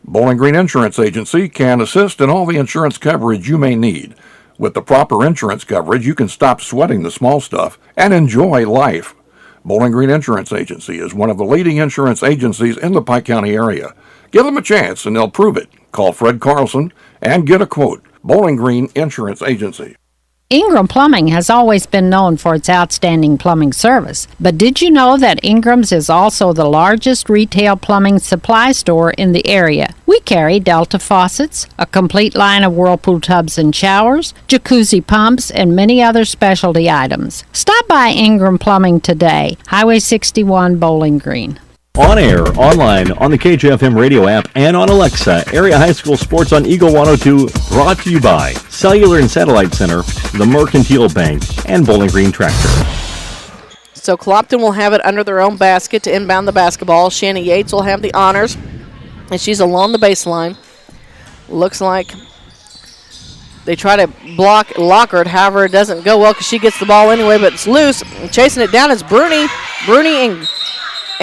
Bowling Green Insurance Agency can assist in all the insurance coverage you may need. With the proper insurance coverage, you can stop sweating the small stuff and enjoy life. Bowling Green Insurance Agency is one of the leading insurance agencies in the Pike County area. Give them a chance and they'll prove it. Call Fred Carlson and get a quote. Bowling Green Insurance Agency. Ingram Plumbing has always been known for its outstanding plumbing service, but did you know that Ingram's is also the largest retail plumbing supply store in the area? We carry Delta faucets, a complete line of Whirlpool tubs and showers, jacuzzi pumps, and many other specialty items. Stop by Ingram Plumbing today, Highway 61, Bowling Green. On air, online, on the Kjfm radio app, and on Alexa, Area High School Sports on Eagle 102, brought to you by Cellular and Satellite Center, the Mercantile Bank, and Bowling Green Tractor. So Clopton will have it under their own basket to inbound the basketball. Shannon Yates will have the honors, and she's along the baseline. Looks like they try to block Lockhart. However, it doesn't go well because she gets the ball anyway, but it's loose. And chasing it down is Bruni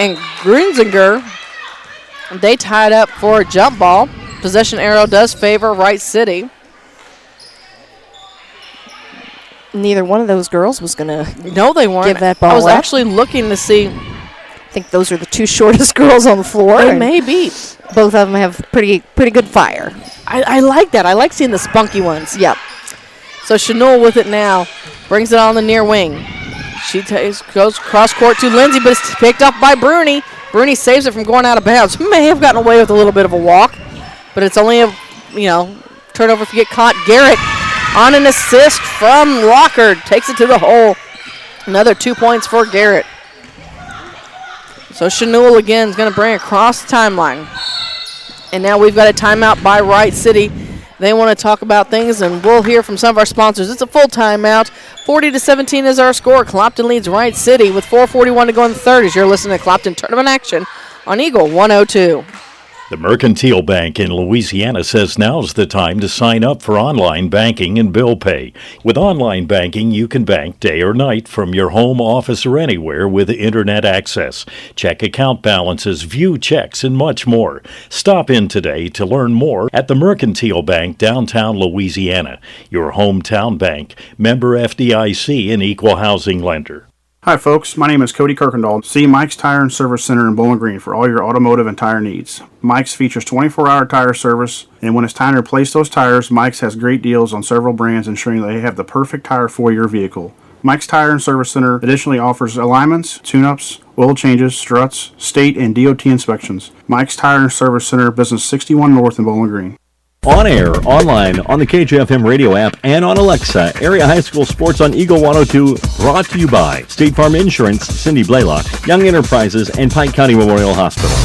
and Grunzinger. They tied up for a jump ball. Possession arrow does favor Wright City. Neither one of those girls was going to No, they weren't. give that ball I was up. actually looking to see. I think those are the two shortest girls on the floor. They and may be. Both of them have pretty good fire. I like that. I like seeing the spunky ones. Yep. So Chanel with it now. Brings it on the near wing. She goes cross court to Lindsay, but it's picked up by Bruni. Bruni saves it from going out of bounds. May have gotten away with a little bit of a walk, but it's only a turnover if you get caught. Garrett on an assist from Lockhart. Takes it to the hole. Another 2 points for Garrett. So Chanel again is going to bring across the timeline. And now we've got a timeout by Wright City. They want to talk about things, and we'll hear from some of our sponsors. It's a full timeout. 40-17 is our score. Clopton leads Wright City with 4:41 to go in the third as you're listening to Clopton Tournament Action on Eagle 102. The Mercantile Bank in Louisiana says now's the time to sign up for online banking and bill pay. With online banking, you can bank day or night from your home, office, or anywhere with internet access. Check account balances, view checks, and much more. Stop in today to learn more at the Mercantile Bank, downtown Louisiana. Your hometown bank, member FDIC, and equal housing lender. Hi folks, my name is Cody Kirkendall. See Mike's Tire and Service Center in Bowling Green for all your automotive and tire needs. Mike's features 24-hour tire service, and when it's time to replace those tires, Mike's has great deals on several brands, ensuring they have the perfect tire for your vehicle. Mike's Tire and Service Center additionally offers alignments, tune-ups, oil changes, struts, state and DOT inspections. Mike's Tire and Service Center, Business 61 North in Bowling Green. On air, online, on the Kjfm radio app, and on Alexa, Area High School Sports on Eagle 102, brought to you by State Farm Insurance, Cindy Blaylock, Young Enterprises, and Pike County Memorial Hospital.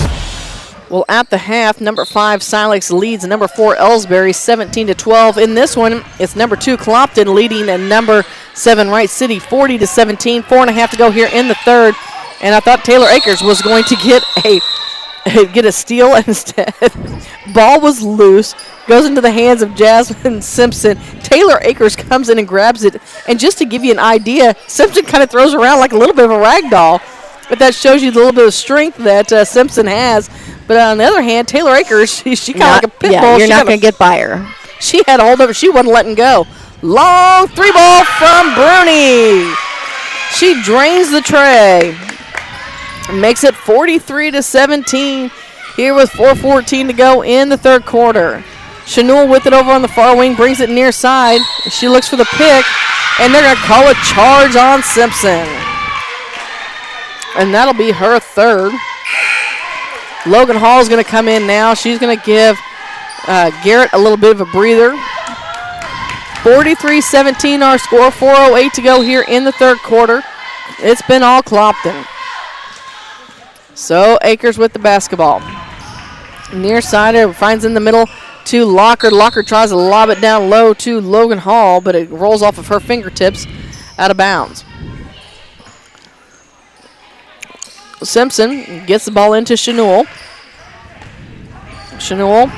Well, at the half, number 5 Silex leads number 4 Ellsbury 17-12. In this one, it's number 2 Clopton leading and number 7 Wright City 40-17. 4.5 to go here in the third, and I thought Taylor Akers was going to get a steal instead. Ball was loose, goes into the hands of Jasmine Simpson. Taylor Akers comes in and grabs it, and just to give you an idea, Simpson kind of throws around like a little bit of a rag doll, but that shows you the little bit of strength that Simpson has. But on the other hand, Taylor Akers, she kind of like a pit bull. Yeah, you're not going to get by her. She had a hold of it. She wasn't letting go. Long 3-ball from Bruni. She drains the tray. Makes it 43-17 here with 4:14 to go in the third quarter. Chanel with it over on the far wing, brings it near side. She looks for the pick, and they're going to call a charge on Simpson. And that'll be her third. Logan Hall is going to come in now. She's going to give Garrett a little bit of a breather. 43-17 our score, 4:08 to go here in the third quarter. It's been all Clopton. So Akers with the basketball. Near side, finds in the middle to Locker. Locker tries to lob it down low to Logan Hall, but it rolls off of her fingertips out of bounds. Simpson gets the ball into Chanel. Chanel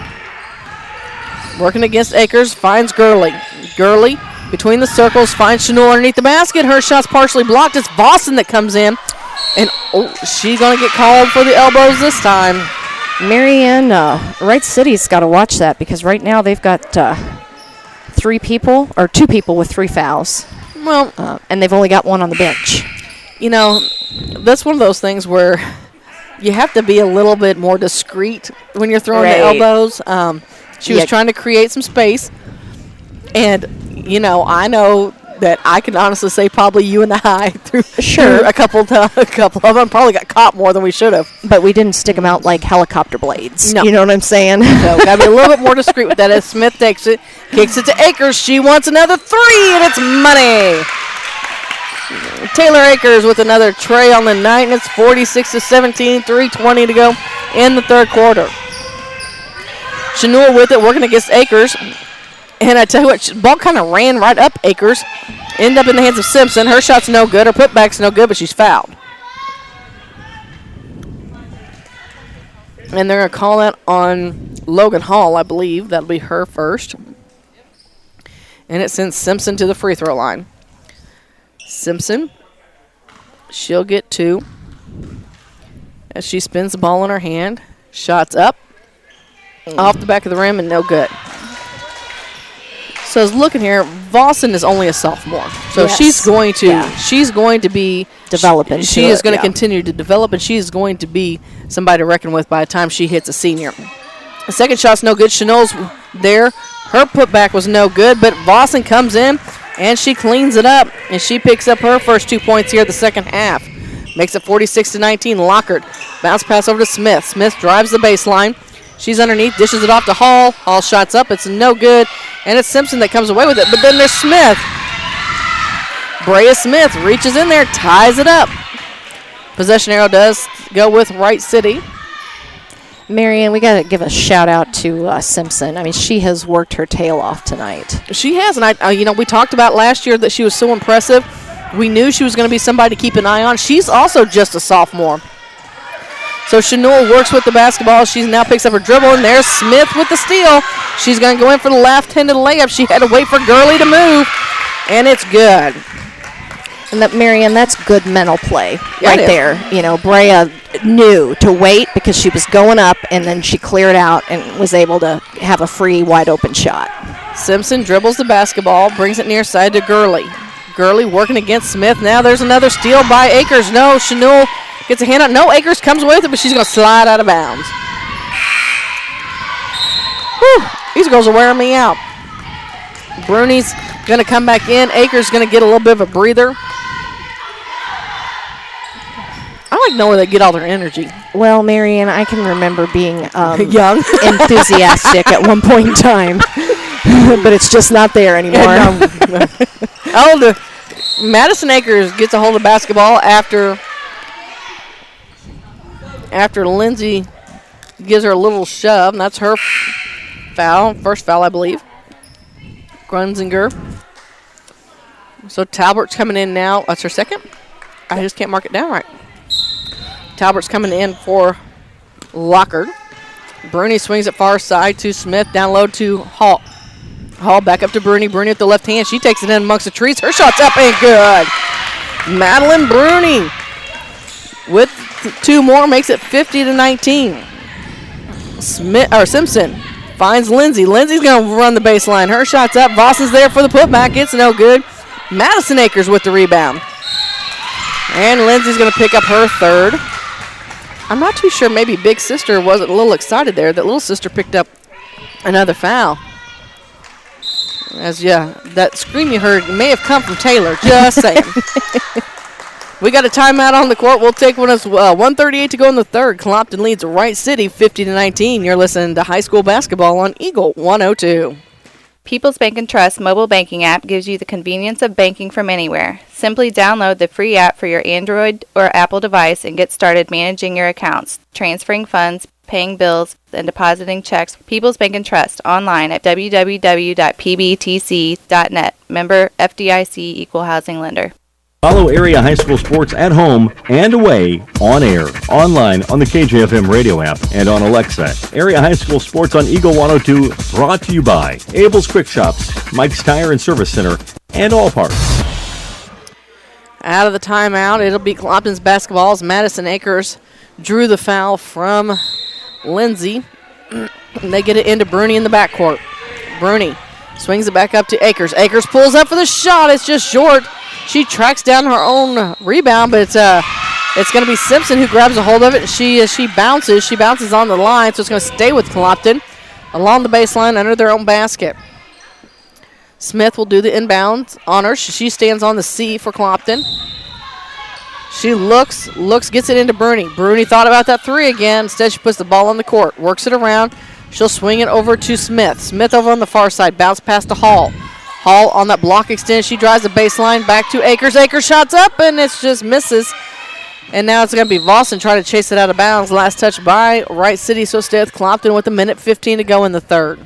working against Akers, finds Gurley. Gurley between the circles, finds Chanel underneath the basket. Her shot's partially blocked. It's Boston that comes in. And, she's going to get called for the elbows this time. Marianne, Wright City's got to watch that because right now they've got 2 people with 3 fouls. Well, and they've only got 1 on the bench. You know, that's one of those things where you have to be a little bit more discreet when you're throwing the elbows. She was trying to create some space. And, you know, I know that I can honestly say probably you and I threw a couple of them probably got caught more than we should have. But we didn't stick them out like helicopter blades. No. You know what I'm saying? So got to be a little bit more discreet with that as Smith takes it, kicks it to Akers. She wants another 3, and it's money. Taylor Akers with another tray on the night, and it's 46-17, 3:20 to go in the third quarter. Chanel with it, working against Akers. And I tell you what, ball kind of ran right up Akers. Ended up in the hands of Simpson. Her shot's no good. Her putback's no good, but she's fouled. And they're going to call that on Logan Hall, I believe. That'll be her first. And it sends Simpson to the free throw line. Simpson, she'll get 2. As she spins the ball in her hand. Shots up. Off the back of the rim and no good. So I was looking here, Vossen is only a sophomore. So yes. she's going to be developing. She is going to continue to develop, and she is going to be somebody to reckon with by the time she hits a senior. The second shot's no good. Chanel's there. Her putback was no good, but Vossen comes in and she cleans it up, and she picks up her first 2 points here the second half. Makes it 46-19. Lockhart bounce pass over to Smith. Smith drives the baseline. She's underneath, dishes it off to Hall. Hall shots up. It's no good. And it's Simpson that comes away with it. But then there's Smith. Brea Smith reaches in there, ties it up. Possession arrow does go with Wright City. Marianne, we got to give a shout out to Simpson. I mean, she has worked her tail off tonight. She has, and we talked about last year that she was so impressive. We knew she was going to be somebody to keep an eye on. She's also just a sophomore. So Chanel works with the basketball. She now picks up her dribble, and there's Smith with the steal. She's going to go in for the left-handed layup. She had to wait for Gurley to move, and it's good. And that, Marianne, that's good mental play right there. You know, Brea knew to wait because she was going up, and then she cleared out and was able to have a free, wide-open shot. Simpson dribbles the basketball, brings it near side to Gurley. Gurley working against Smith. Now there's another steal by Akers. No, Chanel gets a hand out. No, Akers comes away with it, but she's going to slide out of bounds. Whew, these girls are wearing me out. Bruni's going to come back in. Akers going to get a little bit of a breather. I like to know where they get all their energy. Well, Marianne, I can remember being young, enthusiastic at one point in time, but it's just not there anymore. Madison Akers gets a hold of the basketball after Lindsay gives her a little shove, and that's her foul, first foul, I believe. Grunzinger. So Talbert's coming in now. That's her second. I just can't mark it down right. Talbert's coming in for Lockhart. Bruni swings it far side to Smith. Down low to Hall. Hall back up to Bruni. Bruni with the left hand. She takes it in amongst the trees. Her shot's up and good. Madeline Bruni with 2 more makes it 50-19. Simpson finds Lindsay. Lindsay's going to run the baseline. Her shot's up. Vossen's there for the putback. It's no good. Madison Akers with the rebound. And Lindsay's going to pick up her third. I'm not too sure. Maybe Big Sister wasn't a little excited there. That little sister picked up another foul. That scream you heard may have come from Taylor. Just saying. We got a timeout on the court. We'll take one. As 1:38 to go in the third. Clopton leads Wright City 50-19. You're listening to high school basketball on Eagle 102. People's Bank & Trust mobile banking app gives you the convenience of banking from anywhere. Simply download the free app for your Android or Apple device and get started managing your accounts, transferring funds, paying bills, and depositing checks. People's Bank & Trust online at www.pbtc.net. Member FDIC, Equal Housing Lender. Follow area high school sports at home and away, on air, online, on the KJFM radio app, and on Alexa. Area high school sports on Eagle 102, brought to you by Abel's Quick Shops, Mike's Tire and Service Center, and All Parts. Out of the timeout, it'll be Clopton's basketball as Madison Akers drew the foul from Lindsay. They get it into Bruni in the backcourt. Bruni swings it back up to Akers. Akers pulls up for the shot. It's just short. She tracks down her own rebound, but it's going to be Simpson who grabs a hold of it. And she bounces. She bounces on the line, so it's going to stay with Clopton along the baseline under their own basket. Smith will do the inbound on her. She stands on the C for Clopton. She looks, gets it into Bruni. Bruni thought about that three again. Instead, she puts the ball on the court, works it around. She'll swing it over to Smith. Smith over on the far side, bounce pass to Hall. Hall on that block extend. She drives the baseline back to Akers. Akers shots up, and it just misses. And now it's going to be Vossen trying to chase it out of bounds. Last touch by Wright City. So stay with Clopton with 1:15 to go in the third.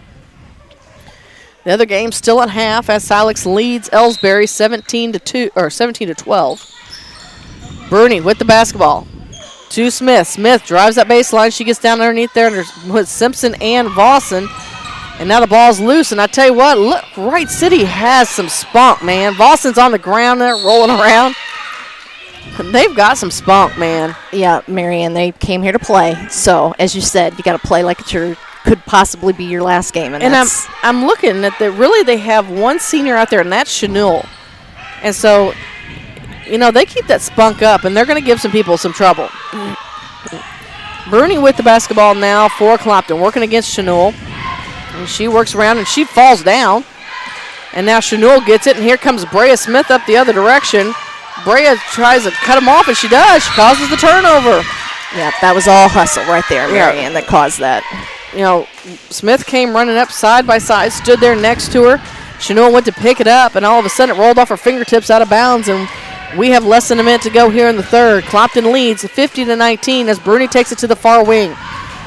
The other game still at half as Silex leads Ellsbury 17-12. Bruni with the basketball to Smith. Smith drives that baseline. She gets down underneath there with Simpson and Vossen. And now the ball's loose, and I tell you what, look, Wright City has some spunk, man. Vossen's on the ground there rolling around. They've got some spunk, man. Yeah, Marianne, they came here to play. So, as you said, you got to play like it could possibly be your last game. And I'm looking at they have one senior out there, and that's Chanel. And so, they keep that spunk up, and they're going to give some people some trouble. Bruni with the basketball now for Clopton, working against Chanel. And she works around, and she falls down. And now Chanel gets it, and here comes Brea Smith up the other direction. Brea tries to cut him off, and she does. She causes the turnover. Yeah, that was all hustle right there, Marianne, that caused that. Smith came running up side by side, stood there next to her. Chanel went to pick it up, and all of a sudden it rolled off her fingertips out of bounds, and we have less than a minute to go here in the third. Clopton leads 50-19 as Bruni takes it to the far wing.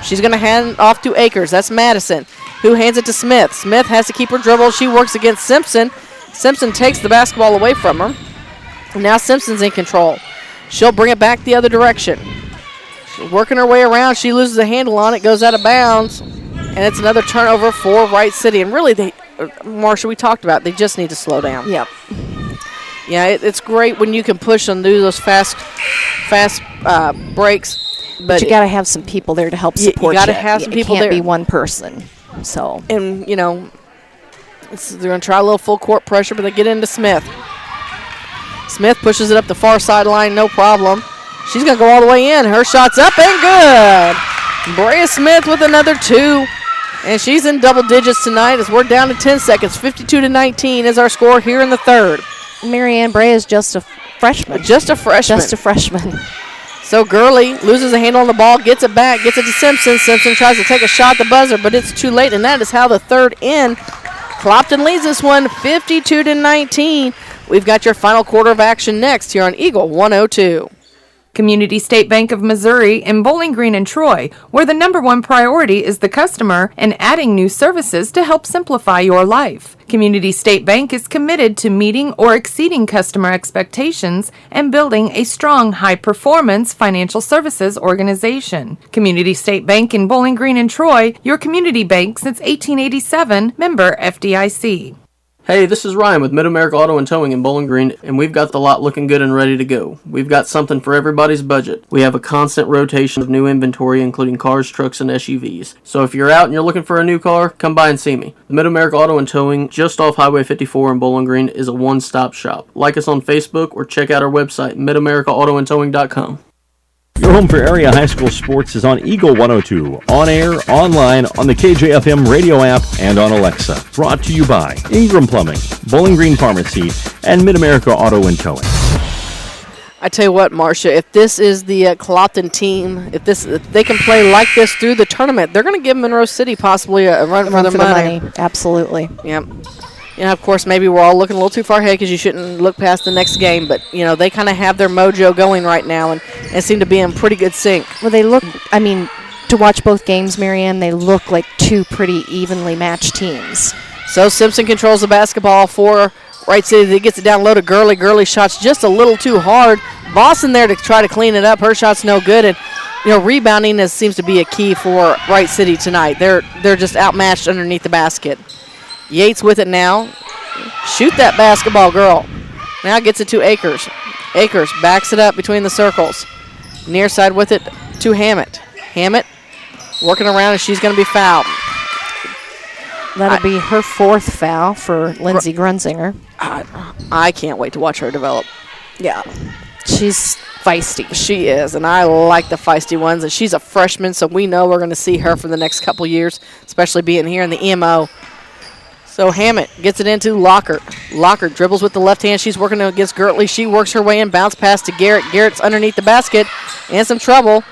She's going to hand it off to Akers. That's Madison, who hands it to Smith. Smith has to keep her dribble. She works against Simpson. Simpson takes the basketball away from her. Now Simpson's in control. She'll bring it back the other direction. She's working her way around. She loses a handle on it, goes out of bounds, and it's another turnover for Wright City. And really, Marsha, we talked about, they just need to slow down. Yep. Yeah, it's great when you can push and do those fast breaks. But you got to have some people there to help support you. You got to have some people there. It can't be one person. So. And, they're going to try a little full court pressure, but they get into Smith. Smith pushes it up the far sideline, no problem. She's going to go all the way in. Her shot's up and good. Brea Smith with another two. And she's in double digits tonight as we're down to 10 seconds. 52-19 is our score here in the third. Marianne Brea is just a freshman. Just a freshman. So Gurley loses a handle on the ball, gets it back, gets it to Simpson. Simpson tries to take a shot at the buzzer, but it's too late, and that is how the third end. Clopton leads this one 52-19. We've got your final quarter of action next here on Eagle 102. Community State Bank of Missouri in Bowling Green and Troy, where the #1 priority is the customer and adding new services to help simplify your life. Community State Bank is committed to meeting or exceeding customer expectations and building a strong, high-performance financial services organization. Community State Bank in Bowling Green and Troy, your community bank since 1887, member FDIC. Hey, this is Ryan with Mid-America Auto and Towing in Bowling Green, and we've got the lot looking good and ready to go. We've got something for everybody's budget. We have a constant rotation of new inventory, including cars, trucks, and SUVs. So if you're out and you're looking for a new car, come by and see me. The Mid-America Auto and Towing, just off Highway 54 in Bowling Green, is a one-stop shop. Like us on Facebook or check out our website, midamericaautoandtowing.com. Your home for area high school sports is on Eagle 102, on air, online, on the KJFM radio app, and on Alexa. Brought to you by Ingram Plumbing, Bowling Green Pharmacy, and Mid-America Auto and Towing. I tell you what, Marcia, if this is the Clopton team, if they can play like this through the tournament, they're going to give Monroe City possibly a run for their money. Absolutely. Yep. Of course, maybe we're all looking a little too far ahead because you shouldn't look past the next game. But, they kind of have their mojo going right now and seem to be in pretty good sync. Well, they look, to watch both games, Marianne, they look like two pretty evenly matched teams. So Simpson controls the basketball for Wright City that gets it down low to Gurley. Gurley shot's just a little too hard. Boston there to try to clean it up. Her shot's no good. And, rebounding seems to be a key for Wright City tonight. They're just outmatched underneath the basket. Yates with it now. Shoot that basketball, girl. Now gets it to Akers. Akers backs it up between the circles. Near side with it to Hammett. Hammett working around, and she's going to be fouled. That'll be her 4th foul for Lindsey Grunzinger. I can't wait to watch her develop. Yeah. She's feisty. She is, and I like the feisty ones. And she's a freshman, so we know we're going to see her for the next couple years, especially being here in the EMO. So Hammett gets it into Lockhart. Lockhart dribbles with the left hand. She's working against Gertley. She works her way in. Bounce pass to Garrett. Garrett's underneath the basket. In some trouble.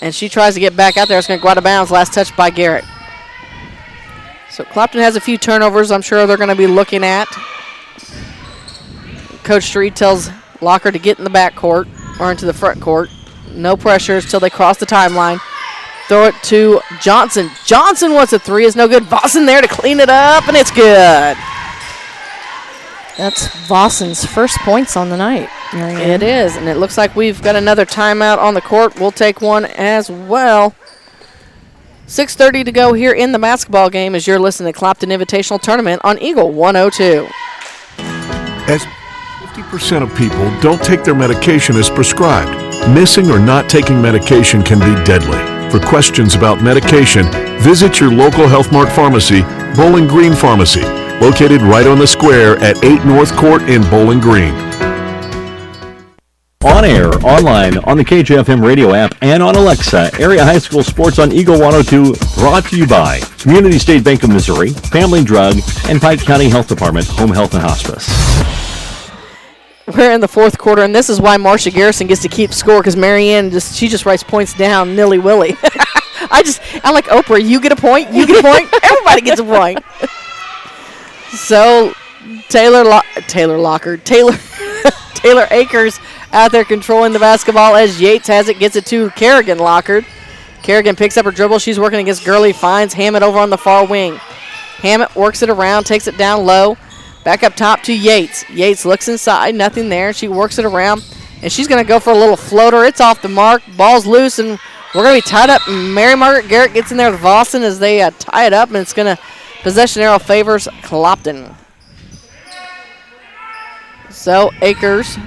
And she tries to get back out there. It's going to go out of bounds. Last touch by Garrett. So Clopton has a few turnovers I'm sure they're going to be looking at. Coach Street tells Lockhart to get in the back court or into the front court. No pressures till they cross the timeline. Throw it to Johnson. Johnson wants a 3. It's no good. Vossen there to clean it up, and it's good. That's Vossen's first points on the night, Marianne. It is, and it looks like we've got another timeout on the court. We'll take one as well. 6:30 to go here in the basketball game as you're listening to Clopton Invitational Tournament on Eagle 102. As 50% of people don't take their medication as prescribed, missing or not taking medication can be deadly. For questions about medication, visit your local Health Mart pharmacy, Bowling Green Pharmacy, located right on the square at 8 North Court in Bowling Green. On air, online, on the Kjfm radio app, and on Alexa, Area High School Sports on Eagle 102, brought to you by Community State Bank of Missouri, Family Drug, and Pike County Health Department, Home Health and Hospice. We're in the 4th quarter, and this is why Marcia Garrison gets to keep score, because Marianne just writes points down nilly-willy. I'm like, Oprah, you get a point, you get a point, everybody gets a point. So Taylor Akers out there controlling the basketball as Yates has it, gets it to Kerrigan Lockhart. Kerrigan picks up her dribble. She's working against Gurley, finds Hammett over on the far wing. Hammett works it around, takes it down low. Back up top to Yates. Yates looks inside, nothing there. She works it around, and she's going to go for a little floater. It's off the mark. Ball's loose, and we're going to be tied up. Mary Margaret Garrett gets in there with Vossen as they tie it up, and it's going to possession arrow favors Clopton. So Akers.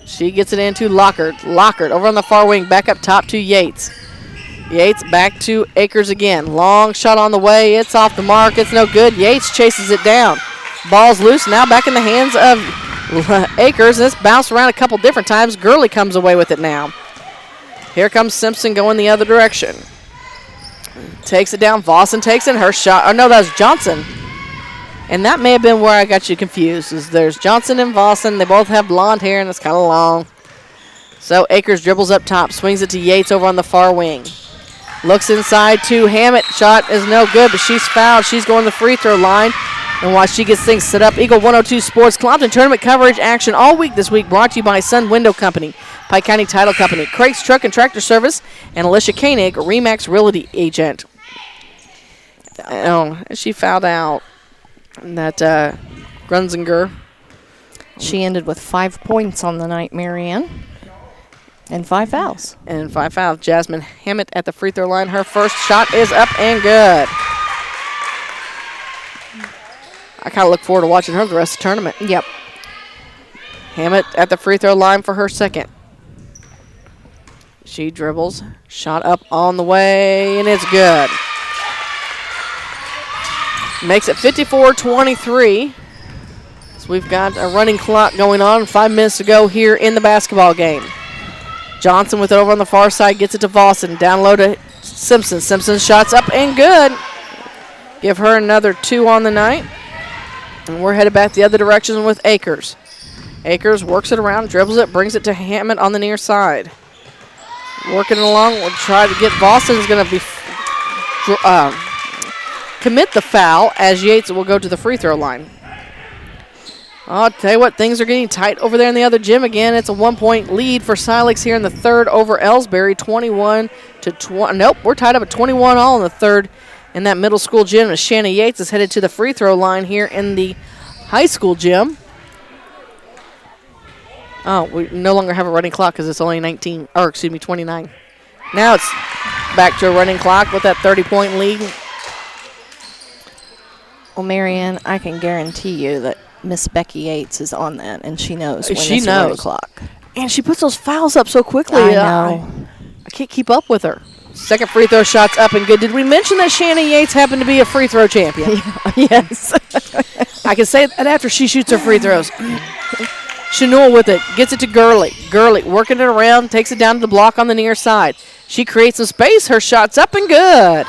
She gets it into Lockhart. Lockhart over on the far wing, back up top to Yates. Yates back to Akers again. Long shot on the way. It's off the mark. It's no good. Yates chases it down. Ball's loose. Now back in the hands of Akers. And it's bounced around a couple different times. Gurley comes away with it now. Here comes Simpson going the other direction. Takes it down. Vossen takes it. Her shot. Oh, no, that was Johnson. And that may have been where I got you confused. Is there's Johnson and Vossen. They both have blonde hair, and it's kind of long. So Akers dribbles up top. Swings it to Yates over on the far wing. Looks inside to Hammett. Shot is no good, but she's fouled. She's going to the free throw line. And while she gets things set up, Eagle 102 Sports Clopton Tournament coverage action all week this week brought to you by Sun Window Company, Pike County Title Company, Craig's Truck and Tractor Service, and Alicia Koenig, Remax Realty Agent. Oh, she fouled out. That Grunzinger. She ended with 5 points on the night, Marianne. And 5 fouls. And 5 fouls. Jasmine Hammett at the free throw line. Her first shot is up and good. I kind of look forward to watching her the rest of the tournament. Yep. Hammett at the free throw line for her second. She dribbles. Shot up on the way, and it's good. Makes it 54-23. So we've got a running clock going on. 5 minutes to go here in the basketball game. Johnson with it over on the far side. Gets it to Vossen. Down low to Simpson. Simpson's shot's up and good. Give her another 2 on the night. And we're headed back the other direction with Akers. Akers works it around, dribbles it, brings it to Hammett on the near side. Working along. We'll try to get Vossen's going to be commit the foul as Yates will go to the free throw line. I'll tell you what, things are getting tight over there in the other gym again. It's a 1-point lead for Silex here in the third over Ellsbury, 21-20. Nope, we're tied up at 21 all in the third in that middle school gym as Shanna Yates is headed to the free throw line here in the high school gym. Oh, we no longer have a running clock because it's only 29. Now it's back to a running clock with that 30-point lead. Well, Marianne, I can guarantee you that Miss Becky Yates is on that, and she knows when She it's a running knows. clock. And she puts those fouls up so quickly. I know. I can't keep up with her. Second free throw shot's up and good. Did we mention that Shannon Yates happened to be a free throw champion? Yes. I can say that after she shoots her free throws. Chanel with it, gets it to Gurley. Gurley working it around, takes it down to the block on the near side. She creates some space. Her shot's up and good.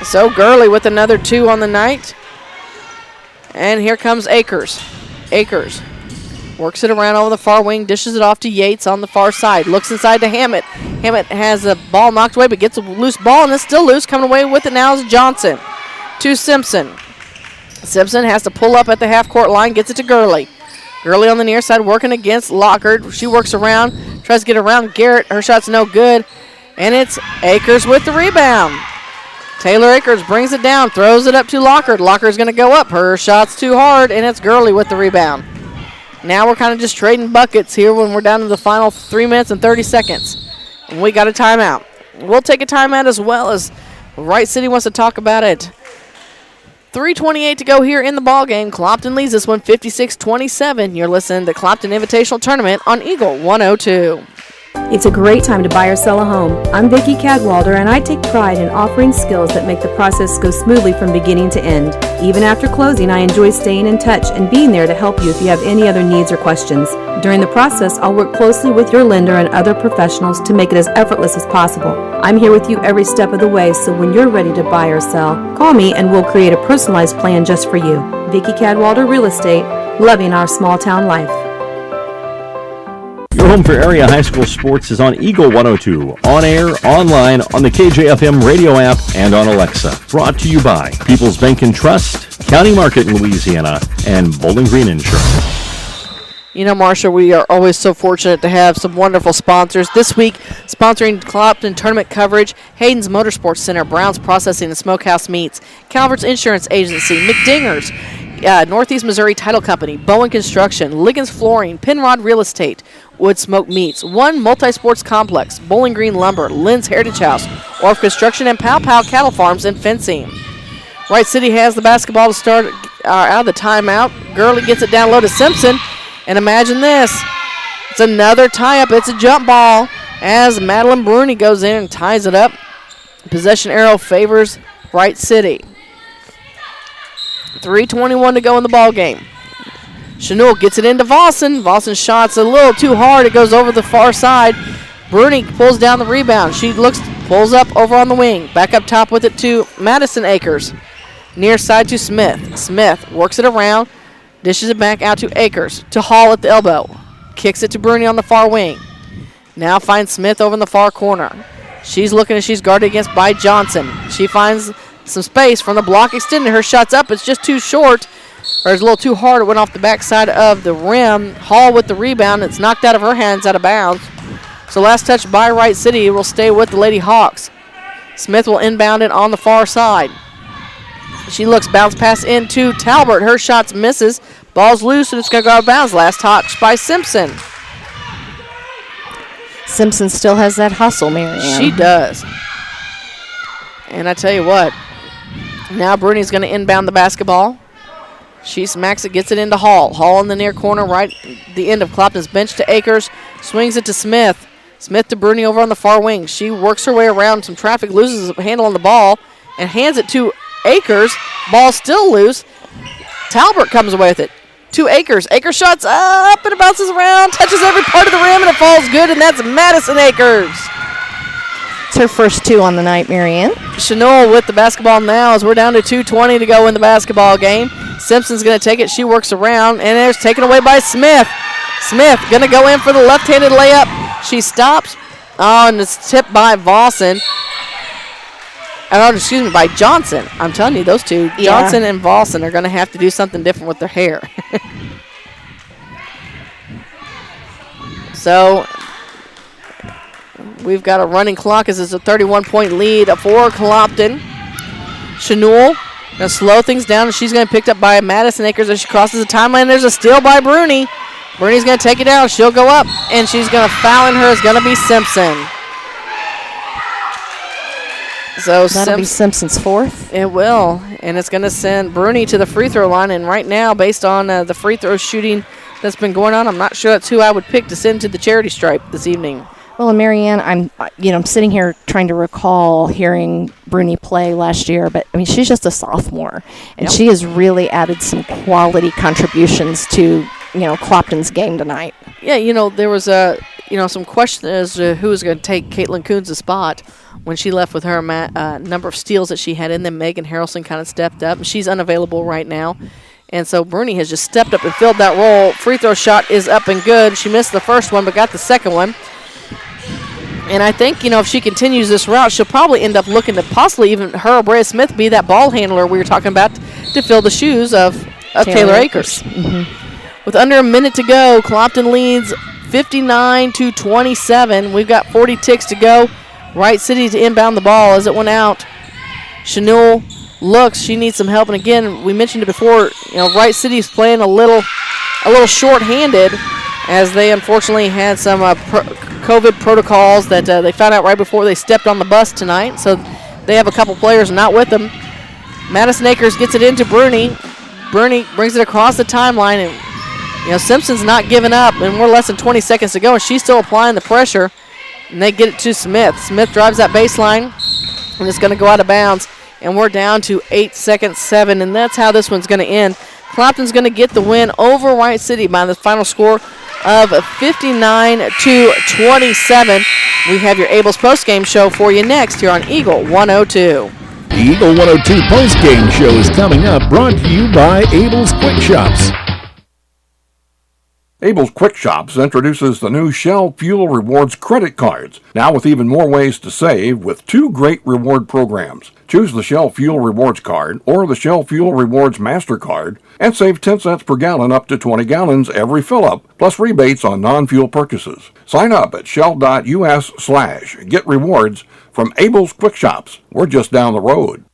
So Gurley with another 2 on the night. And here comes Akers. Akers works it around over the far wing, dishes it off to Yates on the far side. Looks inside to Hammett. Hammett has the ball knocked away but gets a loose ball, and it's still loose. Coming away with it now is Johnson to Simpson. Simpson has to pull up at the half-court line, gets it to Gurley. Gurley on the near side working against Lockhart. She works around, tries to get around Garrett. Her shot's no good. And it's Akers with the rebound. Taylor Akers brings it down, throws it up to Lockhart. Lockhart's going to go up. Her shot's too hard, and it's Gurley with the rebound. Now we're kind of just trading buckets here when we're down to the final 3 minutes and 30 seconds. And we got a timeout. We'll take a timeout as well as Wright City wants to talk about it. 3:28 to go here in the ball game. Clopton leads this one 56-27. You're listening to Clopton Invitational Tournament on Eagle 102. It's a great time to buy or sell a home. I'm Vicki Cadwalder, and I take pride in offering skills that make the process go smoothly from beginning to end. Even after closing, I enjoy staying in touch and being there to help you if you have any other needs or questions. During the process, I'll work closely with your lender and other professionals to make it as effortless as possible. I'm here with you every step of the way, so when you're ready to buy or sell, call me and we'll create a personalized plan just for you. Vicki Cadwalder Real Estate, loving our small town life. Your home for area high school sports is on Eagle 102, on air, online, on the KJFM radio app, and on Alexa. Brought to you by People's Bank and Trust, County Market in Louisiana, and Bowling Green Insurance. You know, Marcia, we are always so fortunate to have some wonderful sponsors. This week, sponsoring Clopton tournament coverage, Hayden's Motorsports Center, Brown's Processing and Smokehouse Meats, Calvert's Insurance Agency, McDinger's, Northeast Missouri Title Company, Bowen Construction, Liggins Flooring, Penrod Real Estate, Wood Smoke Meats, One Multi-Sports Complex, Bowling Green Lumber, Lynn's Heritage House, Orff Construction, and Pow Pow Cattle Farms and Fencing. Wright City has the basketball to start out of the timeout. Gurley gets it down low to Simpson, and imagine this. It's another tie-up. It's a jump ball as Madeline Bruni goes in and ties it up. Possession arrow favors Wright City. 3:21 to go in the ball game. Chanel gets it into Vossen. Vossen shot's a little too hard. It goes over the far side. Bruni pulls down the rebound. She pulls up over on the wing. Back up top with it to Madison Akers. Near side to Smith. Smith works it around. Dishes it back out to Akers. To Hall at the elbow. Kicks it to Bruni on the far wing. Now finds Smith over in the far corner. She's looking as she's guarded against by Johnson. She finds some space from the block extended. Her shot's up. It's just too short. Or it's a little too hard. It went off the backside of the rim. Hall with the rebound. It's knocked out of her hands, out of bounds. So last touch by Wright City will stay with the Lady Hawks. Smith will inbound it on the far side. She looks, bounce pass into Talbert. Her shot misses. Ball's loose and it's going to go out of bounds. Last touch by Simpson. Simpson still has that hustle, Marianne. She does. And I tell you what, now Bruni's going to inbound the basketball. She smacks it, gets it into Hall. Hall in the near corner, right at the end of Clopton's bench to Akers. Swings it to Smith. Smith to Bruni over on the far wing. She works her way around some traffic, loses a handle on the ball, and hands it to Akers. Ball still loose. Talbert comes away with it. To Akers. Akers shots up and it bounces around, touches every part of the rim, and it falls good, and that's Madison Akers. It's her first 2 on the night, Marianne. Chanel with the basketball now as we're down to 2:20 to go in the basketball game. Simpson's going to take it. She works around, and it's taken away by Smith. Smith going to go in for the left-handed layup. She stops. Oh, and it's tipped by Vossen. By Johnson. I'm telling you, those two, Yeah. Johnson and Vossen, are going to have to do something different with their hair. So we've got a running clock as it's a 31-point lead for Clopton. Chanel going to slow things down, and she's going to be picked up by Madison Akers as she crosses the timeline. There's a steal by Bruni. Bruni's going to take it down. She'll go up, and she's going to foul in her. Is going to be Simpson. So that'll be Simpson's fourth. It will, and it's going to send Bruni to the free throw line. And right now, based on the free throw shooting that's been going on, I'm not sure that's who I would pick to send to the charity stripe this evening. Well, and Marianne, I'm sitting here trying to recall hearing Bruni play last year, but I mean she's just a sophomore, and she has really added some quality contributions to Clopton's game tonight. Yeah, there was some question as to who was going to take Caitlin Coons' spot when she left with her number of steals that she had in them. Megan Harrelson kind of stepped up, and she's unavailable right now. And so Bruni has just stepped up and filled that role. Free throw shot is up and good. She missed the first one but got the second one. And I think, if she continues this route, she'll probably end up looking to possibly even her or Brea Smith be that ball handler we were talking about to fill the shoes of Taylor Akers. Mm-hmm. With under a minute to go, Clopton leads 59-27. We've got 40 ticks to go. Wright City to inbound the ball as it went out. Chanel looks. She needs some help. And again, we mentioned it before, Wright City's playing a little short-handed as they unfortunately had some COVID protocols that they found out right before they stepped on the bus tonight. So they have a couple players not with them. Madison Akers gets it into Bruni. Bruni brings it across the timeline, and Simpson's not giving up, and we're less than 20 seconds to go, and she's still applying the pressure. And they get it to Smith. Smith drives that baseline, and it's going to go out of bounds. And we're down to 8 seconds, 7, and that's how this one's going to end. Clopton's going to get the win over Wright City by the final score of 59-27. We have your Abel's postgame show for you next here on Eagle 102. The Eagle 102 postgame show is coming up, brought to you by Abel's Quick Shops. Abel's Quick Shops introduces the new Shell Fuel Rewards credit cards, now with even more ways to save with 2 great reward programs. Choose the Shell Fuel Rewards card or the Shell Fuel Rewards MasterCard and save 10 cents per gallon up to 20 gallons every fill-up, plus rebates on non-fuel purchases. Sign up at shell.us/get rewards from Abel's Quick Shops. We're just down the road.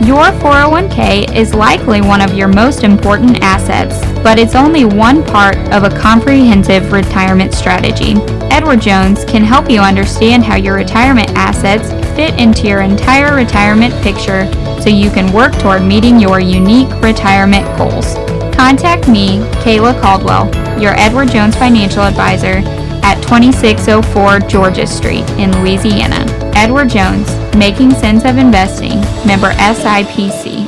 Your 401k is likely one of your most important assets, but it's only one part of a comprehensive retirement strategy. Edward Jones can help you understand how your retirement assets fit into your entire retirement picture so you can work toward meeting your unique retirement goals. Contact me, Kayla Caldwell, your Edward Jones financial advisor, at 2604 Georgia Street in Louisiana. Edward Jones, Making Sense of Investing, member SIPC.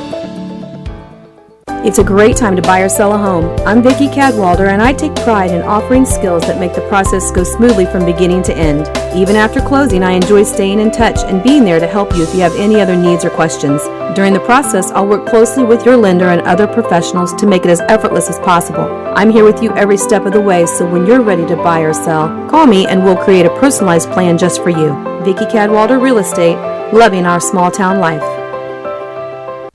It's a great time to buy or sell a home. I'm Vicki Cadwalder, and I take pride in offering skills that make the process go smoothly from beginning to end. Even after closing, I enjoy staying in touch and being there to help you if you have any other needs or questions. During the process, I'll work closely with your lender and other professionals to make it as effortless as possible. I'm here with you every step of the way, so when you're ready to buy or sell, call me and we'll create a personalized plan just for you. Vicki Cadwalder Real Estate, loving our small town life.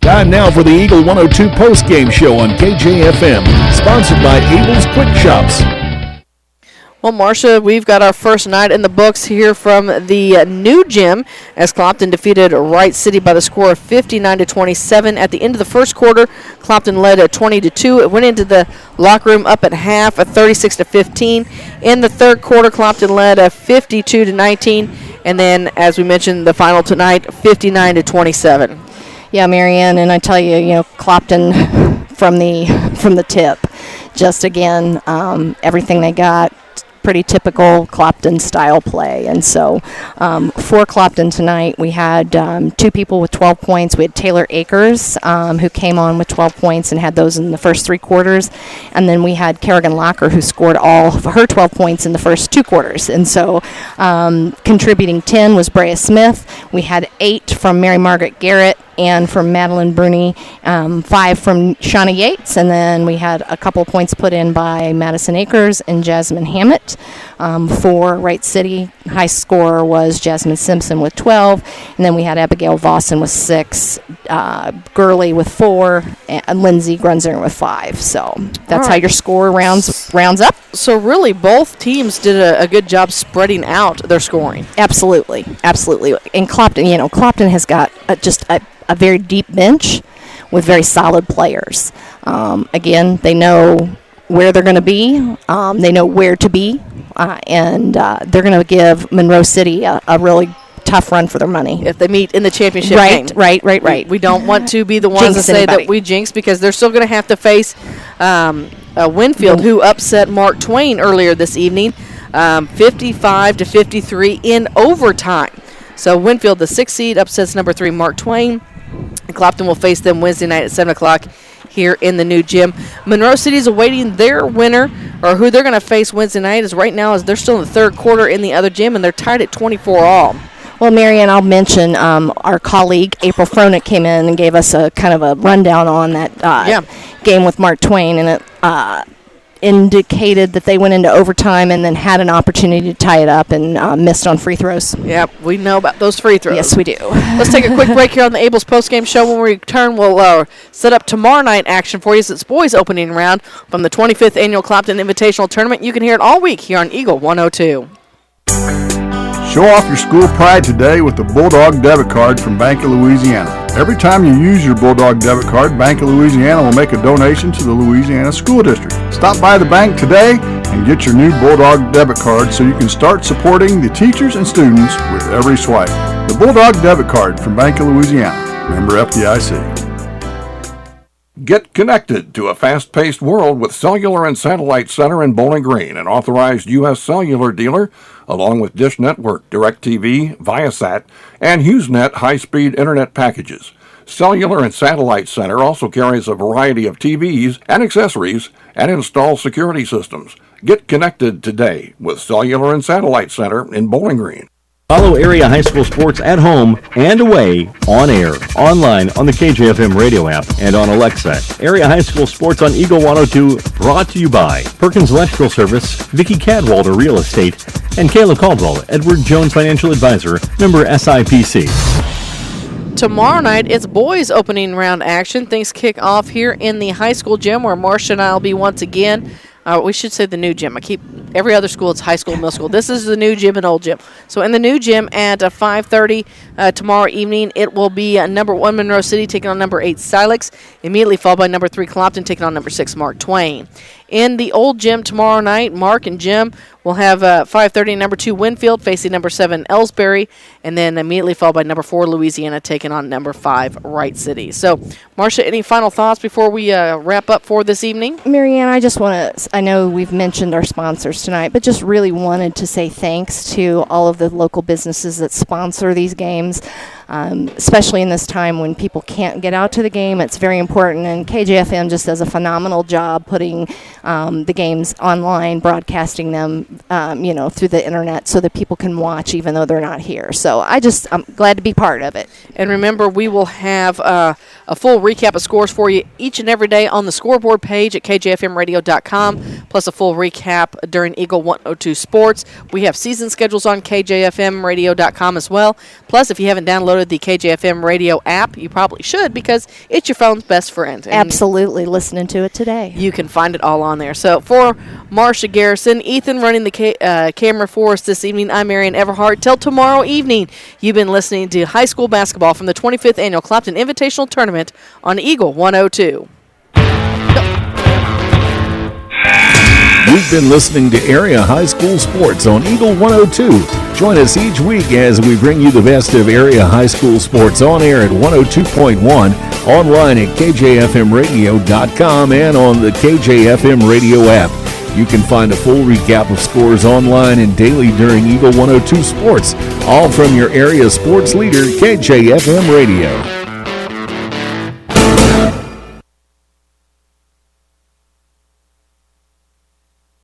Time now for the Eagle 102 postgame show on KJFM, sponsored by Abel's Quick Shops. Well, Marcia, we've got our first night in the books here from the new gym as Clopton defeated Wright City by the score of 59-27. At the end of the first quarter, Clopton led at 20-2. It went into the locker room up at half at 36-15. In the third quarter, Clopton led at 52-19. And then, as we mentioned, the final tonight, 59-27. Yeah, Marianne, and I tell you, Clopton from the tip, just again, everything they got, pretty typical Clopton style play. And so for Clopton tonight, we had 2 people with 12 points. We had Taylor Akers, who came on with 12 points and had those in the first 3 quarters. And then we had Kerrigan Locker, who scored all of her 12 points in the first 2 quarters. And so contributing 10 was Brea Smith. We had 8 from Mary Margaret Garrett and from Madeline Bruni, 5 from Shauna Yates, and then we had a couple points put in by Madison Akers and Jasmine Hammett. For Wright City, high score was Jasmine Simpson with 12, and then we had Abigail Vossen with 6, Gurley with 4, and Lindsay Grunzinger with 5. So that's how your score rounds up. So really, both teams did a good job spreading out their scoring. Absolutely. And Clopton, Clopton has got just a very deep bench with very solid players. Again, they know where they're going to be. They know where to be. And they're going to give Monroe City a really tough run for their money. If they meet in the championship game. Right. We don't want to be the ones that say that we jinx, because they're still going to have to face Winfield, who upset Mark Twain earlier this evening, 55-53 in overtime. So Winfield, the 6th seed, upsets number 3 Mark Twain. And Clopton will face them Wednesday night at 7 o'clock here in the new gym. Monroe City is awaiting their winner, or who they're going to face Wednesday night. As right now, as they're still in the third quarter in the other gym, and they're tied at 24 all. Well, Marianne, I'll mention our colleague April Froenick came in and gave us a kind of a rundown on that game with Mark Twain, and it indicated that they went into overtime and then had an opportunity to tie it up and missed on free throws. Yep, we know about those free throws. Yes, we do. Let's take a quick break here on the Abel's postgame show. When we return, we'll set up tomorrow night action for you. It's boys opening round from the 25th Annual Clopton Invitational Tournament. You can hear it all week here on Eagle 102. Show off your school pride today with the Bulldog debit card from Bank of Louisiana. Every time you use your Bulldog debit card, Bank of Louisiana will make a donation to the Louisiana School District. Stop by the bank today and get your new Bulldog debit card so you can start supporting the teachers and students with every swipe. The Bulldog debit card from Bank of Louisiana. Member FDIC. Get connected to a fast-paced world with Cellular and Satellite Center in Bowling Green, an authorized U.S. cellular dealer, along with Dish Network, DirecTV, Viasat, and HughesNet high-speed internet packages. Cellular and Satellite Center also carries a variety of TVs and accessories and installs security systems. Get connected today with Cellular and Satellite Center in Bowling Green. Follow area high school sports at home and away, on air, online, on the Kjfm radio app, and on Alexa. Area high school sports on Eagle 102, brought to you by Perkins Electrical Service, Vicky Cadwalder Real Estate, and Kayla Caldwell, Edward Jones Financial Advisor, member SIPC. Tomorrow night, it's boys opening round action. Things kick off here in the high school gym where Marcia and I will be once again. We should say the new gym. Every other school, it's high school, middle school. This is the new gym and old gym. So in the new gym at 5:30 tomorrow evening, it will be number 1 Monroe City taking on number 8 Silex, immediately followed by number 3 Clopton taking on number 6 Mark Twain. In the old gym tomorrow night, Mark and Jim will have 5:30 number 2 Winfield facing number 7 Ellsbury, and then immediately followed by number 4 Louisiana taking on number 5 Wright City. So, Marcia, any final thoughts before we wrap up for this evening? Marianne, I just want to, I know we've mentioned our sponsors tonight, but just really wanted to say thanks to all of the local businesses that sponsor these games. Especially in this time when people can't get out to the game, it's very important, and KJFM just does a phenomenal job putting the games online, broadcasting them, through the internet so that people can watch even though they're not here. So I'm glad to be part of it. And remember, we will have a full recap of scores for you each and every day on the scoreboard page at kjfmradio.com, plus a full recap during Eagle 102 Sports. We have season schedules on kjfmradio.com as well. Plus, if you haven't downloaded the KJFM radio app, you probably should, because it's your phone's best friend. And absolutely, listening to it today. You can find it all on there. So for Marcia Garrison, Ethan running the camera for us this evening, I'm Marianne Everhart. Till tomorrow evening, you've been listening to high school basketball from the 25th Annual Clopton Invitational Tournament on Eagle 102. You've been listening to Area High School Sports on Eagle 102. Join us each week as we bring you the best of area high school sports on air at 102.1, online at kjfmradio.com, and on the KJFM radio app. You can find a full recap of scores online and daily during Eagle 102 Sports, all from your area sports leader, KJFM Radio.